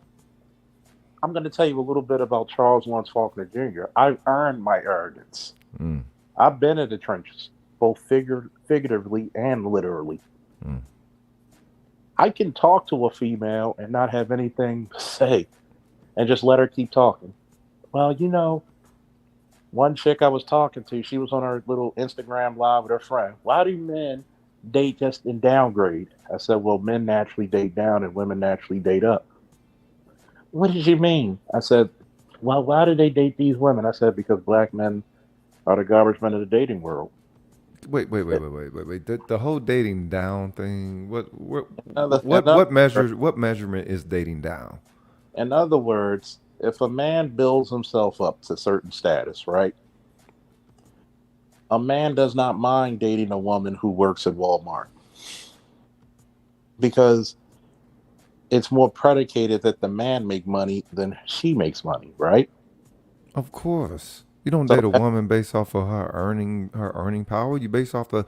I'm going to tell you a little bit about Charles Lawrence Faulkner Jr. I've earned my arrogance. Mm. I've been in the trenches, both figuratively and literally. Mm. I can talk to a female and not have anything to say and just let her keep talking. Well, you know, one chick I was talking to, she was on her little Instagram live with her friend. Why do men date just in downgrade? I said, well, men naturally date down and women naturally date up. What did you mean? I said, well, why do they date these women? I said, because black men are the garbage men of the dating world. Wait. The whole dating down thing. Another- What measurement is dating down? In other words, if a man builds himself up to certain status, right? A man does not mind dating a woman who works at Walmart because it's more predicated that the man make money than she makes money, right? Of course. You don't So date a woman based off of her earning power. You base off the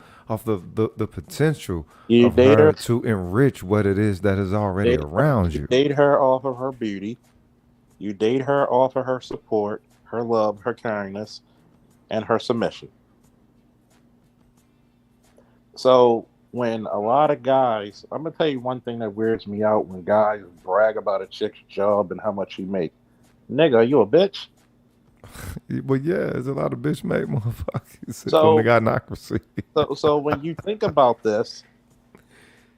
potential you of date her her, to enrich what it is that is already around you. date her off of her beauty. You date her off of her support, her love, her kindness, and her submission. So when a lot of guys, I'm gonna tell you one thing that weirds me out when guys brag about a chick's job and how much she make. Nigga, are you a bitch? Well, yeah, there's a lot of bitch made motherfuckers So- from the gynocracy. So when you think about this,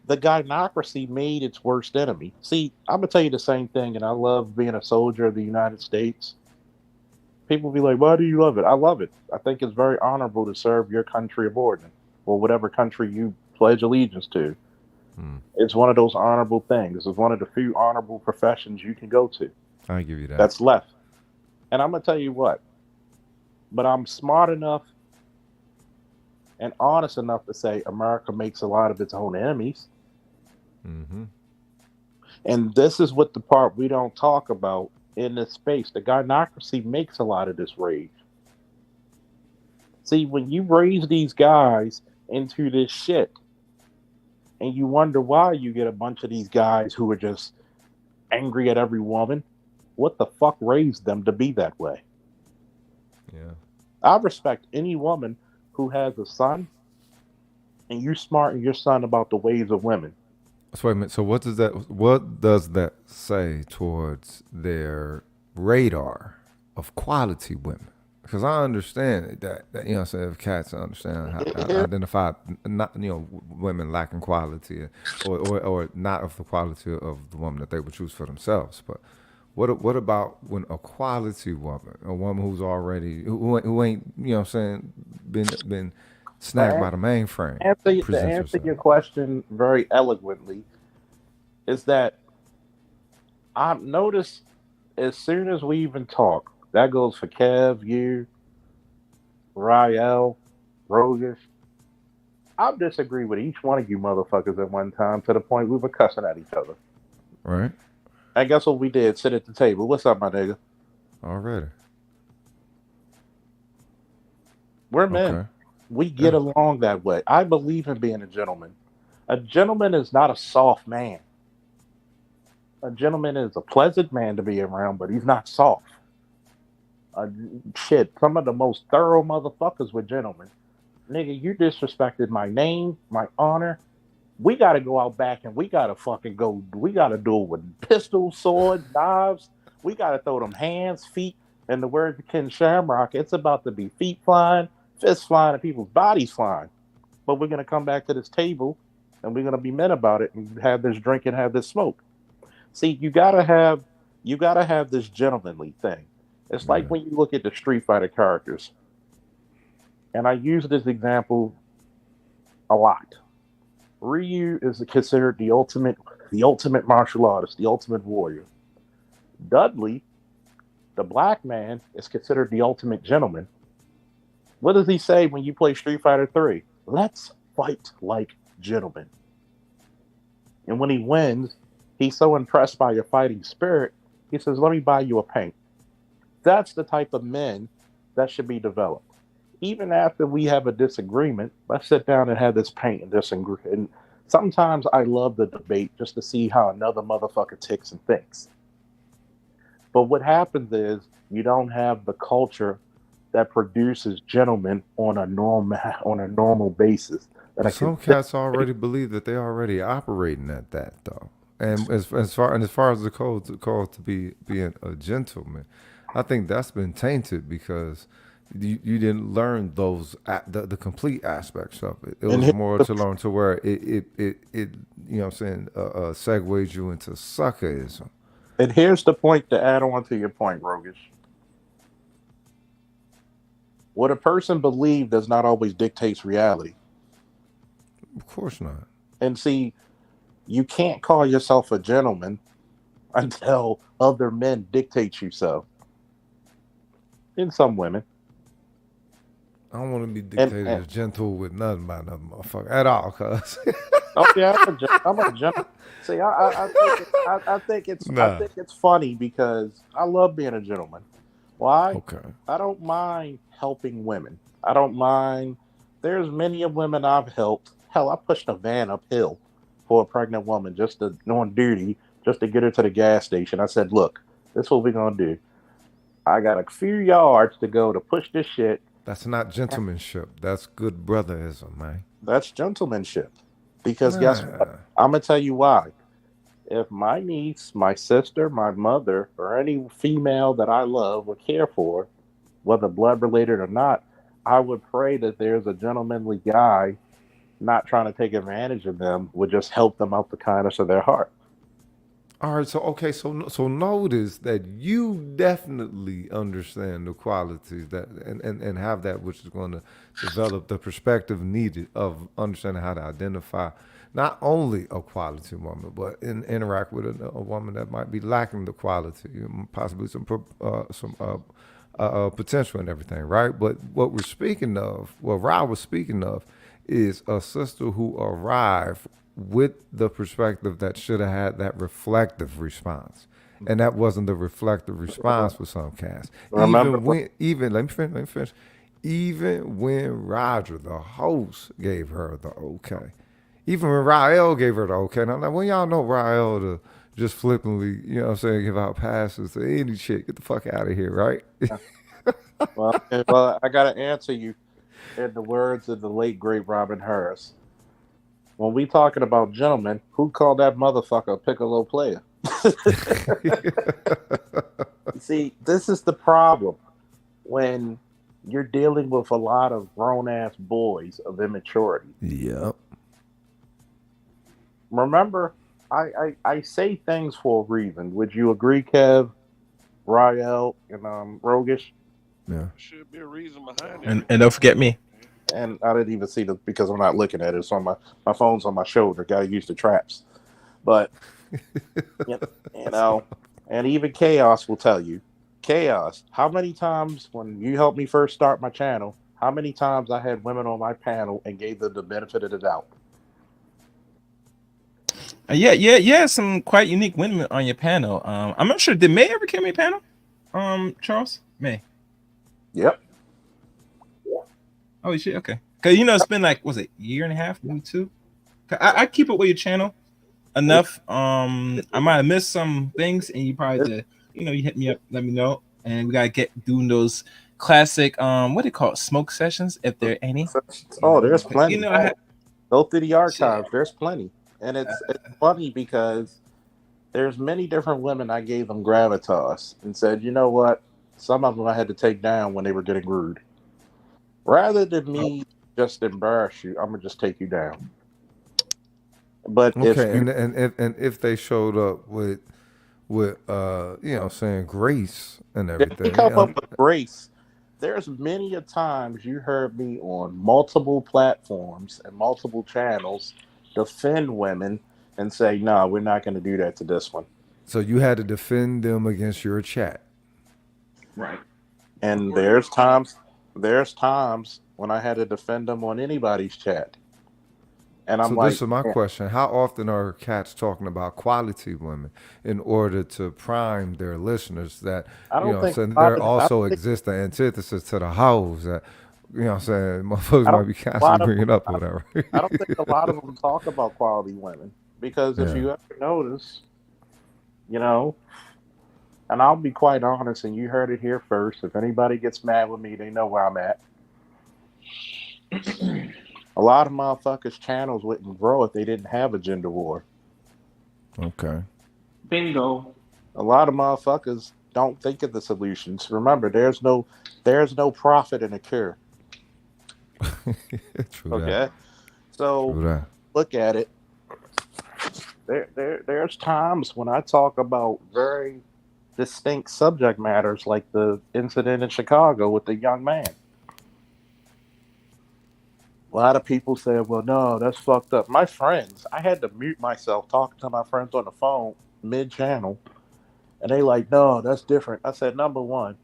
the gynocracy made its worst enemy. See, I'm gonna tell you the same thing, and I love being a soldier of the United States. People be like, why do you love it? I love it. I think it's very honorable to serve your country of origin, or whatever country you pledge allegiance to. Hmm. It's one of those honorable things. It's one of the few honorable professions you can go to I give you that. that's left. And I'm gonna tell you what, but I'm smart enough and honest enough to say America makes a lot of its own enemies. Mm-hmm. And this is what the part we don't talk about in this space. The gynocracy makes a lot of this rage. See, when you raise these guys into this shit, and you wonder why you get a bunch of these guys who are just angry at every woman, what the fuck raised them to be that way? Yeah. I respect any woman who has a son, and you smarten your son about the ways of women. So wait a minute. So what does that say towards their radar of quality women? Because I understand that you know what I'm saying, if cats understand how to identify not women lacking quality or not of the quality of the woman that they would choose for themselves. But what about when a quality woman, a woman who's already who ain't been snagged by the mainframe? To answer your question very eloquently is that I've noticed as soon as we even talk, that goes for Kev, you, Rael, Rogish. I've disagreed with each one of you motherfuckers at one time to the point we were cussing at each other. Right. And guess what we did? Sit at the table. What's up, my nigga? Already. We're men. Okay. We get along that way. I believe in being a gentleman. A gentleman is not a soft man. A gentleman is a pleasant man to be around, but he's not soft. Shit, some of the most thorough motherfuckers were gentlemen. Nigga, you disrespected my name, my honor. We got to go out back and we got to fucking go. We got to do it with pistols, swords, knives. We got to throw them hands, feet. And the words of Ken Shamrock, it's about to be feet flying, fists flying, and people's bodies flying. But we're going to come back to this table and we're going to be men about it and have this drink and have this smoke. See, you got to have this gentlemanly thing. It's like when you look at the Street Fighter characters. And I use this example a lot. Ryu is considered the ultimate martial artist, the ultimate warrior. Dudley, the black man, is considered the ultimate gentleman. What does he say when you play Street Fighter 3? Let's fight like gentlemen. And when he wins, he's so impressed by your fighting spirit, he says, let me buy you a paint. That's the type of men that should be developed. Even after we have a disagreement, let's sit down and have this paint and disagree. And sometimes I love the debate just to see how another motherfucker ticks and thinks. But what happens is you don't have the culture that produces gentlemen on a normal basis. Some cats already believe that they're already operating at that though. And as far as the code to being a gentleman, I think that's been tainted because you didn't learn the complete aspects of it. It was more to learn to where it you know what I'm saying segues you into suckerism. And here's the point to add on to your point, Rogish. What a person believes does not always dictate reality. Of course not. And see, you can't call yourself a gentleman until other men dictate you so. In some women. I don't want to be dictated as gentle with nothing by another motherfucker at all, cuz. Oh yeah, I'm a gentleman. See, I think it's funny because I love being a gentleman. Why? Okay. I don't mind helping women. I don't mind. There's many of women I've helped. Hell, I pushed a van uphill for a pregnant woman just on duty, just to get her to the gas station. I said, look, this is what we're going to do. I got a few yards to go to push this shit. That's not gentlemanship. That's good brotherism, man. That's gentlemanship. Because guess what? I'm going to tell you why. If my niece, my sister, my mother, or any female that I love or care for, whether blood related or not, I would pray that there's a gentlemanly guy not trying to take advantage of them, would just help them out the kindness of their heart. All right, so notice that you definitely understand the qualities that and have that which is going to develop the perspective needed of understanding how to identify not only a quality woman, but interact with a woman that might be lacking the quality, possibly some potential and everything, right? But what we're speaking of, what Rob was speaking of, is a sister who arrived with the perspective that should have had that reflective response, and that wasn't the reflective response for some cats. Let me finish. Even when Roger, the host, gave her the okay, even when Rael gave her the okay, and I'm like, well, y'all know Rael to just flippantly, you know what I'm saying, give out passes to any chick, get the fuck out of here, right? well, I gotta answer you in the words of the late great Robin Harris. When we talking about gentlemen, who called that motherfucker a piccolo player? See, this is the problem when you're dealing with a lot of grown-ass boys of immaturity. Yep. Remember, I say things for a reason. Would you agree, Kev, Rael, and Rogish? Yeah. There should be a reason behind it. And don't forget me. And I didn't even see it because I'm not looking at it. It's on my phone's on my shoulder. Gotta use the traps. But you know, and even Chaos will tell you. Chaos, how many times when you helped me first start my channel, how many times I had women on my panel and gave them the benefit of the doubt? Yeah, some quite unique women on your panel. I'm not sure. Did May ever come on your panel? Charles? May. Yep. Oh shit, okay. Cause it's been like, was it a year and a half, maybe two? I keep up with your channel enough. I might have missed some things, and you probably you hit me up, let me know, and we gotta get doing those classic what do you call it, smoke sessions, if there are any. Oh, there's plenty. Go through the archives. Shit. There's plenty, and it's funny because there's many different women I gave them gravitas and said, you know what, some of them I had to take down when they were getting rude. Rather than me just embarrass you, I'm gonna just take you down. But if they showed up with saying grace and everything, if you come up with grace, there's many a times you heard me on multiple platforms and multiple channels defend women and say, no, we're not going to do that to this one. So you had to defend them against your chat, right? And there's times There's times when I had to defend them on anybody's chat, and I'm So this like, is my "Man, question: how often are cats talking about quality women in order to prime their listeners that I you know don't what I'm think saying a lot there of, I don't also think, exists the antithesis to the hoes that you know what I'm saying motherfuckers I don't might be think a constantly lot of bringing them, up or whatever. I don't think a lot of them talk about quality women because if Yeah. you ever notice, you know, and I'll be quite honest, and you heard it here first. If anybody gets mad with me, they know where I'm at. A lot of motherfuckers' channels wouldn't grow if they didn't have a gender war. Okay. Bingo. A lot of motherfuckers don't think of the solutions. Remember, there's no profit in a cure. True that. Okay, so True that. look at it. There's times when I talk about very distinct subject matters, like the incident in Chicago with the young man. A lot of people said, "Well, no, that's fucked up." My friends, I had to mute myself talking to my friends on the phone mid-channel, and they like, "No, that's different." I said, "Number one,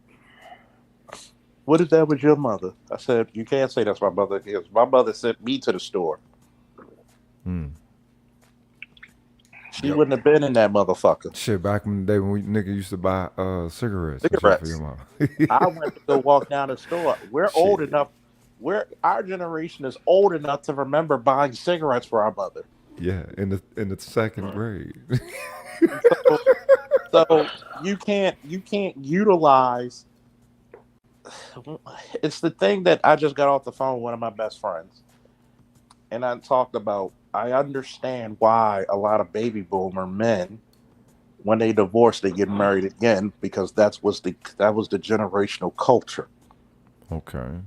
what is that with your mother?" I said, "You can't say that's my mother because my mother sent me to the store. Hmm. She Yep. wouldn't have been in that motherfucker." Shit, back in the day when we nigga used to buy cigarettes and shit for your Cigarettes. mom. I went to go walk down the store. We're old Shit. enough. Our generation is old enough to remember buying cigarettes for our mother. Yeah, in the second grade. So, so you can't utilize. It's the thing that I just got off the phone with one of my best friends, and I talked about. I understand why a lot of baby boomer men, when they divorce, they get married again because that was the generational culture. Okay.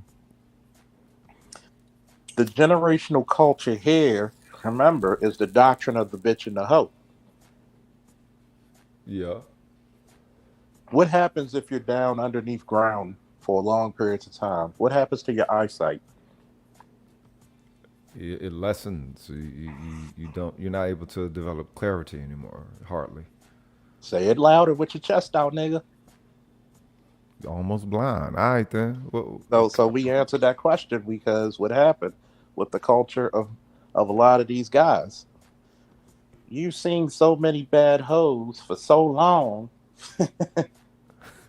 The generational culture here, remember, is the doctrine of the bitch and the hoe. Yeah. What happens if you're down underneath ground for long periods of time? What happens to your eyesight? It lessens. You don't. You're not able to develop clarity anymore. Hardly. Say it louder with your chest out, nigga. Almost blind. All right then. Well, So we answered that question because what happened with the culture of a lot of these guys? You've seen so many bad hoes for so long,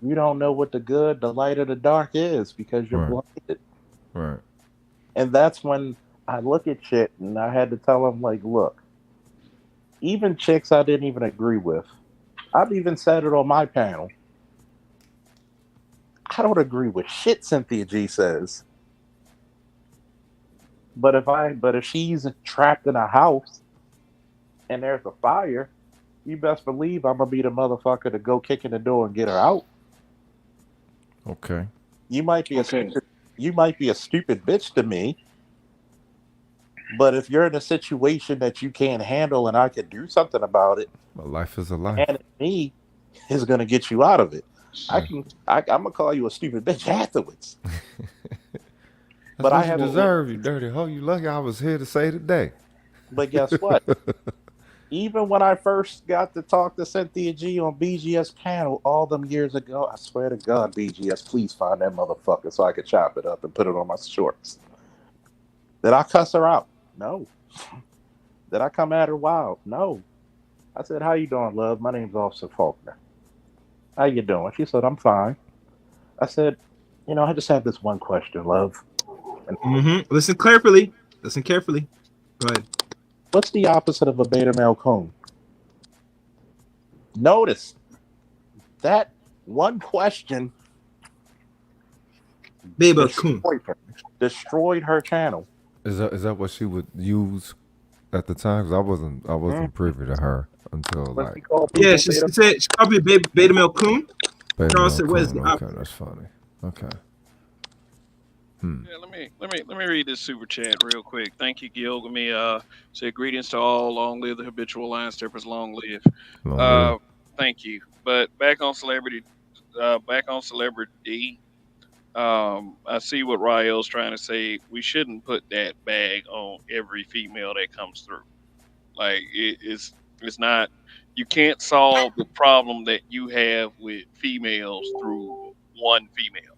you don't know what the good, the light, or the dark is because you're right. blinded. Right. And that's when I look at shit and I had to tell them, like, look, even chicks I didn't even agree with, I've even said it on my panel. I don't agree with shit Cynthia G says. But if she's trapped in a house and there's a fire, you best believe I'm gonna be the motherfucker to go kick in the door and get her out. Okay. You might be a Okay. stupid you might be a stupid bitch to me, but if you're in a situation that you can't handle and I can do something about it, But life is a life. and me is gonna get you out of it. Yeah. I'm gonna call you a stupid bitch afterwards. That's But I what you have Well, deserve, you dirty hoe. You lucky I was here to say today. but guess what? Even when I first got to talk to Cynthia G on BGS panel all them years ago, I swear to God, BGS, please find that motherfucker so I could chop it up and put it on my shorts. Did I cuss her out? No. Did I come at her wild? No. I said, "How you doing, love? My name's Officer Faulkner. How you doing?" She said, "I'm fine." I said, "I just have this one question, love. And Listen carefully. Listen carefully. Go ahead. what's the opposite of a beta male cone?" Notice that one question Baby coon. destroyed her channel. Is that what she would use at the time? Because I Mm. wasn't privy to her until When like she called Yeah, people she beta, said she called me beta male coon. Beta Charles Male said, "Where's Coon. the Okay, opposite?" that's funny. Okay. Hmm. Yeah, let me read this super chat real quick. Thank you, Gilgamy. Said greetings to all. Long live the habitual line steppers. Long live. Long live. Uh, thank you. But back on celebrity. I see what Rael's trying to say. We shouldn't put that bag on every female that comes through. Like it's not. You can't solve the problem that you have with females through one female.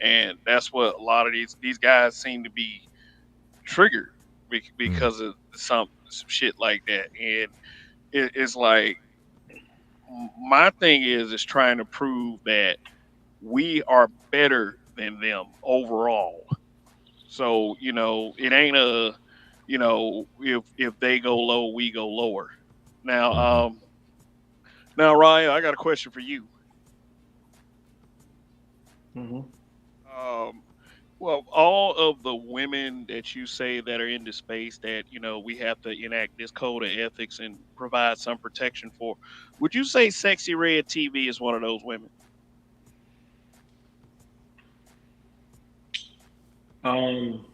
and that's what a lot of these guys seem to be triggered because of some shit like that. And it's like my thing is trying to prove that we are better than them overall. So it ain't if they go low, we go lower. Now, now Ryan, I got a question for you. Hmm. Um, well, all of the women that you say that are into space that we have to enact this code of ethics and provide some protection for, would you say Sexy Red TV is one of those women? Um,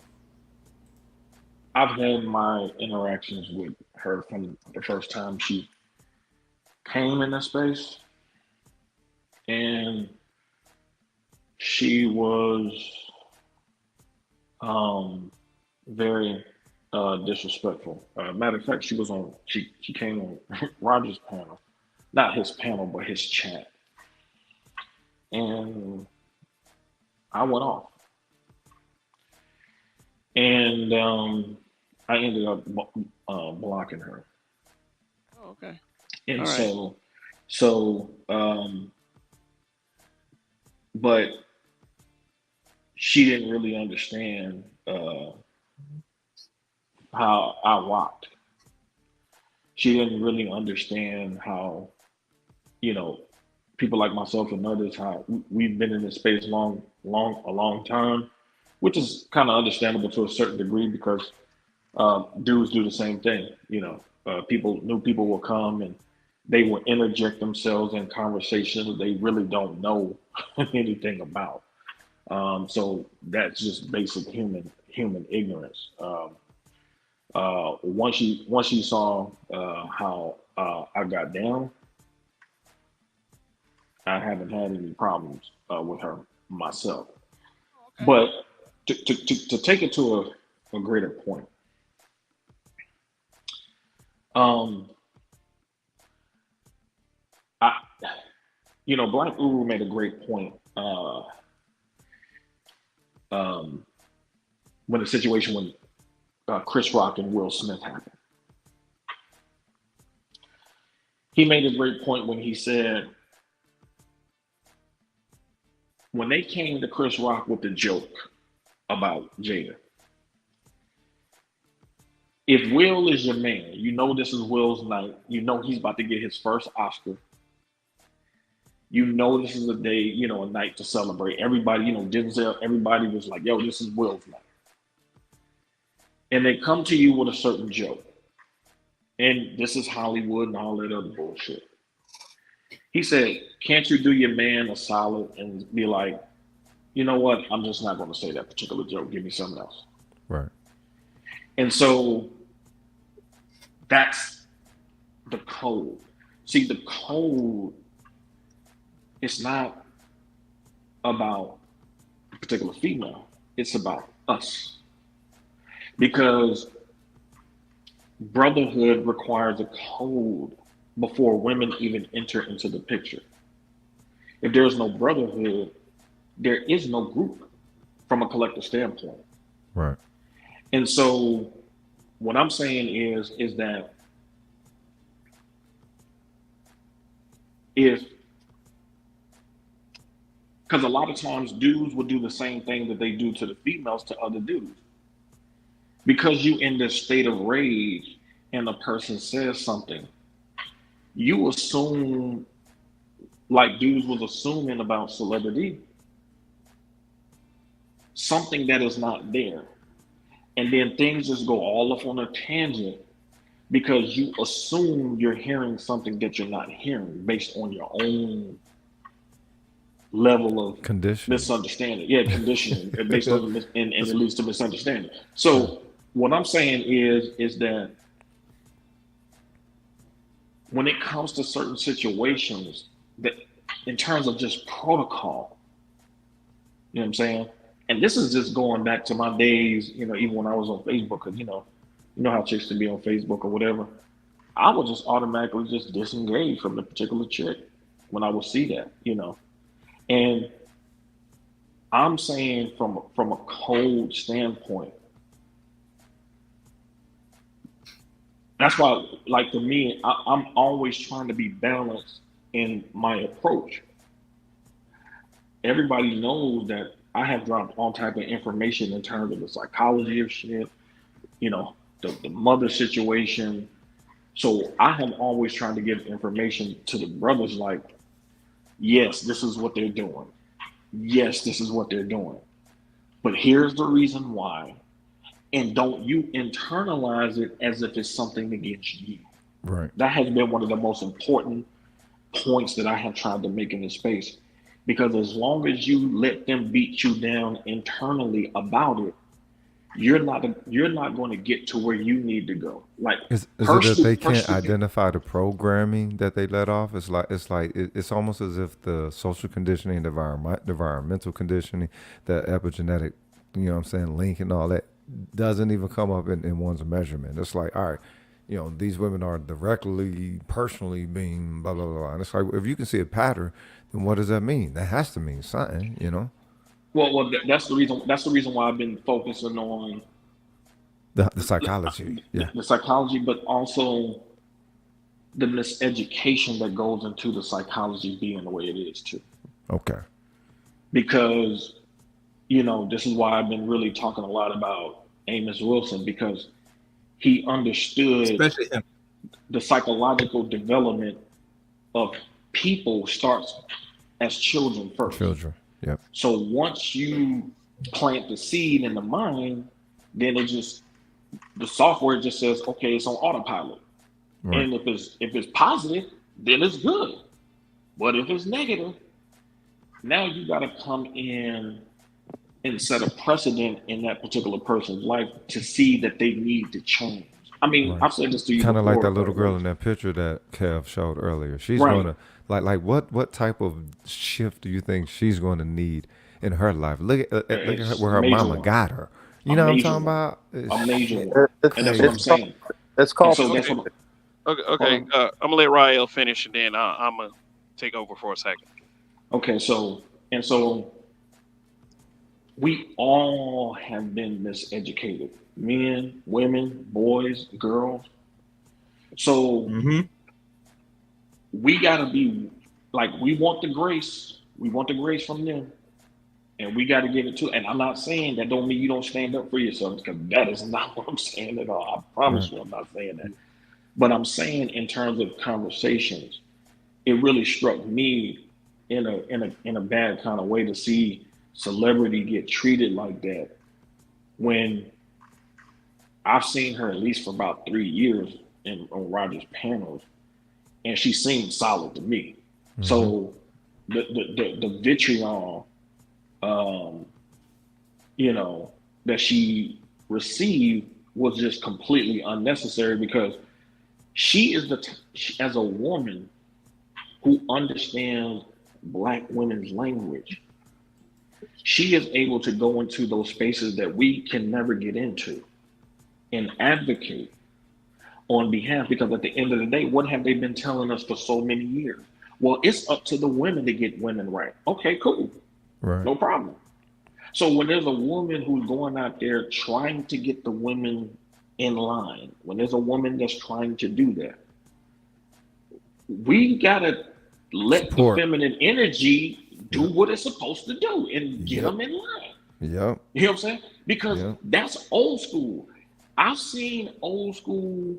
I've had my interactions with her from the first time she came into space, and she was um, very disrespectful. Matter of fact, she came on Roger's panel, not his panel, but his chat, and I went off, and I ended up blocking her, Oh, okay. and All right. so but she didn't really understand how I rocked. She didn't really understand how, you know, people like myself and others, how we've been in this space a long time, which is kind of understandable to a certain degree because dudes do the same thing. New people will come and they will interject themselves in conversations they really don't know anything about. So that's just basic human ignorance. Once she saw how I got down, I haven't had any problems with her myself. Okay. But to take it to a greater point, um, I Black Uru made a great point um, when the situation when Chris Rock and Will Smith happened. He made a great point when he said when they came to Chris Rock with the joke about Jada. If Will is your man, you know this is Will's night. You know he's about to get his first Oscar. You know this is a day, a night to celebrate. Everybody, Denzel, everybody was like, yo, this is Will's night. And they come to you with a certain joke. And this is Hollywood and all that other bullshit. He said, can't you do your man a solid and be like, you know what? I'm just not going to say that particular joke. Give me something else. Right. And so that's the code. See, the code is not about a particular female. It's about us. Because brotherhood requires a code before women even enter into the picture. If there is no brotherhood, there is no group from a collective standpoint. Right. And so what I'm saying is that because a lot of times dudes will do the same thing that they do to the females to other dudes. Because you in this state of rage and a person says something, you assume, like dudes was assuming about celebrity, something that is not there. And then things just go all off on a tangent because you assume you're hearing something that you're not hearing based on your own level of misunderstanding. Yeah, conditioning based on and it leads to misunderstanding. So what I'm saying is that when it comes to certain situations, that in terms of just protocol, you know what I'm saying? And this is just going back to my days, even when I was on Facebook, because you know how chicks can be on Facebook or whatever. I would just automatically just disengage from the particular chick when I would see that, And I'm saying from a code standpoint. That's why, like for me, I'm always trying to be balanced in my approach. Everybody knows that I have dropped all type of information in terms of the psychology of shit, you know, the mother situation. So I have always tried to give information to the brothers like, yes, this is what they're doing. Yes, this is what they're doing. But here's the reason why. And don't you internalize it as if it's something against you. Right. That has been one of the most important points that I have tried to make in this space. Because as long as you let them beat you down internally about it, you're not going to get to where you need to go. Like, Is it that they can't identify the programming that they let off? It's almost as if the social conditioning, the environmental conditioning, the epigenetic, you know what I'm saying, link and all that doesn't even come up in one's measurement. It's like, all right, you know, these women are directly, personally being blah, blah, blah. And it's like, if you can see a pattern, then what does that mean? That has to mean something, you know? Well, that's the reason. That's the reason why I've been focusing on the psychology, the psychology, but also the miseducation that goes into the psychology being the way it is too. Okay. Because, you know, this is why I've been really talking a lot about Amos Wilson, because he understood Especially him. the psychological development of people starts as children first. Children. Yep. So once you plant the seed in the mind, then the software just says, okay, it's on autopilot. Right. And if it's positive, then it's good. But if it's negative, now you got to come in and set a precedent in that particular person's life to see that they need to change. I mean, right. I've said this to you kind of like that little girl in that picture that Kev showed earlier. She's right. going to like what type of shift do you think she's going to need in her life? Look at her, where her mama got her. You know what I'm talking about? A major one. And that's what I'm saying. It's called. Okay. I'm gonna let Rael finish, and then I'm gonna take over for a second. Okay. So we all have been miseducated. Men, women, boys, girls. So we gotta be like, we want the grace. We want the grace from them. And we gotta give it to. And I'm not saying that don't mean you don't stand up for yourself, because that is not what I'm saying at all. I promise you I'm not saying that. But I'm saying in terms of conversations, it really struck me in a bad kind of way to see celebrity get treated like that, when I've seen her at least for about 3 years on Roger's panels, and she seemed solid to me. So the vitriol, you know, that she received was just completely unnecessary, because she is as a woman who understands Black women's language, she is able to go into those spaces that we can never get into and advocate on behalf, because at the end of the day, what have they been telling us for so many years? Well, it's up to the women to get women right. Okay, cool. Right. No problem. So when there's a woman who's going out there trying to get the women in line, when there's a woman that's trying to do that, we gotta let the feminine energy do what it's supposed to do and get them in line. Yep. You know what I'm saying? Because that's old school. I've seen old school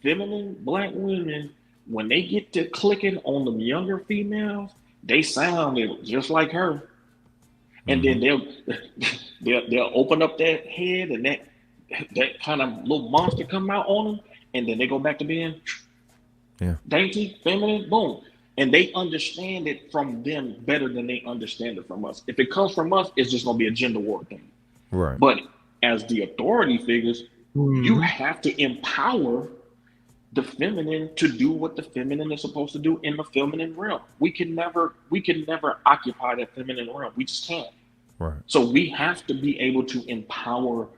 feminine Black women, when they get to clicking on the younger females, they sound just like her. And then they'll open up that head, and that kind of little monster come out on them, and then they go back to being dainty, feminine, boom. And they understand it from them better than they understand it from us. If it comes from us, it's just gonna be a gender war thing. Right. But as the authority figures, you have to empower the feminine to do what the feminine is supposed to do in the feminine realm. We can never occupy that feminine realm. We just can't. Right. So we have to be able to empower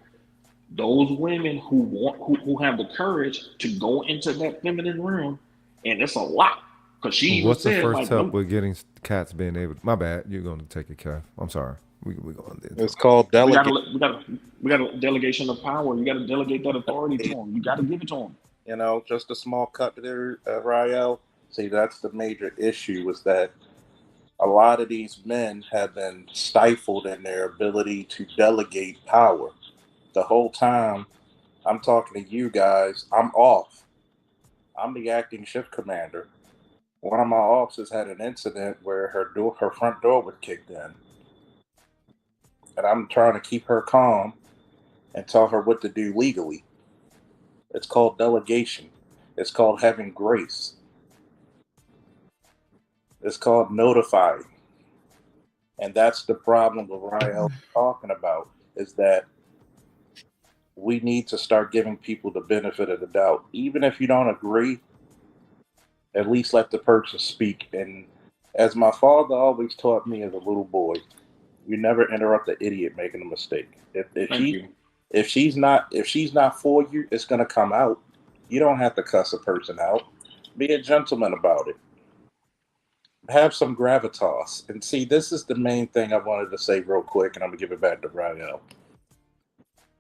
those women who have the courage to go into that feminine realm, and it's a lot. Because she what's the first step with getting cats being able? My bad. You're going to take a calf. I'm sorry. We going to. It's called We delegate. got a delegation of power. You got to delegate that authority to them. You got to give it to them. You know, just a small cut there, Rael. See, that's the major issue is that a lot of these men have been stifled in their ability to delegate power. The whole time I'm talking to you guys, I'm off. I'm the acting shift commander. One of my officers had an incident where her front door was kicked in. And I'm trying to keep her calm and tell her what to do legally. It's called delegation. It's called having grace. It's called notifying. And that's the problem with Rael is talking about, is that we need to start giving people the benefit of the doubt. Even if you don't agree, at least let the person speak. And as my father always taught me as a little boy, you never interrupt the idiot making a mistake. If she's not for you, it's gonna come out. You don't have to cuss a person out. Be a gentleman about it. Have some gravitas. And see, this is the main thing I wanted to say real quick, and I'm gonna give it back to Rael.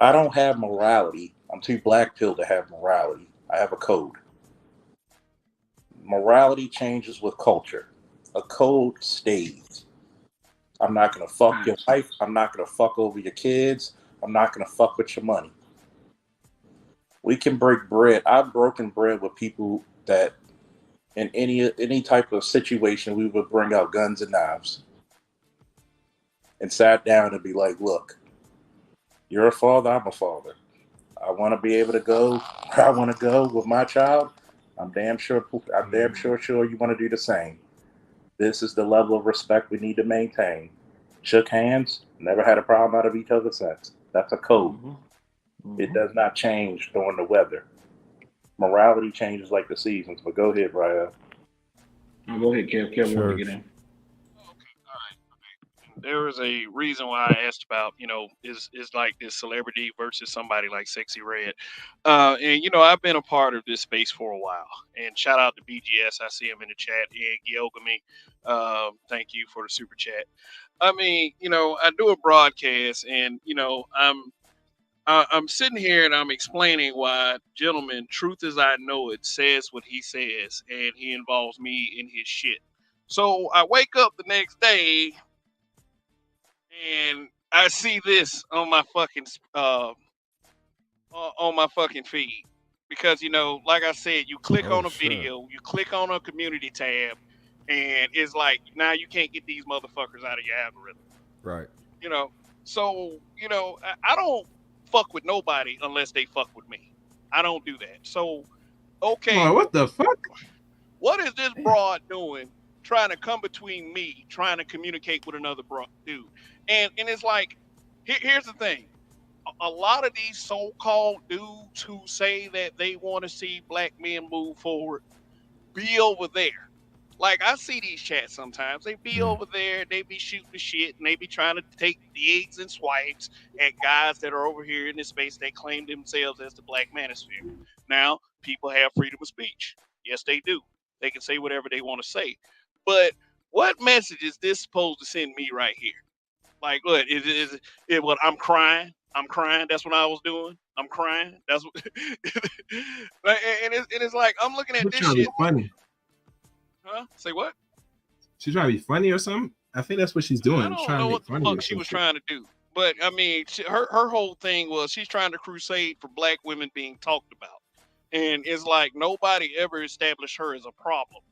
I don't have morality. I'm too black pilled to have morality. I have a code. Morality changes with culture. A code stays. I'm not going to fuck your wife. I'm not going to fuck over your kids. I'm not going to fuck with your money. We can break bread. I've broken bread with people that in any type of situation, we would bring out guns and knives and sat down and be like, look, you're a father, I'm a father. I want to be able to go where I want to go with my child. I'm damn sure you want to do the same. This is the level of respect we need to maintain. Shook hands, never had a problem out of each other since. That's a code. It does not change during the weather. Morality changes like the seasons. But go ahead, Ryan. Go ahead, Kev. Kev, want to get in. There was a reason why I asked about, is like this celebrity versus somebody like Sexy Red. And I've been a part of this space for a while. And shout out to BGS. I see him in the chat. And Gyogami. Thank you for the super chat. I mean, I do a broadcast and, I'm sitting here and I'm explaining why, gentlemen, truth as I know it, says what he says, and he involves me in his shit. So I wake up the next day and I see this on my fucking feed because like I said, you click on a video, you click on a community tab, and it's like now you can't get these motherfuckers out of your algorithm. Right. So I don't fuck with nobody unless they fuck with me. I don't do that. So okay, oh, what the fuck? What is this broad doing? Trying to come between me, trying to communicate with another dude. And it's like, here's the thing. A lot of these so-called dudes who say that they want to see black men move forward be over there. Like, I see these chats sometimes. They be over there, they be shooting the shit, and they be trying to take digs and swipes at guys that are over here in this space that claim themselves as the black manosphere. Now, people have freedom of speech. Yes, they do. They can say whatever they want to say. But what message is this supposed to send me right here? Like, what is it? What I'm crying? I'm crying. That's what I was doing. I'm crying. That's what. and it's like I'm looking at this shit. Funny. Huh? Say what? She's trying to be funny or something. I think that's what she's doing. I don't know what the fuck she was trying to do. But I mean, her whole thing was she's trying to crusade for black women being talked about, and it's like nobody ever established her as a problem.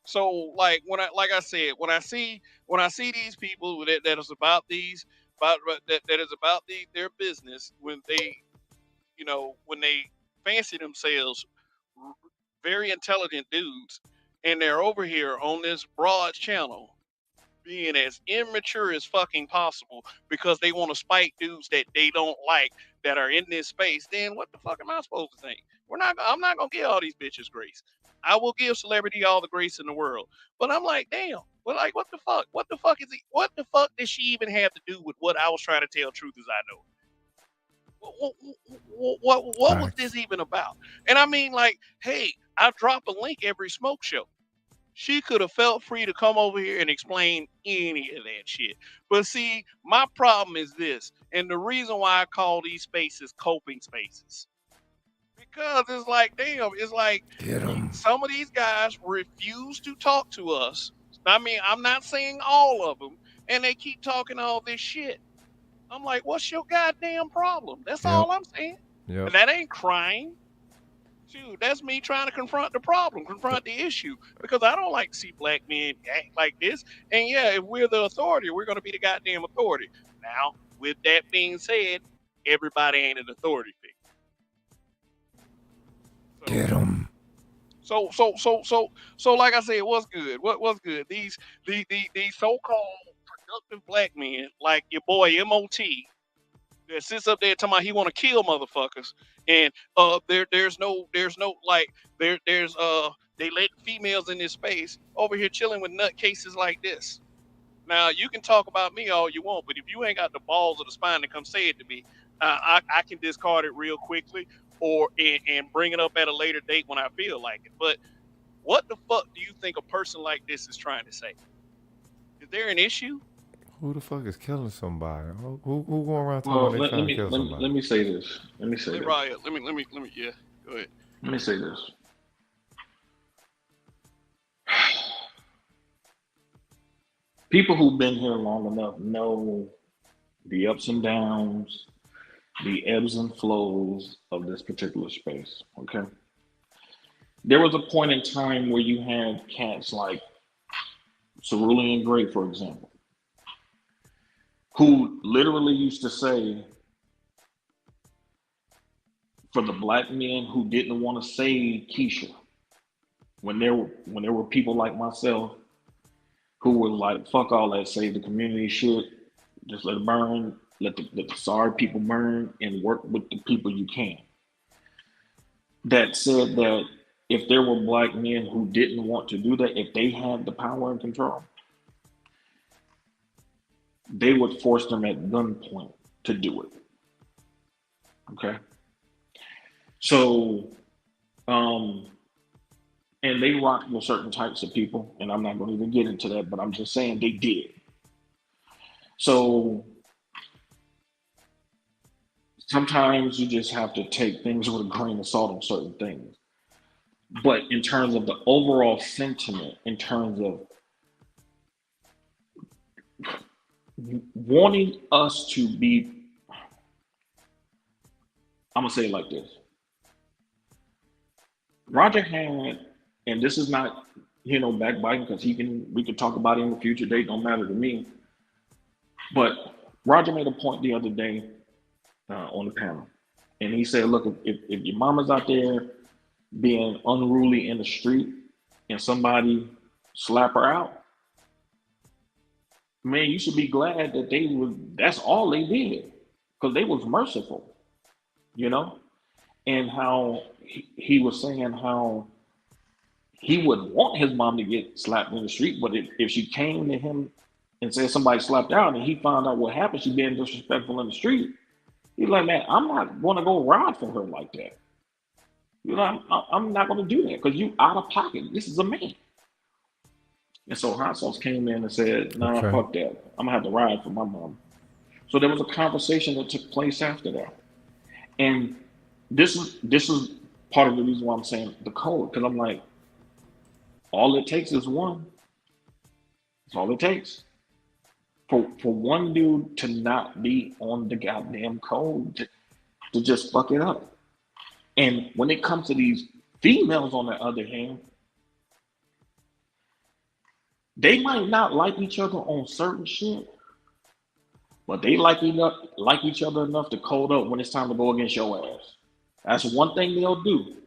So like when I said, when I see these people that is about that is about their business, when they when they fancy themselves very intelligent dudes, and they're over here on this broad channel being as immature as fucking possible because they want to spite dudes that they don't like that are in this space, then what the fuck am I supposed to think? I'm not gonna give all these bitches grace. I will give celebrity all the grace in the world. But I'm like, damn, well, like what the fuck? What the fuck does she even have to do with what I was trying to tell truth as I know? What was this even about? And I mean, like, hey, I drop a link every smoke show. She could have felt free to come over here and explain any of that shit. But see, my problem is this, and the reason why I call these spaces coping spaces, because it's like, damn, it's like Get him. some of these guys refuse to talk to us. I mean, I'm not saying all of them, and they keep talking all this shit. I'm like, what's your goddamn problem? That's Yep. all I'm saying. Yep. And that ain't crying. Shoot, that's me trying to confront the problem, confront the issue, because I don't like to see black men act like this. And yeah, if we're the authority, we're going to be the goddamn authority. Now, with that being said, everybody ain't an authority figure. Get him. So, like I said, what's good? What's good? These so-called productive black men, like your boy MOT, that sits up there talking about he want to kill motherfuckers, and there's no like there's they let females in this space over here chilling with nutcases like this. Now you can talk about me all you want, but if you ain't got the balls or the spine to come say it to me, I can discard it real quickly, or and bring it up at a later date when I feel like it. But what the fuck do you think a person like this is trying to say? Is there an issue? Who the fuck is killing somebody? Who going around talking Well, about they trying to kill somebody? let me say this. Let me say Hey, this. Riot, let me, yeah, go ahead. Let me say this. People who've been here long enough know the ups and downs, the ebbs and flows of this particular space. Okay. There was a point in time where you had cats like Cerulean Gray, for example, who literally used to say, for the black men who didn't want to save Keisha, when there were people like myself who were like, fuck all that, save the community shit, just let it burn, let the sorry people burn, and work with the people you can. That said that if there were black men who didn't want to do that, if they had the power and control, they would force them at gunpoint to do it. Okay. So, and they rocked with certain types of people, and I'm not going to even get into that, but I'm just saying they did. So sometimes you just have to take things with a grain of salt on certain things. But in terms of the overall sentiment, in terms of wanting us to be, I'm going to say it like this. Roger had, and this is not, backbiting, because we can talk about it in the future date, don't matter to me. But Roger made a point the other day on the panel. And he said, look, if your mama's out there being unruly in the street and somebody slap her out, man, you should be glad that that's all they did, because they was merciful, and how he was saying how he wouldn't want his mom to get slapped in the street, but if she came to him and said somebody slapped out and he found out what happened, she being disrespectful in the street, he's like, man, I'm not going to go ride for her like that. I'm not going to do that, because you out of pocket. This is a man. And so Hot Sauce came in and said, nah, Okay. fuck that. I'm going to have to ride for my mom. So there was a conversation that took place after that. And this is part of the reason why I'm saying the code, because I'm like, all it takes is one. That's all it takes. For one dude to not be on the goddamn code, to just fuck it up. And when it comes to these females, on the other hand, they might not like each other on certain shit, but they like each other enough to code up when it's time to go against your ass. That's one thing they'll do.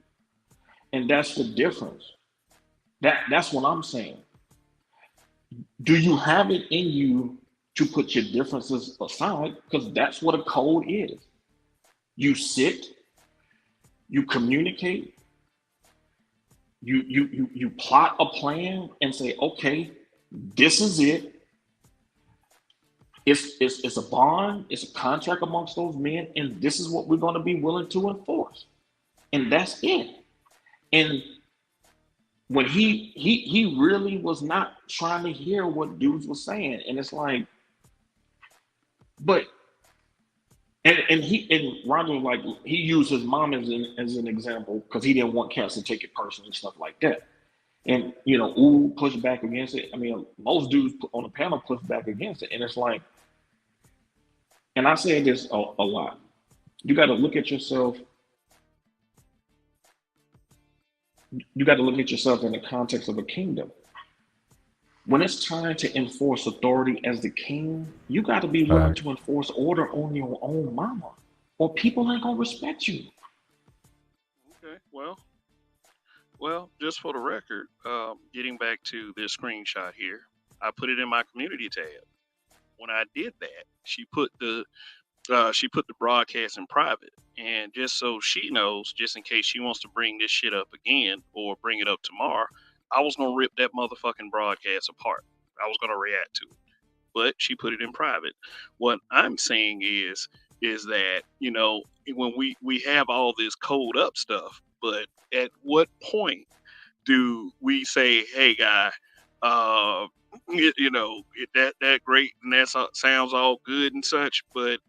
And that's the difference. That's what I'm saying. Do you have it in you to put your differences aside? Because that's what a code is. You sit, you communicate, you plot a plan and say, okay, this is it. It's a bond, it's a contract amongst those men, and this is what we're going to be willing to enforce. And that's it. And when he really was not trying to hear what dudes was saying, and it's like, but and Roger, like, he used his mom as an example because he didn't want cats to take it personally and stuff like that. And ooh, push back against it. I mean, most dudes on the panel push back against it, and it's like, and I say this a lot. You got to look at yourself. You got to look at yourself in the context of a kingdom. When it's time to enforce authority as the king, you got to be willing to enforce order on your own mama, or people ain't gonna respect you. Okay, well, just for the record, getting back to this screenshot here, I put it in my community tab. When I did that, she put the broadcast in private, and just so she knows, just in case she wants to bring this shit up again or bring it up tomorrow, I was gonna rip that motherfucking broadcast apart. I was gonna react to it, but she put it in private. What I'm saying is that when we have all this code up stuff, but at what point do we say, hey guy, that great and that sounds all good and such, but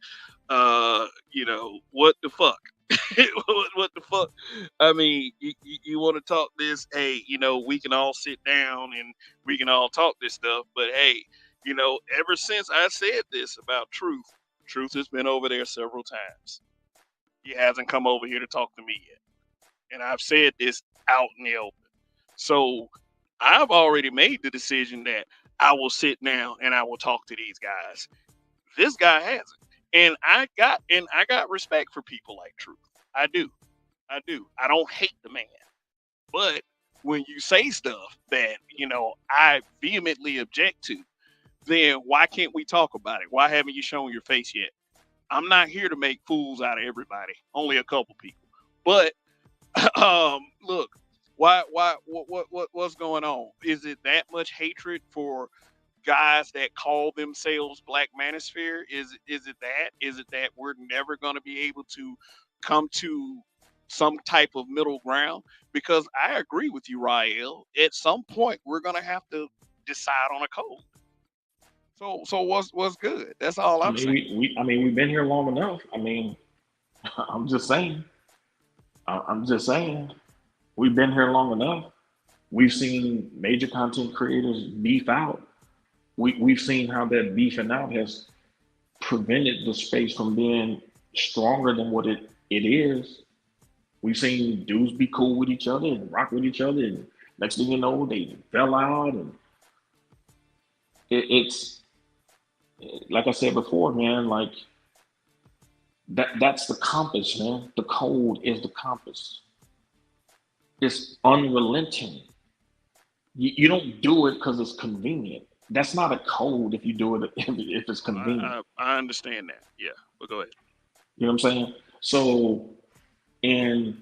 what the fuck? what the fuck? I mean, you want to talk this? Hey, we can all sit down and we can all talk this stuff. But hey, ever since I said this about Truth has been over there several times. He hasn't come over here to talk to me yet, and I've said this out in the open. So I've already made the decision that I will sit down and I will talk to these guys. This guy hasn't. And I got respect for people like Truth. I do. I don't hate the man. But when you say stuff that, I vehemently object to, then why can't we talk about it? Why haven't you shown your face yet? I'm not here to make fools out of everybody. Only a couple people. But look, what's going on? Is it that much hatred for guys that call themselves Black Manosphere? Is it that? Is it that we're never going to be able to come to some type of middle ground? Because I agree with you, Rael. At some point, we're going to have to decide on a code. So what's good? That's all I'm saying. We've been here long enough. I mean, I'm just saying. We've been here long enough. We've seen major content creators beef out. We've seen how that beefing out has prevented the space from being stronger than what it is. We've seen dudes be cool with each other and rock with each other, and next thing you know, they fell out. And it's like I said before, man. Like that's the compass, man. The code is the compass. It's unrelenting. You don't do it because it's convenient. That's not a code if you do it if it's convenient. I understand that. Yeah, but go ahead. You know what I'm saying? So, and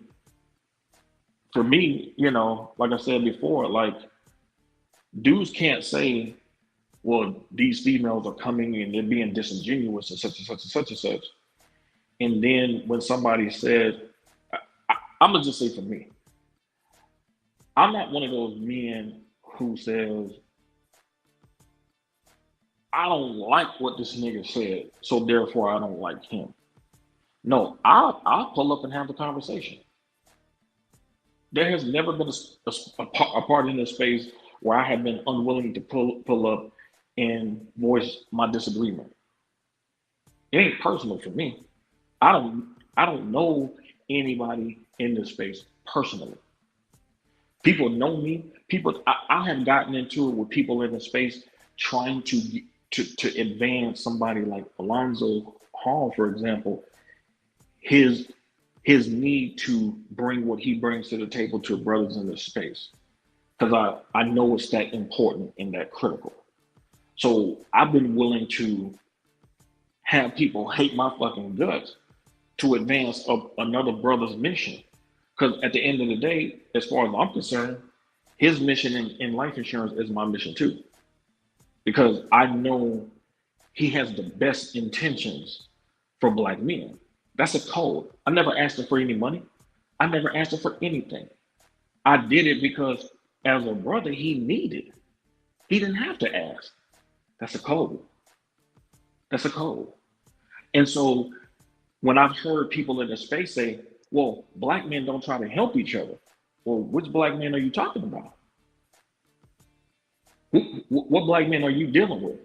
for me, like I said before, like, dudes can't say, well, these females are coming and they're being disingenuous and such and such and such and such. And then when somebody said, I'm gonna just say for me, I'm not one of those men who says, I don't like what this nigga said, so therefore I don't like him. No, I'll pull up and have the conversation. There has never been a part in this space where I have been unwilling to pull up and voice my disagreement. It ain't personal for me. I don't know anybody in this space personally. People know me. I have gotten into it with people in the space trying to advance somebody like Alonzo Hall, for example. His need to bring what he brings to the table to brothers in this space, because I know it's that important and that critical. So I've been willing to have people hate my fucking guts to advance another brother's mission. Because at the end of the day, as far as I'm concerned, his mission in life insurance is my mission too. Because I know he has the best intentions for Black men. That's a code. I never asked him for any money. I never asked him for anything. I did it because as a brother, he needed. He didn't have to ask. That's a code. That's a code. And so when I've heard people in the space say, well, black men don't try to help each other. Well, which black men are you talking about? What black men are you dealing with?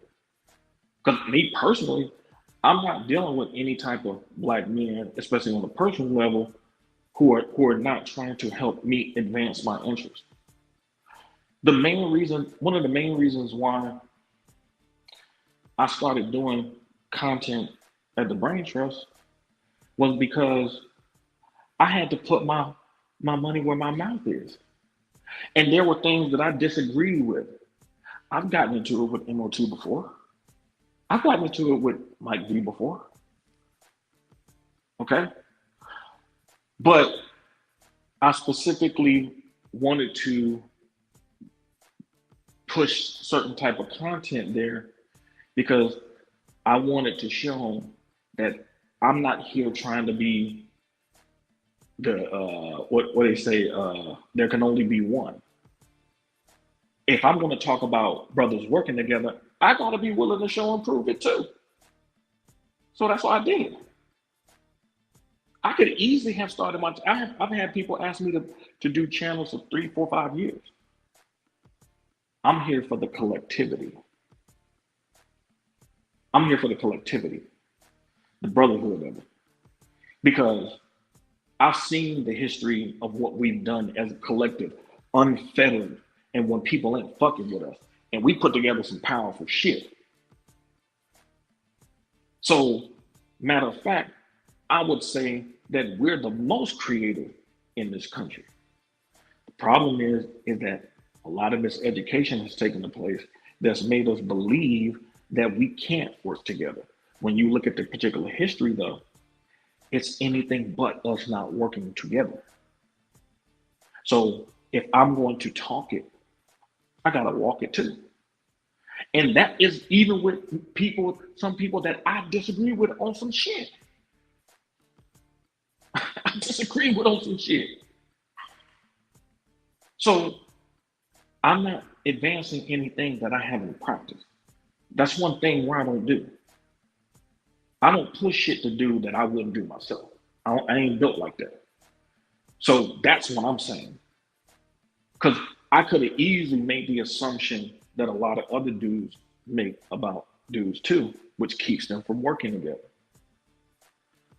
Because me personally, I'm not dealing with any type of black men, especially on a personal level, who are not trying to help me advance my interests. One of the main reasons why I started doing content at the Brain Trust was because I had to put my money where my mouth is. And there were things that I disagreed with. I've gotten into it with MO2 before. I've gotten into it with Mike V before. Okay? But I specifically wanted to push certain type of content there because I wanted to show that I'm not here trying to be the what they say, there can only be one. If I'm going to talk about brothers working together, I got to be willing to show and prove it too. So that's what I did. I could easily have started I've had people ask me to do channels for 3, 4, 5 years. I'm here for the collectivity. I'm here for the collectivity, the brotherhood of it. Because I've seen the history of what we've done as a collective, unfettered, and when people ain't fucking with us. And we put together some powerful shit. So, matter of fact, I would say that we're the most creative in this country. The problem is that a lot of miseducation has taken place that's made us believe that we can't work together. When you look at the particular history, though, it's anything but us not working together. So if I'm going to talk it, I gotta walk it too. And that is even with people, some people that I disagree with on some shit. I disagree with on some shit. So I'm not advancing anything that I haven't practiced. That's one thing where I don't do. I don't push shit to do that I wouldn't do myself. I ain't built like that. So that's what I'm saying. Because I could have easily made the assumption that a lot of other dudes make about dudes too, which keeps them from working together.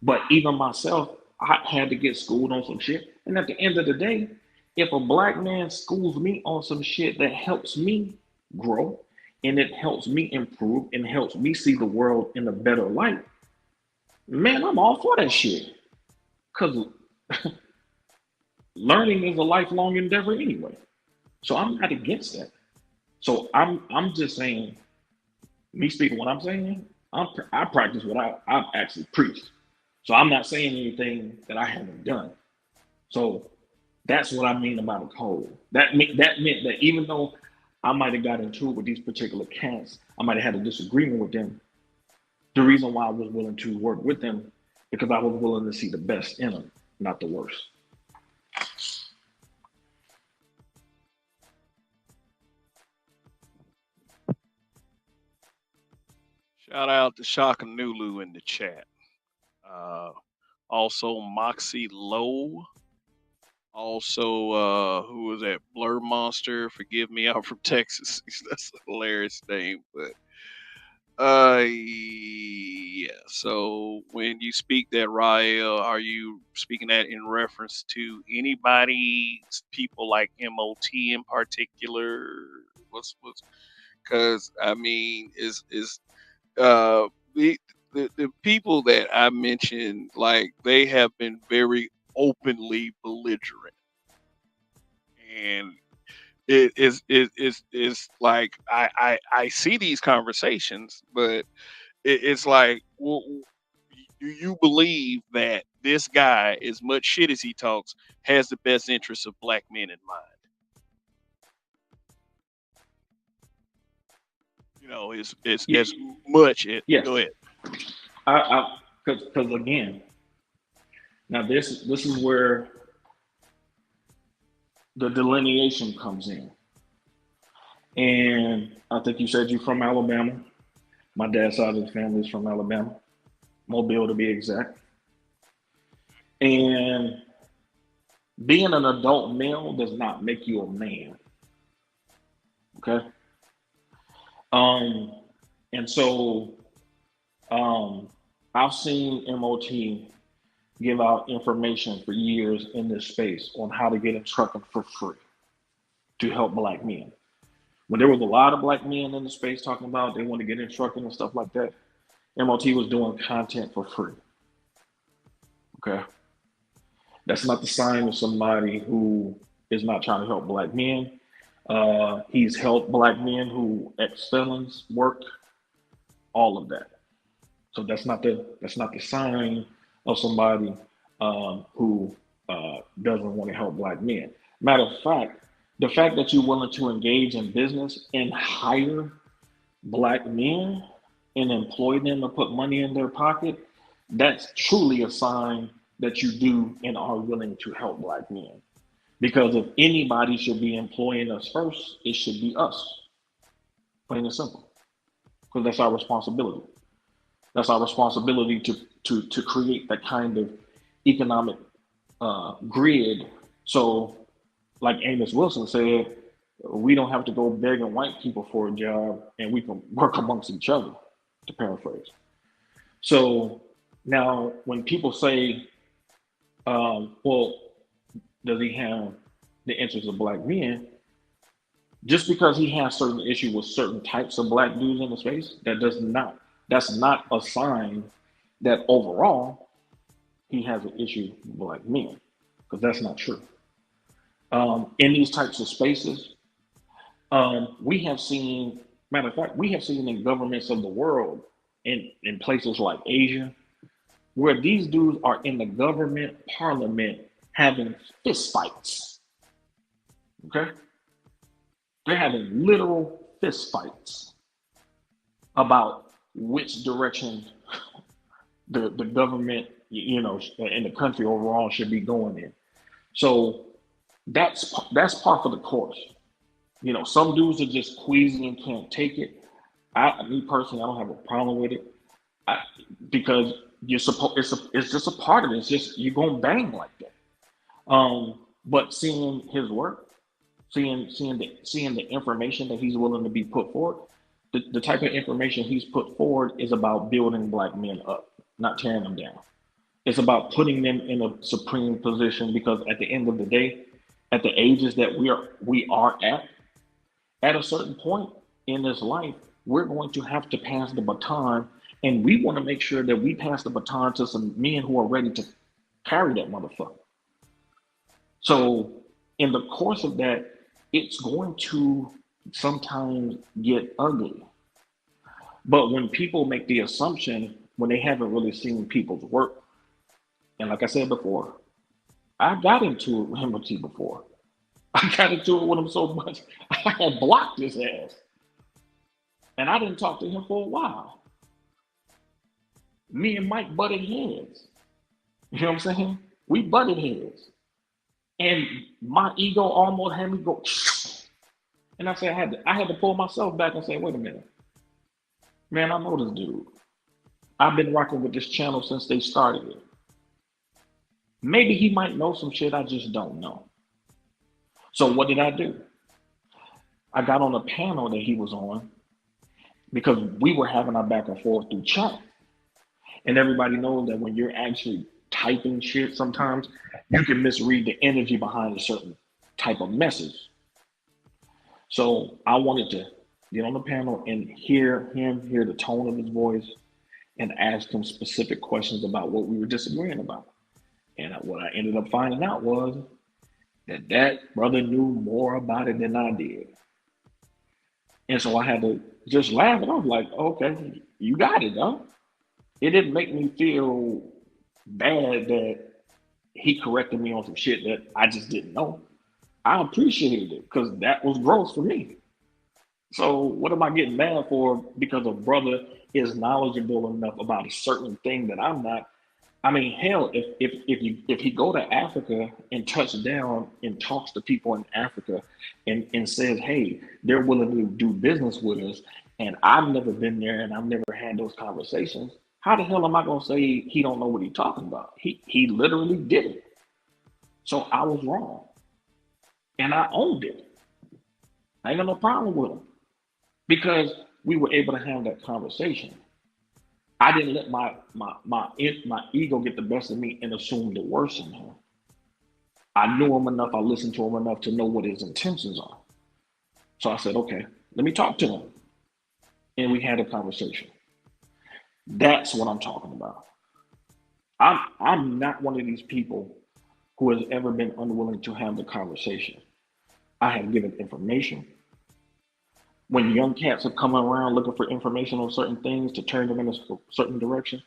But even myself, I had to get schooled on some shit. And at the end of the day, if a black man schools me on some shit that helps me grow and it helps me improve and helps me see the world in a better light, man, I'm all for that shit. Because learning is a lifelong endeavor anyway. So I'm not against that. So I'm just saying, me speaking what I'm saying, I practice what I've actually preached. So I'm not saying anything that I haven't done. So that's what I mean about a code. That meant that even though I might have got into it with these particular cats, I might have had a disagreement with them. The reason why I was willing to work with them, because I was willing to see the best in them, not the worst. Shout out to Shaka Nulu in the chat. Also Moxie Lowe. Also, who was that? Blur Monster. Forgive me, I'm from Texas. That's a hilarious name, but yeah. So when you speak that, Rael, are you speaking that in reference to anybody, people like MOT in particular? What's because I mean, is uh the people that I mentioned, like they have been very openly belligerent, and it is like I see these conversations, but it's like, well, do you believe that this guy, as much shit as he talks, has the best interests of black men in mind? You know, it's Yeah, as much. yes. Go ahead. Because again, now this is where the delineation comes in. And I think you said you're from Alabama. My dad's side of the family is from Alabama, Mobile to be exact. And being an adult male does not make you a man. Okay. And so I've seen MOT give out information for years in this space on how to get in trucking for free to help black men. When there was a lot of black men in the space talking about they want to get in trucking and stuff like that, MOT was doing content for free. Okay. That's not the sign of somebody who is not trying to help black men. He's helped black men who ex-felons work, all of that. So that's not the sign of somebody who doesn't want to help black men. Matter of fact, the fact that you're willing to engage in business and hire black men and employ them to put money in their pocket, that's truly a sign that you do and are willing to help black men. Because if anybody should be employing us first, it should be us. Plain and simple. Because that's our responsibility. That's our responsibility to create that kind of economic grid. So, like Amos Wilson said, we don't have to go begging white people for a job, and we can work amongst each other, to paraphrase. So now when people say, well, does he have the interests of black men? Just because he has certain issues with certain types of black dudes in the space, that's not a sign that overall he has an issue with black men, because that's not true. In these types of spaces, we have seen, matter of fact, we have seen in governments of the world, in places like Asia, where these dudes are in the government parliament having fist fights. Okay? They're having literal fist fights about which direction the government, and the country overall should be going in. So that's part of the course. Some dudes are just queasy and can't take it. Me personally, I don't have a problem with it, because you're supposed. It's just a part of it. It's just you're gonna bang like that. But seeing his work, seeing the information that he's willing to be put forward, the type of information he's put forward is about building black men up, not tearing them down. It's about putting them in a supreme position, because at the end of the day, at the ages that we are at a certain point in this life, we're going to have to pass the baton, and we want to make sure that we pass the baton to some men who are ready to carry that motherfucker. So in the course of that, it's going to sometimes get ugly. But when people make the assumption, when they haven't really seen people's work, and like I said before, I got into it with him before. I got into it with him so much, I had blocked his ass. And I didn't talk to him for a while. Me and Mike butted heads. You know what I'm saying? We butted heads. And my ego almost had me go, and I said, I had to pull myself back and say, wait a minute. Man, I know this dude. I've been rocking with this channel since they started it. Maybe he might know some shit I just don't know. So what did I do? I got on a panel that he was on, because we were having our back and forth through chat. And everybody knows that when you're actually typing shit, sometimes you can misread the energy behind a certain type of message. So I wanted to get on the panel and hear the tone of his voice, and ask him specific questions about what we were disagreeing about. And what I ended up finding out was that brother knew more about it than I did. And so I had to just laugh, and I was like, okay, you got it, huh? It didn't make me feel bad that he corrected me on some shit that I just didn't know. I appreciated it, because that was growth for me. So what am I getting mad for? Because a brother is knowledgeable enough about a certain thing that I'm not. I mean, hell, if he go to Africa and touch down and talks to people in Africa and says, hey, they're willing to do business with us, and I've never been there and I've never had those conversations, how the hell am I gonna say he don't know what he's talking about? He literally did it. So I was wrong. And I owned it. I ain't got no problem with him. Because we were able to have that conversation. I didn't let my ego get the best of me and assume the worst in him. I knew him enough, I listened to him enough to know what his intentions are. So I said, okay, let me talk to him. And we had a conversation. That's what I'm talking about. I'm not one of these people who has ever been unwilling to have the conversation. I have given information. When young cats are coming around looking for information on certain things to turn them in a certain direction,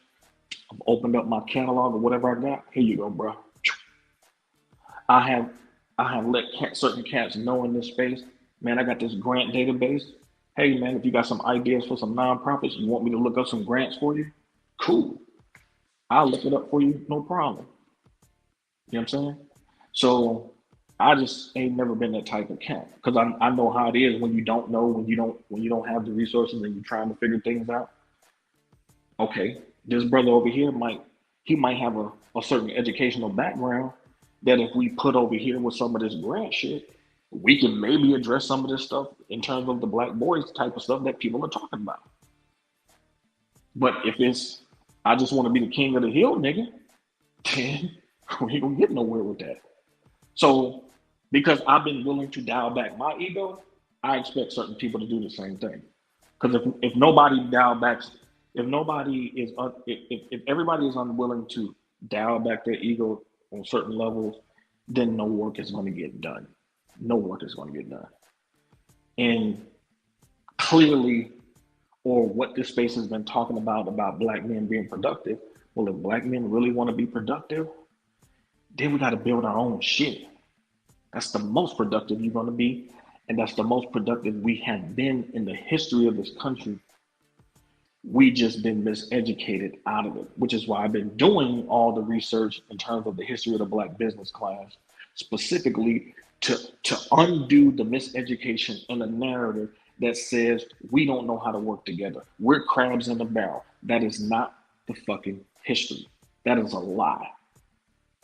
I've opened up my catalog or whatever I got. Here you go, bro. I have let certain cats know in this space, man, I got this grant database. Hey, man, if you got some ideas for some nonprofits, you want me to look up some grants for you? Cool. I'll look it up for you, no problem. You know what I'm saying? So I just ain't never been that type of cat because I know how it is when you don't know, when you don't have the resources and you're trying to figure things out. Okay, this brother over here might have a certain educational background that if we put over here with some of this grant shit, we can maybe address some of this stuff in terms of the black boys type of stuff that people are talking about. But if it's I just want to be the king of the hill, nigga, then we ain't gonna get nowhere with that. So because I've been willing to dial back my ego, I expect certain people to do the same thing. Because if nobody dial backs, if everybody is unwilling to dial back their ego on certain levels, then no work is going to get done. No work is going to get done. And clearly, or what this space has been talking about black men being productive. Well, if black men really want to be productive, then we got to build our own shit. That's the most productive you're going to be. And that's the most productive we have been in the history of this country. We just been miseducated out of it, which is why I've been doing all the research in terms of the history of the black business class, specifically to undo the miseducation and the narrative that says we don't know how to work together. We're crabs in the barrel. That is not the fucking history. That is a lie.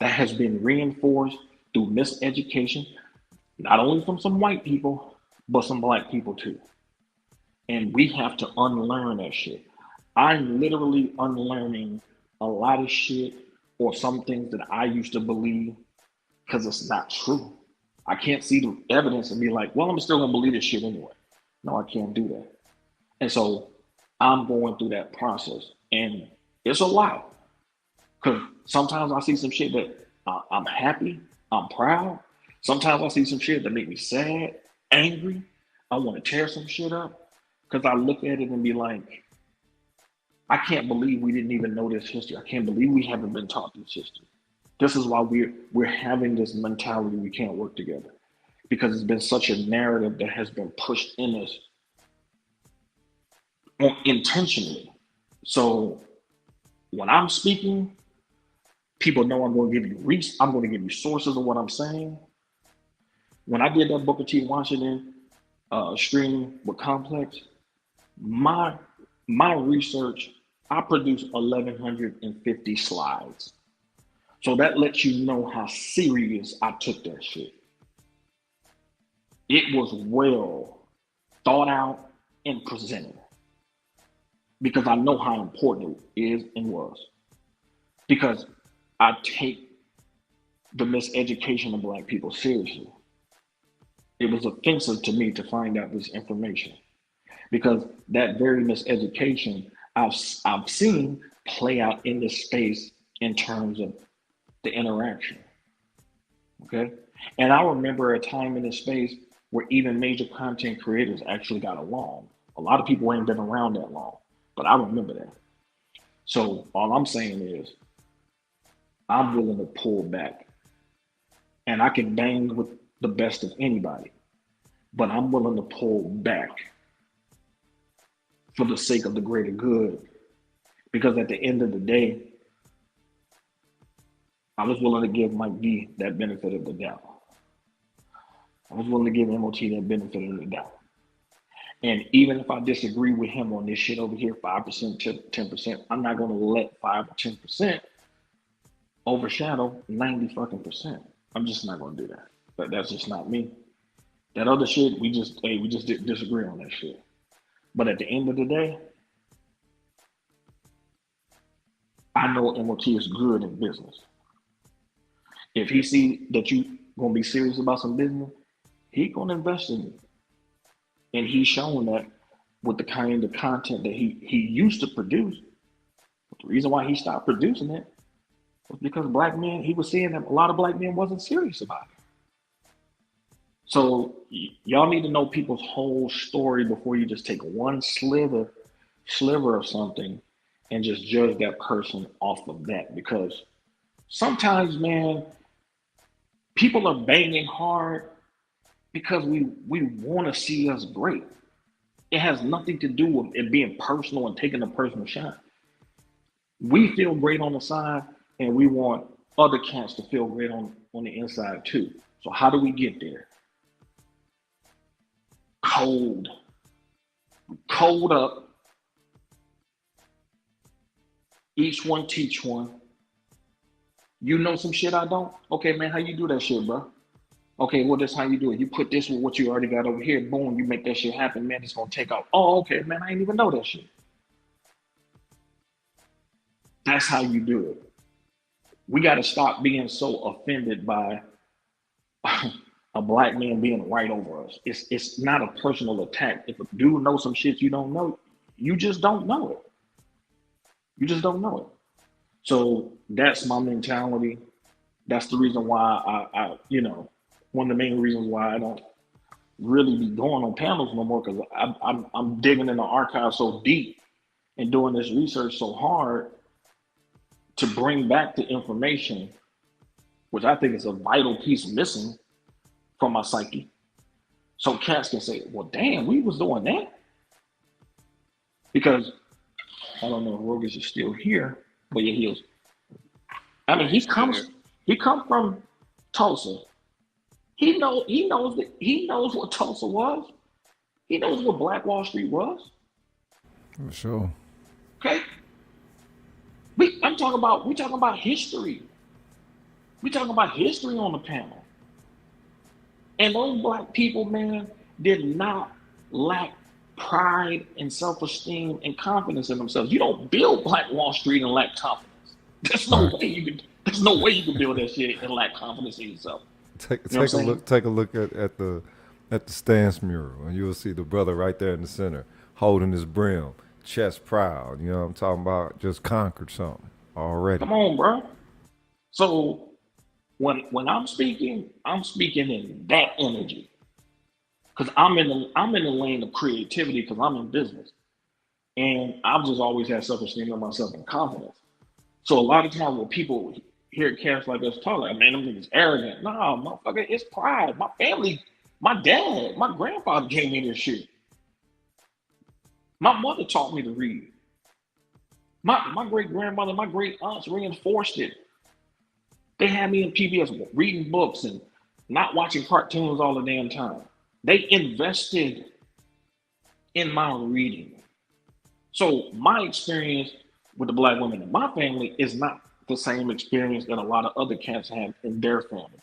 That has been reinforced through miseducation, not only from some white people, but some black people too. And we have to unlearn that shit. I'm literally unlearning a lot of shit or some things that I used to believe because it's not true. I can't see the evidence and be like, well, I'm still gonna believe this shit anyway. No, I can't do that. And so I'm going through that process. And it's a lot. Because sometimes I see some shit that I'm happy, I'm proud. Sometimes I see some shit that make me sad, angry. I want to tear some shit up. Because I look at it and be like, I can't believe we didn't even know this history. I can't believe we haven't been taught this history. This is why we're having this mentality we can't work together. Because it's been such a narrative that has been pushed in us intentionally. So when I'm speaking, people know I'm going to give you sources of what I'm saying. When I did that Booker T. Washington stream with Complex, my research, I produced 1,150 slides. So that lets you know how serious I took that shit. It was well thought out and presented because I know how important it is and was. Because I take the miseducation of black people seriously. It was offensive to me to find out this information because that very miseducation I've seen play out in this space in terms of the interaction. Okay. And I remember a time in this space where even major content creators actually got along. A lot of people ain't been around that long, but I remember that. So all I'm saying is I'm willing to pull back and I can bang with the best of anybody, but I'm willing to pull back for the sake of the greater good. Because at the end of the day, I was willing to give Mike B that benefit of the doubt. I was willing to give MOT that benefit of the doubt. And even if I disagree with him on this shit over here, 5%, 10%, I'm not going to let 5 or 10% overshadow 90 fucking percent. I'm just not going to do that. But that's just not me. That other shit, we just didn't disagree on that shit. But at the end of the day, I know MOT is good in business. If he see that you gonna be serious about some business, he gonna invest in you. And he's shown that with the kind of content that he used to produce. But the reason why he stopped producing it was because black men, he was seeing that a lot of black men wasn't serious about it. So y'all need to know people's whole story before you just take one sliver of something and just judge that person off of that. Because sometimes, man, people are banging hard because we want to see us great. It has nothing to do with it being personal and taking a personal shot. We feel great on the side, and we want other cats to feel great on the inside too. So how do we get there? Cold up. Each one teach one. You know some shit I don't? Okay, man, how you do that shit, bro? Okay, well, that's how you do it. You put this with what you already got over here. Boom, you make that shit happen, man. It's gonna take off. Oh, okay, man, I didn't even know that shit. That's how you do it. We got to stop being so offended by a black man being right over us. It's not a personal attack. If a dude knows some shit you don't know, you just don't know it. You just don't know it. So that's my mentality. That's the reason why I one of the main reasons why I don't really be going on panels no more, because I'm digging in the archive so deep and doing this research so hard to bring back the information, which I think is a vital piece missing from my psyche. So cats can say, well, damn, we was doing that. Because I don't know if Rogus is still here, but yeah, he is. I mean, he comes from Tulsa. He knows what Tulsa was. He knows what Black Wall Street was. For sure. Okay. We talking about history. We talking about history on the panel. And those black people, man, did not lack pride and self-esteem and confidence in themselves. You don't build Black Wall Street and lack confidence. There's no way you can build that shit and lack confidence in yourself. Take a look at the stance mural, and you'll see the brother right there in the center holding his brim, chest proud. You know what I'm talking about? Just conquered something already. Come on, bro. So when I'm speaking in that energy, because I'm in the lane of creativity, because I'm in business, and I've just always had self-esteem in myself and confidence. So a lot of times when people hear cats like us talk, like, man, them niggas arrogant. Nah, motherfucker, it's pride. My family, my dad, my grandfather gave me this shit. My mother taught me to read. My great grandmother, my great aunts reinforced it. They had me in PBS reading books and not watching cartoons all the damn time. They invested in my reading. So my experience with the black women in my family is not the same experience that a lot of other cats have in their family.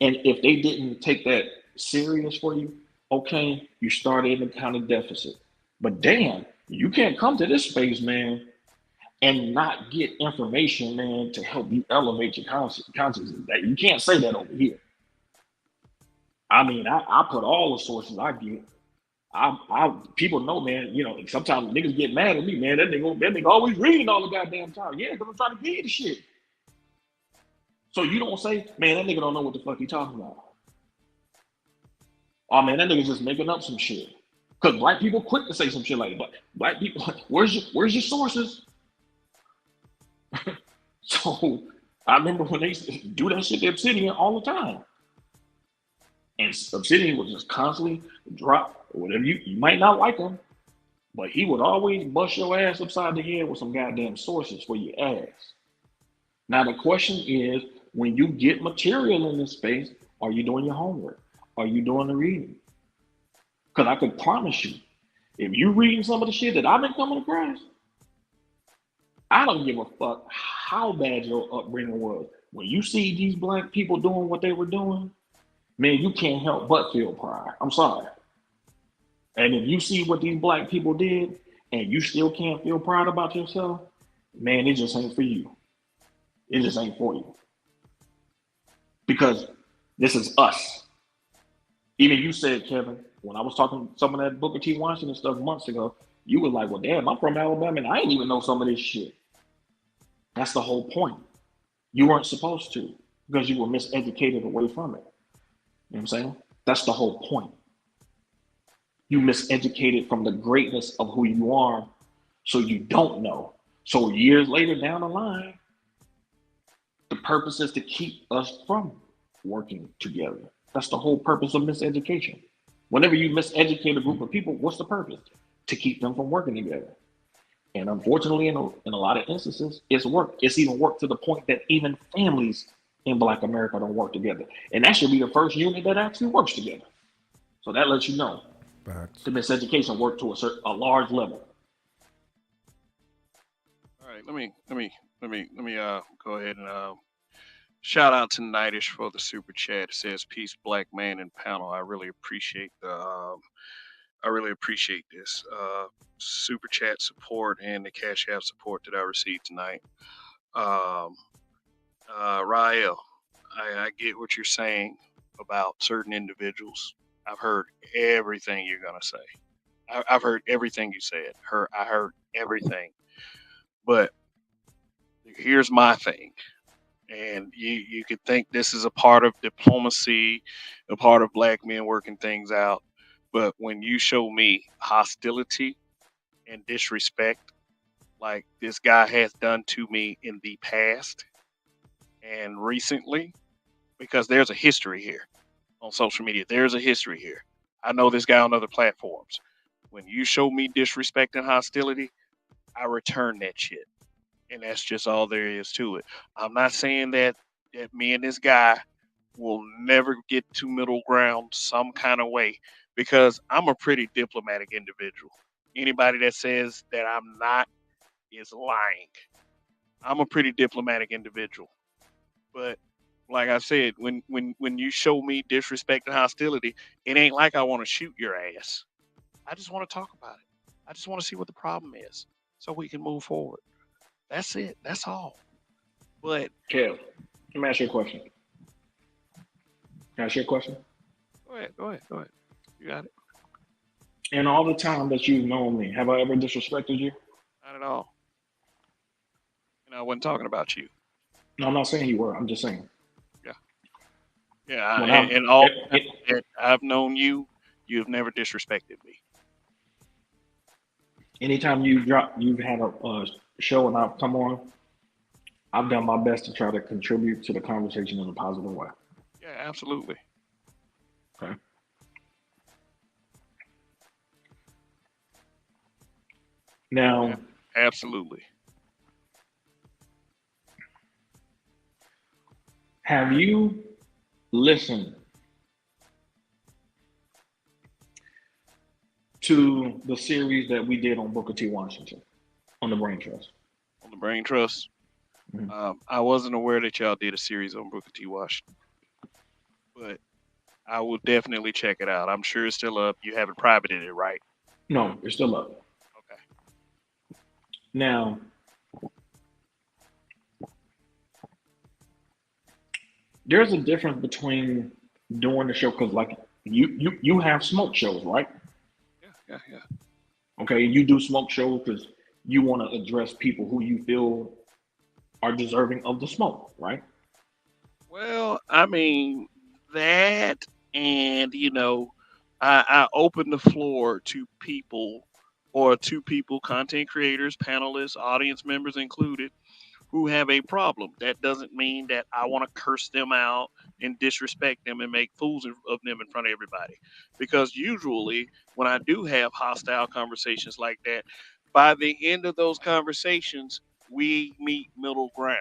And if they didn't take that serious for you, okay, you started in a kind of deficit. But damn, you can't come to this space, man, and not get information, man, to help you elevate your consciousness. You can't say that over here. I mean, I put all the sources I get. People know, man, you know, sometimes niggas get mad at me, man. That nigga always reading all the goddamn time. Yeah, because I'm trying to give you the shit. So you don't say, man, that nigga don't know what the fuck he talking about. Oh man, that nigga's just making up some shit. Because black people quick to say some shit like, but black people, where's your sources? So I remember when they do that shit to Obsidian all the time. And Obsidian would just constantly drop whatever you might not like him, but he would always bust your ass upside the head with some goddamn sources for your ass. Now the question is, when you get material in this space, are you doing your homework? Are you doing the reading? Because I could promise you, if you reading some of the shit that I've been coming across, I don't give a fuck how bad your upbringing was. When you see these black people doing what they were doing, man, you can't help but feel pride. I'm sorry. And if you see what these black people did and you still can't feel proud about yourself, man, it just ain't for you. It just ain't for you. Because this is us. Even you said, Kevin, when I was talking some of that Booker T. Washington stuff months ago, you were like, well, damn, I'm from Alabama and I didn't even know some of this shit. That's the whole point. You weren't supposed to because you were miseducated away from it. You know what I'm saying? That's the whole point. You miseducated from the greatness of who you are, so you don't know. So years later down the line, the purpose is to keep us from working together. That's the whole purpose of miseducation. Whenever you miseducate a group of people, what's the purpose? To keep them from working together. And unfortunately, in a lot of instances, it's work. It's even worked to the point that even families in Black America don't work together. And that should be the first unit that actually works together. So that lets you know the miseducation worked to a large level. All right, let me go ahead and shout out to Nightish for the super chat. It says, "Peace, black man and panel. I really appreciate this super chat support and the Cash App support that I received tonight." Um, Rael, I get what you're saying about certain individuals. I've heard everything you're gonna say. I've heard everything you said. I heard everything. But here's my thing. And you could think this is a part of diplomacy, a part of black men working things out. But when you show me hostility and disrespect, like this guy has done to me in the past and recently, because there's a history here on social media. There's a history here. I know this guy on other platforms. When you show me disrespect and hostility, I return that shit. And that's just all there is to it. I'm not saying that me and this guy will never get to middle ground some kind of way because I'm a pretty diplomatic individual. Anybody that says that I'm not is lying. I'm a pretty diplomatic individual. But like I said, when you show me disrespect and hostility, it ain't like I want to shoot your ass. I just want to talk about it. I just want to see what the problem is so we can move forward. That's it. That's all. But Kev, let me ask you a question. Can I ask you a question? go ahead. You got it. In all the time that you've known me, have I ever disrespected you? Not at all. And I wasn't talking about you. No, I'm not saying you were. I'm just saying. Yeah. Yeah. When And all that I've known you, you've never disrespected me. anytime you've had a show and I've come on, I've done my best to try to contribute to the conversation in a positive way. Yeah, absolutely. Okay. Now, Yeah, absolutely. have you listened to the series that we did on Booker T. Washington on the Brain Trust? On the Brain Trust, I wasn't aware that y'all did a series on Booker T. Washington, but I will definitely check it out. I'm sure it's still up. You haven't privated it, right? No, it's still up. Okay. Now, there's a difference between doing the show because, like, you have smoke shows, right? Yeah. Okay, you do smoke shows because you want to address people who you feel are deserving of the smoke, right? Well, I mean that, and I open the floor to people, content creators, panelists, audience members included, who have a problem. That doesn't mean that I want to curse them out and disrespect them and make fools of them in front of everybody. Because usually, when I do have hostile conversations like that, by the end of those conversations, we meet middle ground.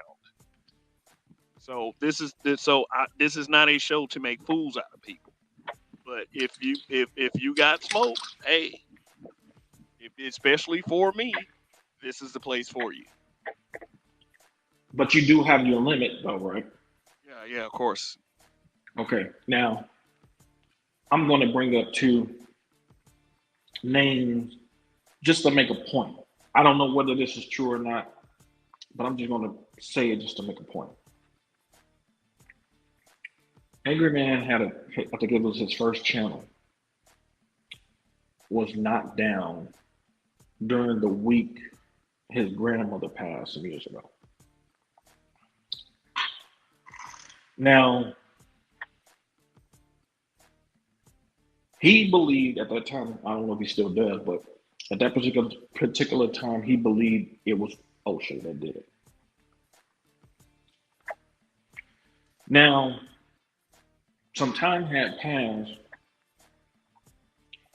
So this is not a show to make fools out of people. But if you got smoke, hey, especially for me, this is the place for you. But you do have your limit, though, right? Yeah, of course. Okay. Now, I'm going to bring up 2 names just to make a point. I don't know whether this is true or not, but I'm just going to say it just to make a point. Angry Man had I think it was his first channel, was knocked down during the week his grandmother passed some years ago. Now, he believed at that time, I don't know if he still does, but at that particular time, he believed it was OSHA that did it. Now, some time had passed,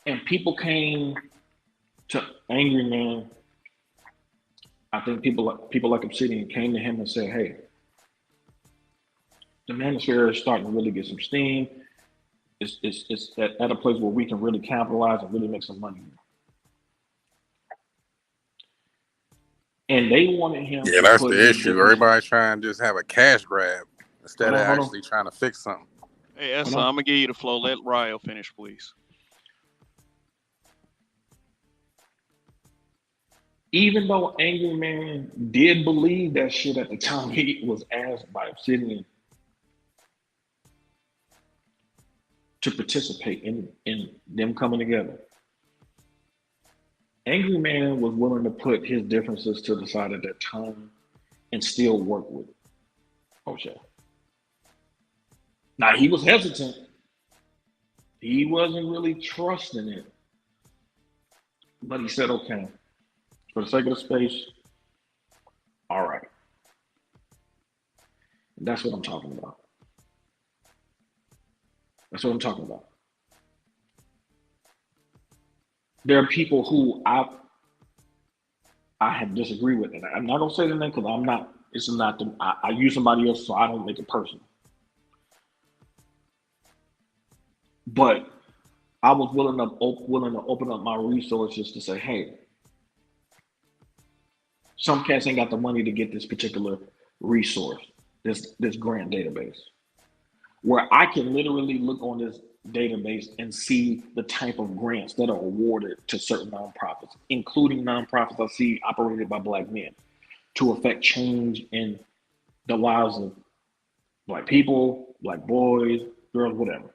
and people came to Angry Man. I think people like Obsidian came to him and said, "Hey, the manosphere is starting to really get some steam. It's at a place where we can really capitalize and really make some money." And they wanted him. Yeah, to that's put the his issue. difference- Everybody's trying to just have a cash grab instead Hold of on. actually trying to fix something. Hey, I'm gonna give you the flow. Let Ryo finish, please. Even though Angry Man did believe that shit at the time he was asked by Obsidian to participate in them coming together, Angry Man was willing to put his differences to the side at that time and still work with OSHA. Now, he was hesitant. He wasn't really trusting it. But he said, okay, for the sake of the space, all right. And that's what I'm talking about. That's what I'm talking about. There are people who I have disagreed with, and I'm not gonna say the name because I'm not. It's not. I use somebody else, so I don't make it personal. But I was willing to open up my resources to say, hey, some cats ain't got the money to get this particular resource, this grant database, where I can literally look on this database and see the type of grants that are awarded to certain nonprofits, including nonprofits I see operated by Black men, to affect change in the lives of Black people, Black boys, girls, whatever.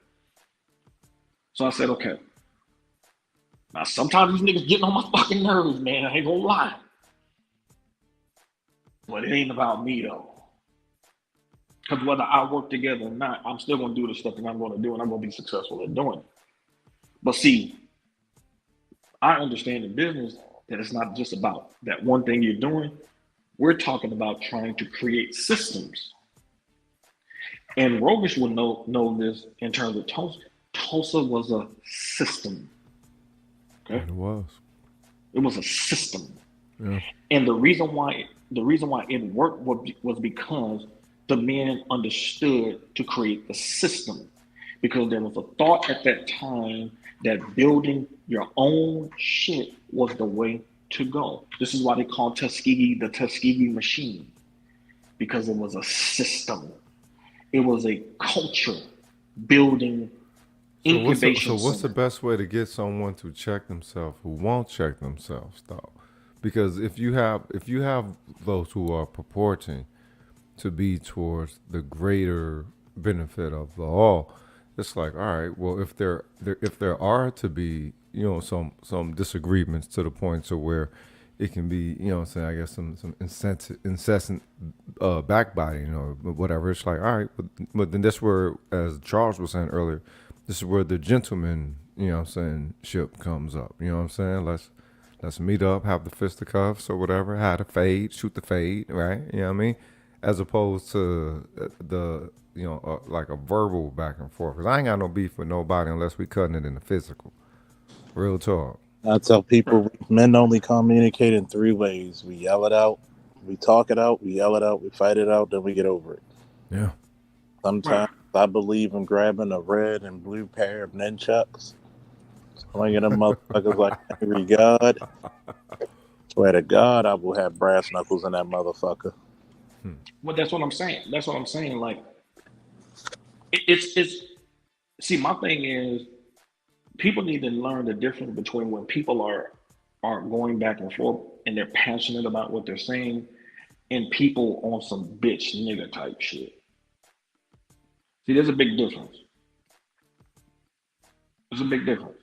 So I said, okay. Now, sometimes these niggas getting on my fucking nerves, man. I ain't gonna lie. But it ain't about me, though. Because whether I work together or not, I'm still going to do the stuff that I'm going to do, and I'm going to be successful at doing it. But see, I understand in business that it's not just about that one thing you're doing. We're talking about trying to create systems. And Rogish will know this in terms of Tulsa. Tulsa was a system. Okay? It was. It was a system. Yeah. And the reason why it worked was because the men understood to create the system, because there was a thought at that time that building your own shit was the way to go. This is why they call Tuskegee the Tuskegee machine, because it was a system. It was a culture building incubation. So what's the best way to get someone to check themselves who won't check themselves, though? Because if you have those who are purporting to be towards the greater benefit of the all, it's like, all right, well, if there are to be, some disagreements to the point to where it can be, I guess some incessant backbiting or whatever. It's like, all right, but then that's where, as Charles was saying earlier, this is where the gentleman, ship comes up. You know what I'm saying? Let's meet up, have the fisticuffs or whatever, have the fade, shoot the fade, right? You know what I mean? As opposed to the like a verbal back and forth. Because I ain't got no beef with nobody unless we cutting it in the physical. Real talk. I tell people men only communicate in 3 ways. We yell it out, we talk it out, we yell it out, we fight it out, then we get over it. Yeah. Sometimes I believe in grabbing a red and blue pair of nunchucks, swinging them motherfuckers like angry God. Swear to God, I will have brass knuckles in that motherfucker. Well, that's what I'm saying. That's what I'm saying. Like, it's. See, my thing is, people need to learn the difference between when people are going back and forth and they're passionate about what they're saying, and people on some bitch nigga type shit. See, there's a big difference. There's a big difference.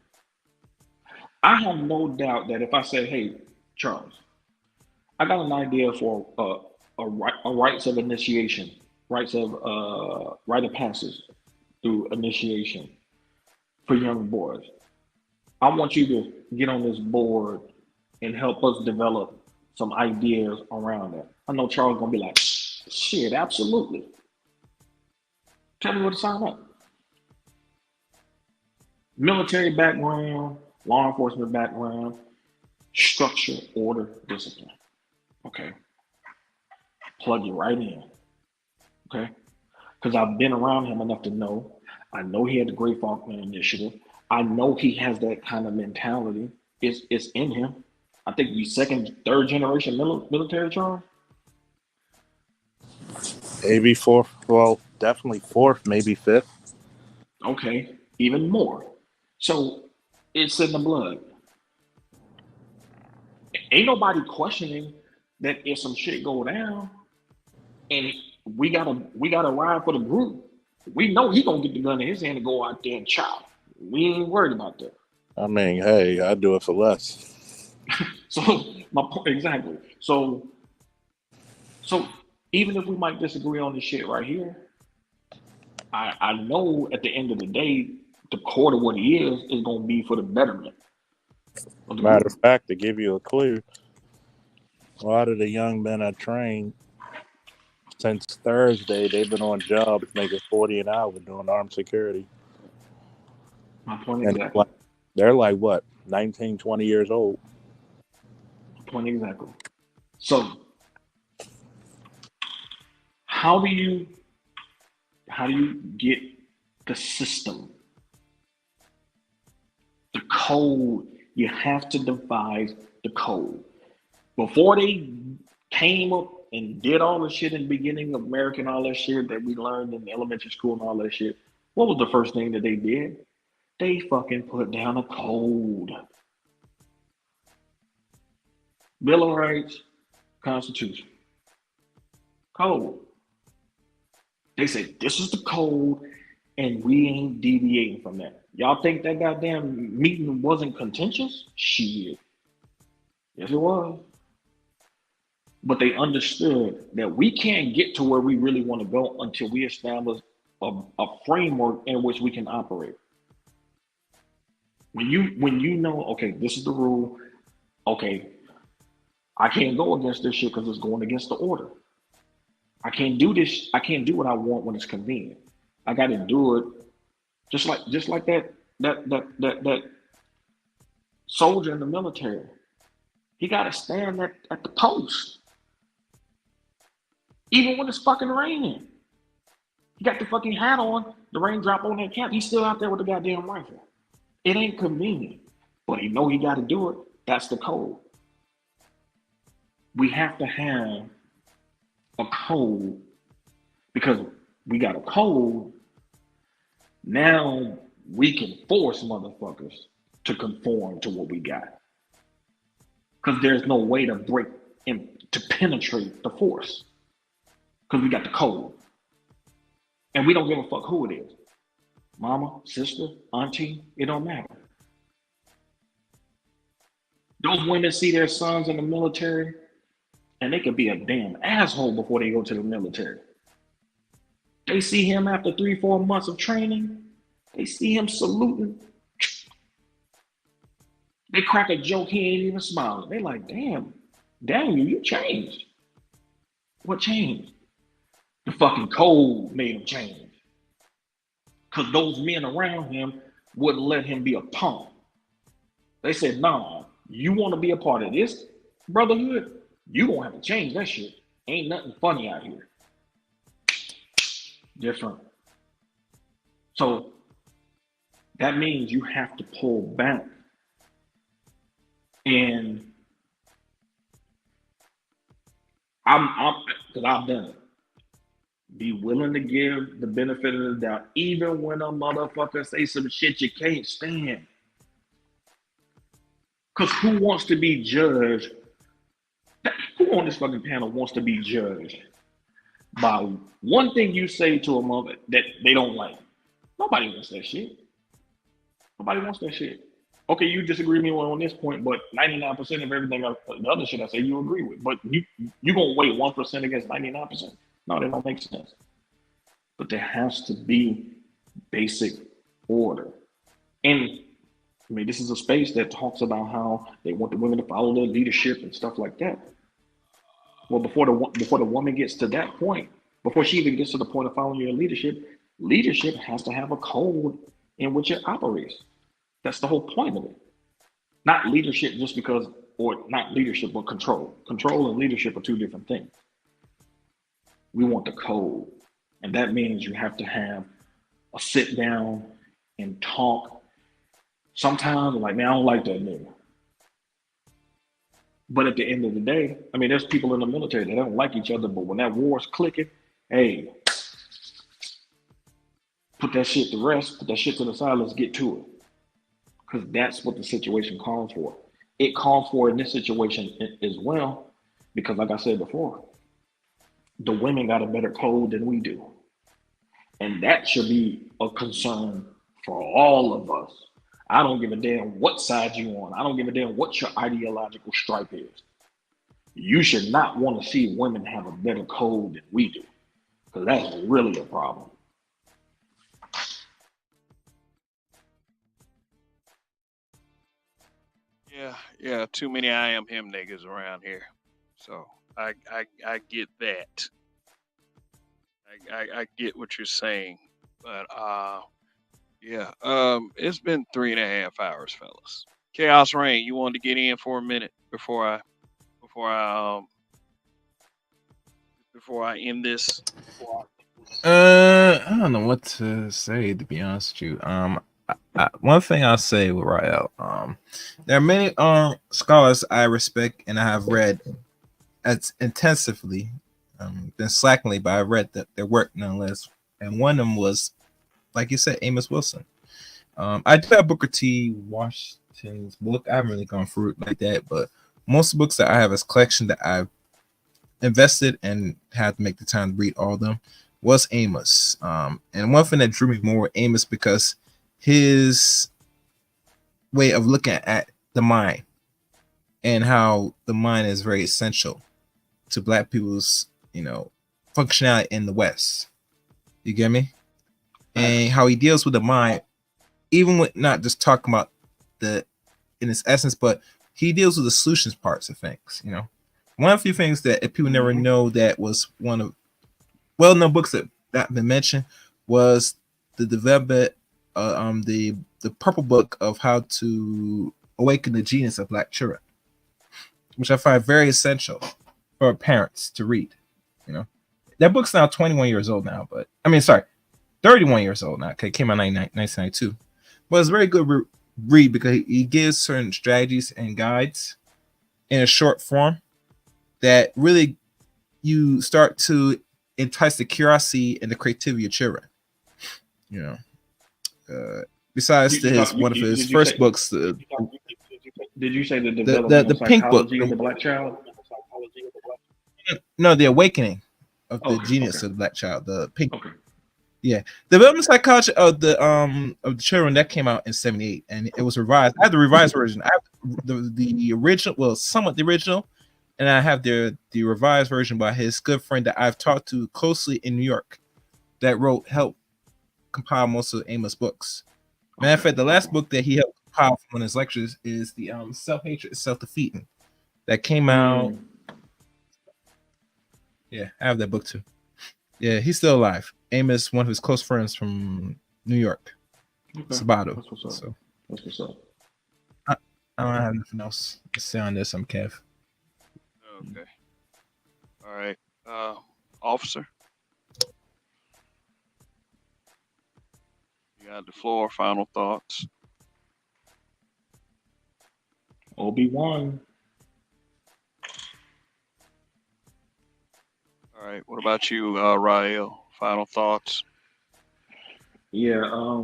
I have no doubt that if I say, "Hey, Charles, I got an idea for a rites of initiation, rite of passage through initiation for young boys. I want you to get on this board and help us develop some ideas around that." I know Charles gonna be like, "Shit, absolutely. Tell me where to sign up." Military background, law enforcement background, structure, order, discipline. Okay. Plug you right in. Okay. Because I've been around him enough to know. I know he had the Great Faulkner Initiative. I know he has that kind of mentality. It's in him. I think he's second, third generation military, Charles. Maybe fourth. Well, definitely fourth, maybe fifth. Okay, even more. So it's in the blood. Ain't nobody questioning that if some shit go down and we gotta ride for the group, we know he gonna get the gun in his hand and go out there and chop. We ain't worried about that. I mean, hey, I'd do it for less. So my point exactly. So even if we might disagree on this shit right here, I know at the end of the day, the core of what he is gonna be for the betterment of the Matter group. of fact, to give you a clue, a lot of the young men I trained since Thursday, they've been on jobs making 40 an hour doing armed security. My point And exactly. they're like, what, 19, 20 years old? Point exactly. So how do you get the system, the code? You have to devise the code. Before they came up and did all the shit in the beginning of America and all that shit that we learned in elementary school and all that shit, what was the first thing that they did? They fucking put down a code. Bill of Rights, Constitution. Code. They said, this is the code, and we ain't deviating from that. Y'all think that goddamn meeting wasn't contentious? Shit. Yes, it was. But they understood that we can't get to where we really want to go until we establish a framework in which we can operate. When you know, okay, this is the rule. Okay, I can't go against this shit because it's going against the order. I can't do this. I can't do what I want when it's convenient. I got to do it just like that soldier in the military. He got to stand at the post, even when it's fucking raining. He got the fucking hat on. The raindrop on that cap. He's still out there with the goddamn rifle. It ain't convenient, but he know he got to do it. That's the code. We have to have a code because we got a code. Now we can force motherfuckers to conform to what we got. Because there's no way to break in, to penetrate the force. Because we got the code. And we don't give a fuck who it is. Mama, sister, auntie, it don't matter. Those women see their sons in the military and they could be a damn asshole before they go to the military. They see him after 3-4 months of training. They see him saluting. They crack a joke, he ain't even smiling. They like, damn, Daniel, you changed. What changed? The fucking code made him change. Because those men around him wouldn't let him be a punk. They said, nah, you want to be a part of this brotherhood? You don't have to change that shit. Ain't nothing funny out here. different. So that means you have to pull back and because I've done it. Be willing to give the benefit of the doubt, even when a motherfucker say some shit you can't stand. Because who wants to be judged? Who on this fucking panel wants to be judged by one thing you say to a mother that they don't like? Nobody wants that shit. Nobody wants that shit. Okay, you disagree with me on this point, but 99% of everything the other shit I say you agree with. But you gonna weigh 1% against 99%? No, that don't make sense. But there has to be basic order. And I mean, this is a space that talks about how they want the women to follow their leadership and stuff like that. Well, before the woman gets to that point, before she even gets to the point of following your leadership has to have a code in which it operates. That's the whole point of it. Not leadership just because, or not leadership, but control. Control and leadership are two different things. We want the code. And that means you have to have a sit down and talk. Sometimes, like, man, I don't like that nigga. But at the end of the day, I mean, there's people in the military that don't like each other, but when that war's clicking, hey, put that shit to rest, put that shit to the side, let's get to it. Because that's what the situation calls for. It calls for in this situation as well, because like I said before, the women got a better code than we do. And that should be a concern for all of us. I don't give a damn what side you on. I don't give a damn what your ideological stripe is. You should not want to see women have a better code than we do, because that's really a problem. Yeah, too many I am him niggas around here. So I get that. I get what you're saying, but yeah, it's been 3.5 hours, fellas. Chaos Rain, you wanted to get in for a minute before I end this. I don't know what to say, to be honest with you. One thing I'll say with Rael, there are many scholars I respect and I have read as intensively, than slackingly, but I read their work nonetheless. And one of them was, like you said, Amos Wilson. I do have Booker T. Washington's book. I haven't really gone through it like that, but most books that I have as collection that I've invested and had to make the time to read all of them was Amos. And one thing that drew me more with Amos because his way of looking at the mind and how the mind is very essential to Black people's, functionality in the West. You get me? And how he deals with the mind, even with not just talking about in its essence, but he deals with the solutions parts of things. One of the few things that if people never know that was one of well-known books that have been mentioned was the development, the purple book of how to awaken the genius of Black children, which I find very essential for parents to read. That book's now 21 years old now, 31 years old now. Okay, it came out in 1992, but it's a very good read because he gives certain strategies and guides in a short form that really you start to entice the curiosity and the creativity of children. Besides one of his first books, did you say the development the pink book of the Black child? No, the awakening of the genius of the Black child. The pink. Okay. Yeah, development psychology of the children that came out in '78, and it was revised. I have the revised version. I have the original, well, somewhat the original, and I have the revised version by his good friend that I've talked to closely in New York, that helped compile most of Amos' books. Matter of fact, the last book that he helped compile from one of his lectures is the Self-Hatred, Self-Defeating, that came out. Yeah, I have that book too. Yeah, he's still alive. Amos, one of his close friends from New York. Sabato. That's what's up. So, that's what's up. I don't have nothing else to say on this. I'm Kev. Okay. All right. Officer? You got the floor. Final thoughts. Obi-Wan. All right. What about you, Rael? Final thoughts. Yeah. I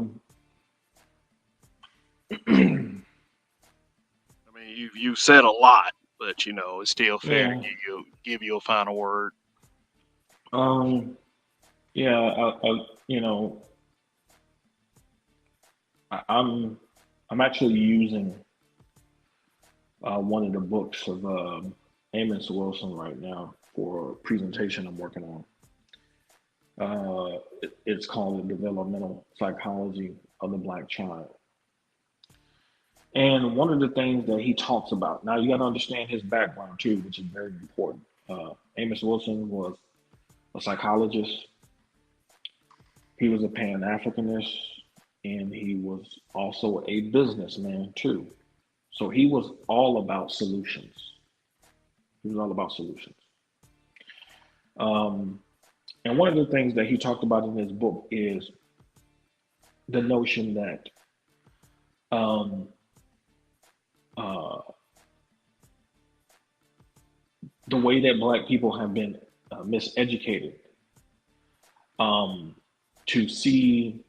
mean, you said a lot, but it's still fair to Yeah. give you a final word. Yeah. I'm actually using one of the books of Amos Wilson right now for a presentation I'm working on. It's called The Developmental Psychology of the Black Child. And one of the things that he talks about, now you got to understand his background too, which is very important. Amos Wilson was a psychologist, he was a Pan Africanist, and he was also a businessman too. So he was all about solutions. He was all about solutions. Um, and one of the things that he talked about in his book is the notion that um, uh, the way that Black people have been miseducated to see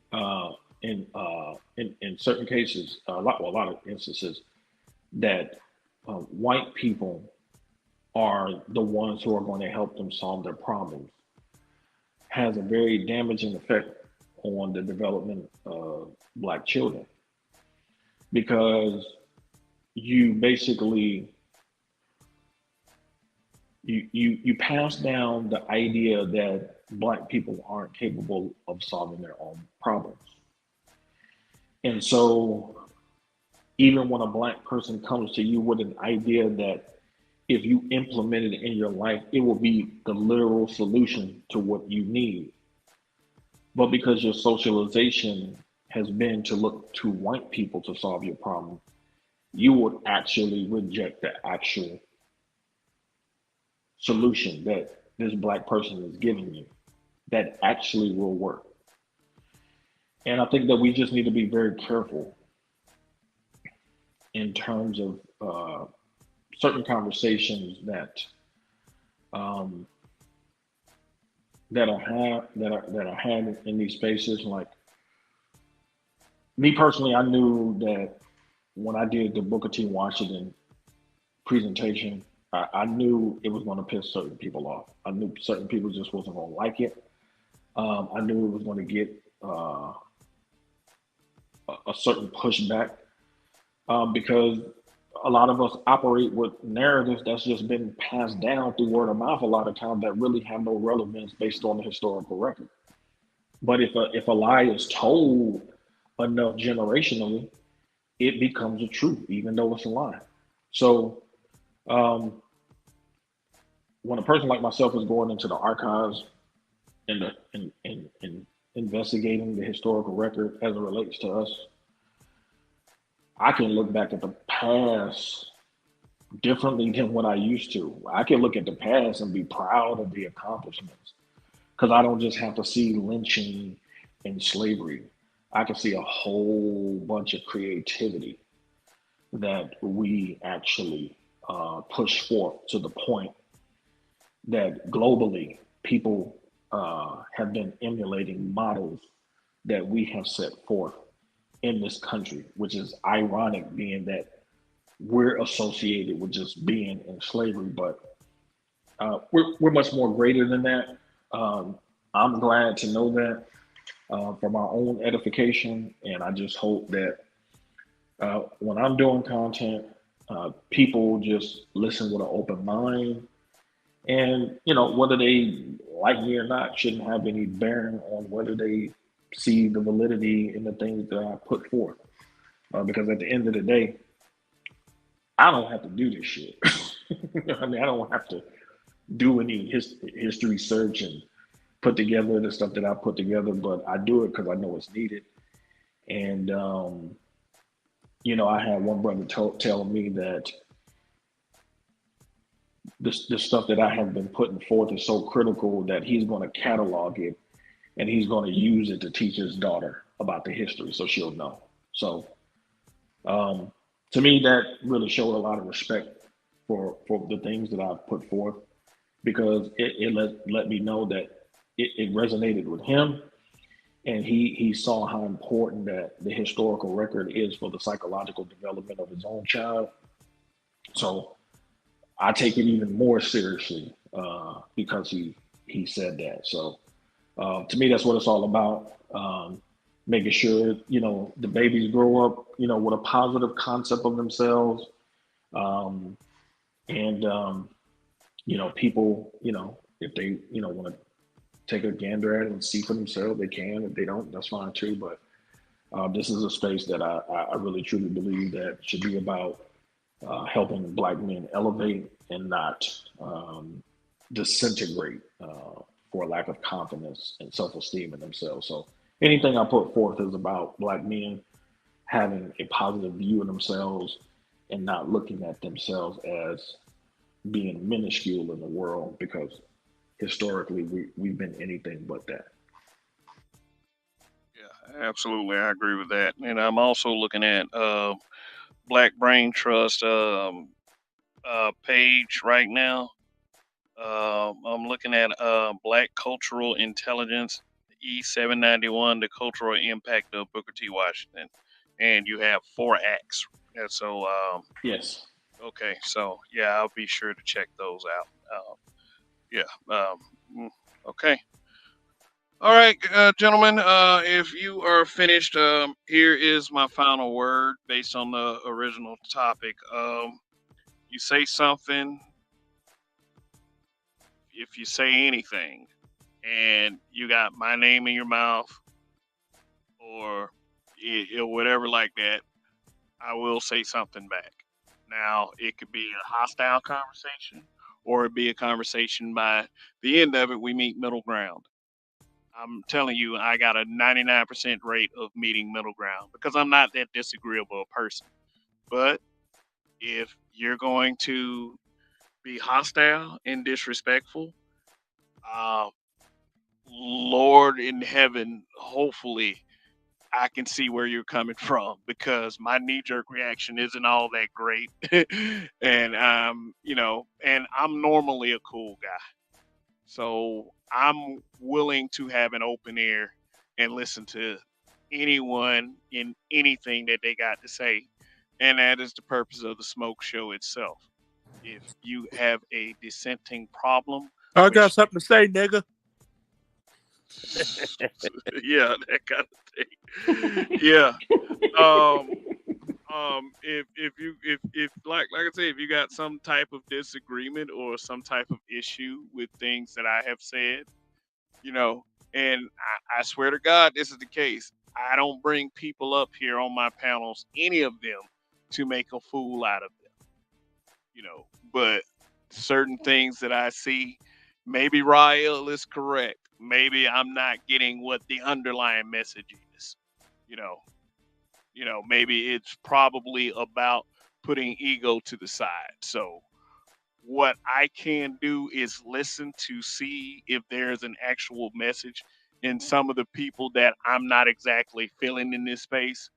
in certain cases, a lot of instances, that white people are the ones who are going to help them solve their problems, has a very damaging effect on the development of Black children, because you basically you pass down the idea that Black people aren't capable of solving their own problems. And so even when a Black person comes to you with an idea that if you implement it in your life, it will be the literal solution to what you need. But because your socialization has been to look to white people to solve your problem, you would actually reject the actual solution that this Black person is giving you that actually will work. And I think that we just need to be very careful in terms of certain conversations um, that are had in these spaces. Like me personally, I knew that when I did the Booker T. Washington presentation, I knew it was going to piss certain people off. I knew certain people just wasn't going to like it. I knew it was going to get a certain pushback because a lot of us operate with narratives that's just been passed down through word of mouth a lot of times that really have no relevance based on the historical record. But if a lie is told enough generationally, it becomes a truth, even though it's a lie. So when a person like myself is going into the archives and investigating the historical record as it relates to us, I can look back at the past differently than what I used to. I can look at the past and be proud of the accomplishments because I don't just have to see lynching and slavery. I can see a whole bunch of creativity that we actually push forth to the point that globally people have been emulating models that we have set forth in this country, which is ironic being that we're associated with just being in slavery, but we're much more greater than that. I'm glad to know that for my own edification, and I just hope that when I'm doing content, people just listen with an open mind, and whether they like me or not shouldn't have any bearing on whether they see the validity in the things that I put forth. Because at the end of the day, I don't have to do this shit. I mean, I don't have to do any history research and put together the stuff that I put together, but I do it because I know it's needed. And, I had one brother tell me that the stuff that I have been putting forth is so critical that he's going to catalog it and he's going to use it to teach his daughter about the history, so she'll know. So to me, that really showed a lot of respect for the things that I've put forth, because it let me know that it resonated with him, and he saw how important that the historical record is for the psychological development of his own child. So I take it even more seriously because he said that. So to me, that's what it's all about. Making sure the babies grow up with a positive concept of themselves, um, and people if they want to take a gander at it and see for themselves, they can. If they don't, that's fine too. But this is a space that I really truly believe that should be about helping Black men elevate and not disintegrate for a lack of confidence and self-esteem in themselves. So anything I put forth is about Black men having a positive view of themselves and not looking at themselves as being minuscule in the world, because historically we've been anything but that. Yeah, absolutely. I agree with that. And I'm also looking at Black Brain Trust page right now. I'm looking at Black Cultural Intelligence E791, the cultural impact of Booker T. Washington, and you have 4 acts. And so, Yes. okay, so yeah, I'll be sure to check those out. Yeah. Okay. All right, gentlemen. If you are finished, here is my final word based on the original topic. You say something, if you say anything, and you got my name in your mouth or whatever like that, I will say something back. Now, it could be a hostile conversation or it be a conversation by the end of it, we meet middle ground. I'm telling you, I got a 99% rate of meeting middle ground because I'm not that disagreeable a person. But if you're going to be hostile and disrespectful, uh, Lord in heaven, hopefully I can see where you're coming from because my knee jerk reaction isn't all that great. And and I'm normally a cool guy. So I'm willing to have an open ear and listen to anyone in anything that they got to say. And that is the purpose of the smoke show itself. If you have a dissenting problem, I got which something to say, nigga. yeah, that kind of thing. Yeah. Um if like I say, if you got some type of disagreement or some type of issue with things that I have said, you know, and I swear to God, this is the case. I don't bring people up here on my panels, any of them, to make a fool out of them, but certain things that I see, maybe Rael is correct. Maybe I'm not getting what the underlying message is, you know, maybe it's probably about putting ego to the side. So what I can do is listen to see if there's an actual message in some of the people that I'm not exactly feeling in this space.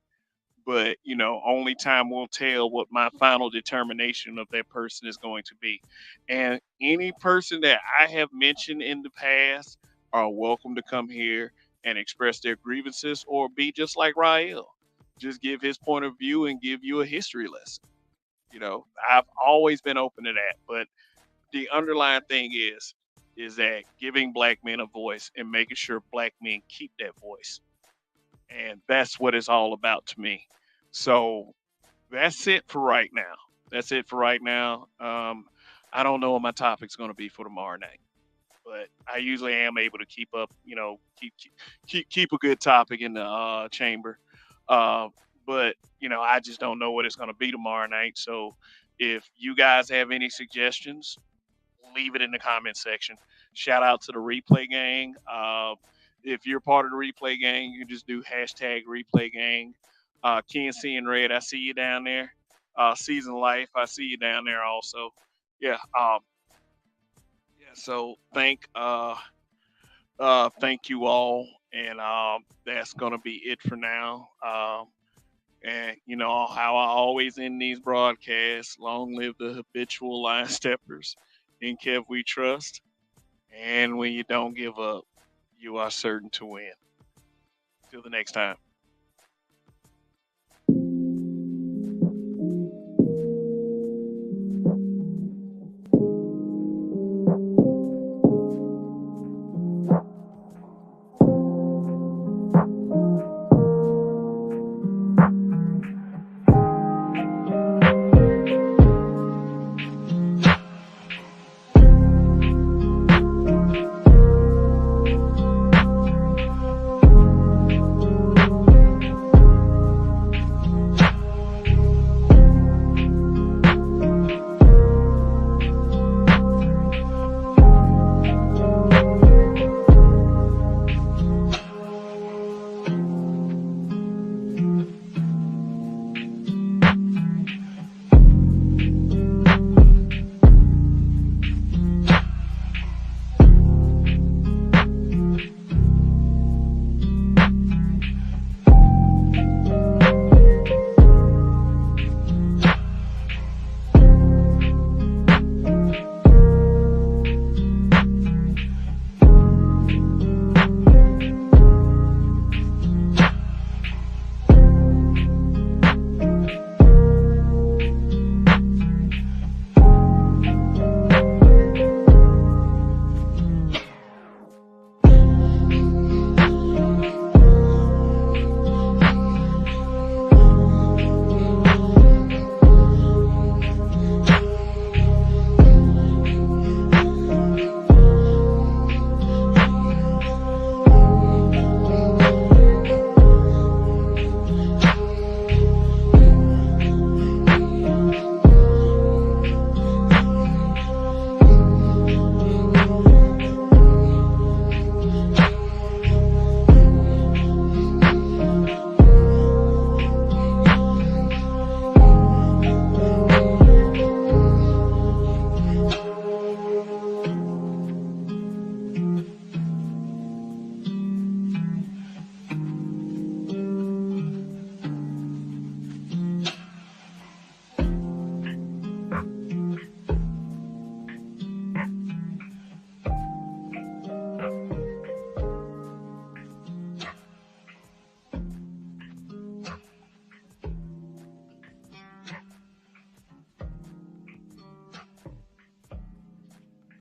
But only time will tell what my final determination of that person is going to be. And any person that I have mentioned in the past are welcome to come here and express their grievances or be just like Rael. Just give his point of view and give you a history lesson. I've always been open to that. But the underlying thing is that giving Black men a voice and making sure Black men keep that voice. And that's what it's all about to me. So that's it for right now. That's it for right now. I don't know what my topic's going to be for tomorrow night, but I usually am able to keep up. Keep a good topic in the chamber. Uh, but I just don't know what it's going to be tomorrow night. So if you guys have any suggestions, leave it in the comment section. Shout out to the replay gang. If you're part of the replay gang, you can just do hashtag replay gang. KNC and Red, I see you down there. Season Life, I see you down there also. Yeah. Yeah. So Thank you all, and that's gonna be it for now. And you know how I always end these broadcasts. Long live the habitual line steppers. In Kev we trust. And when you don't give up, you are certain to win. Till the next time.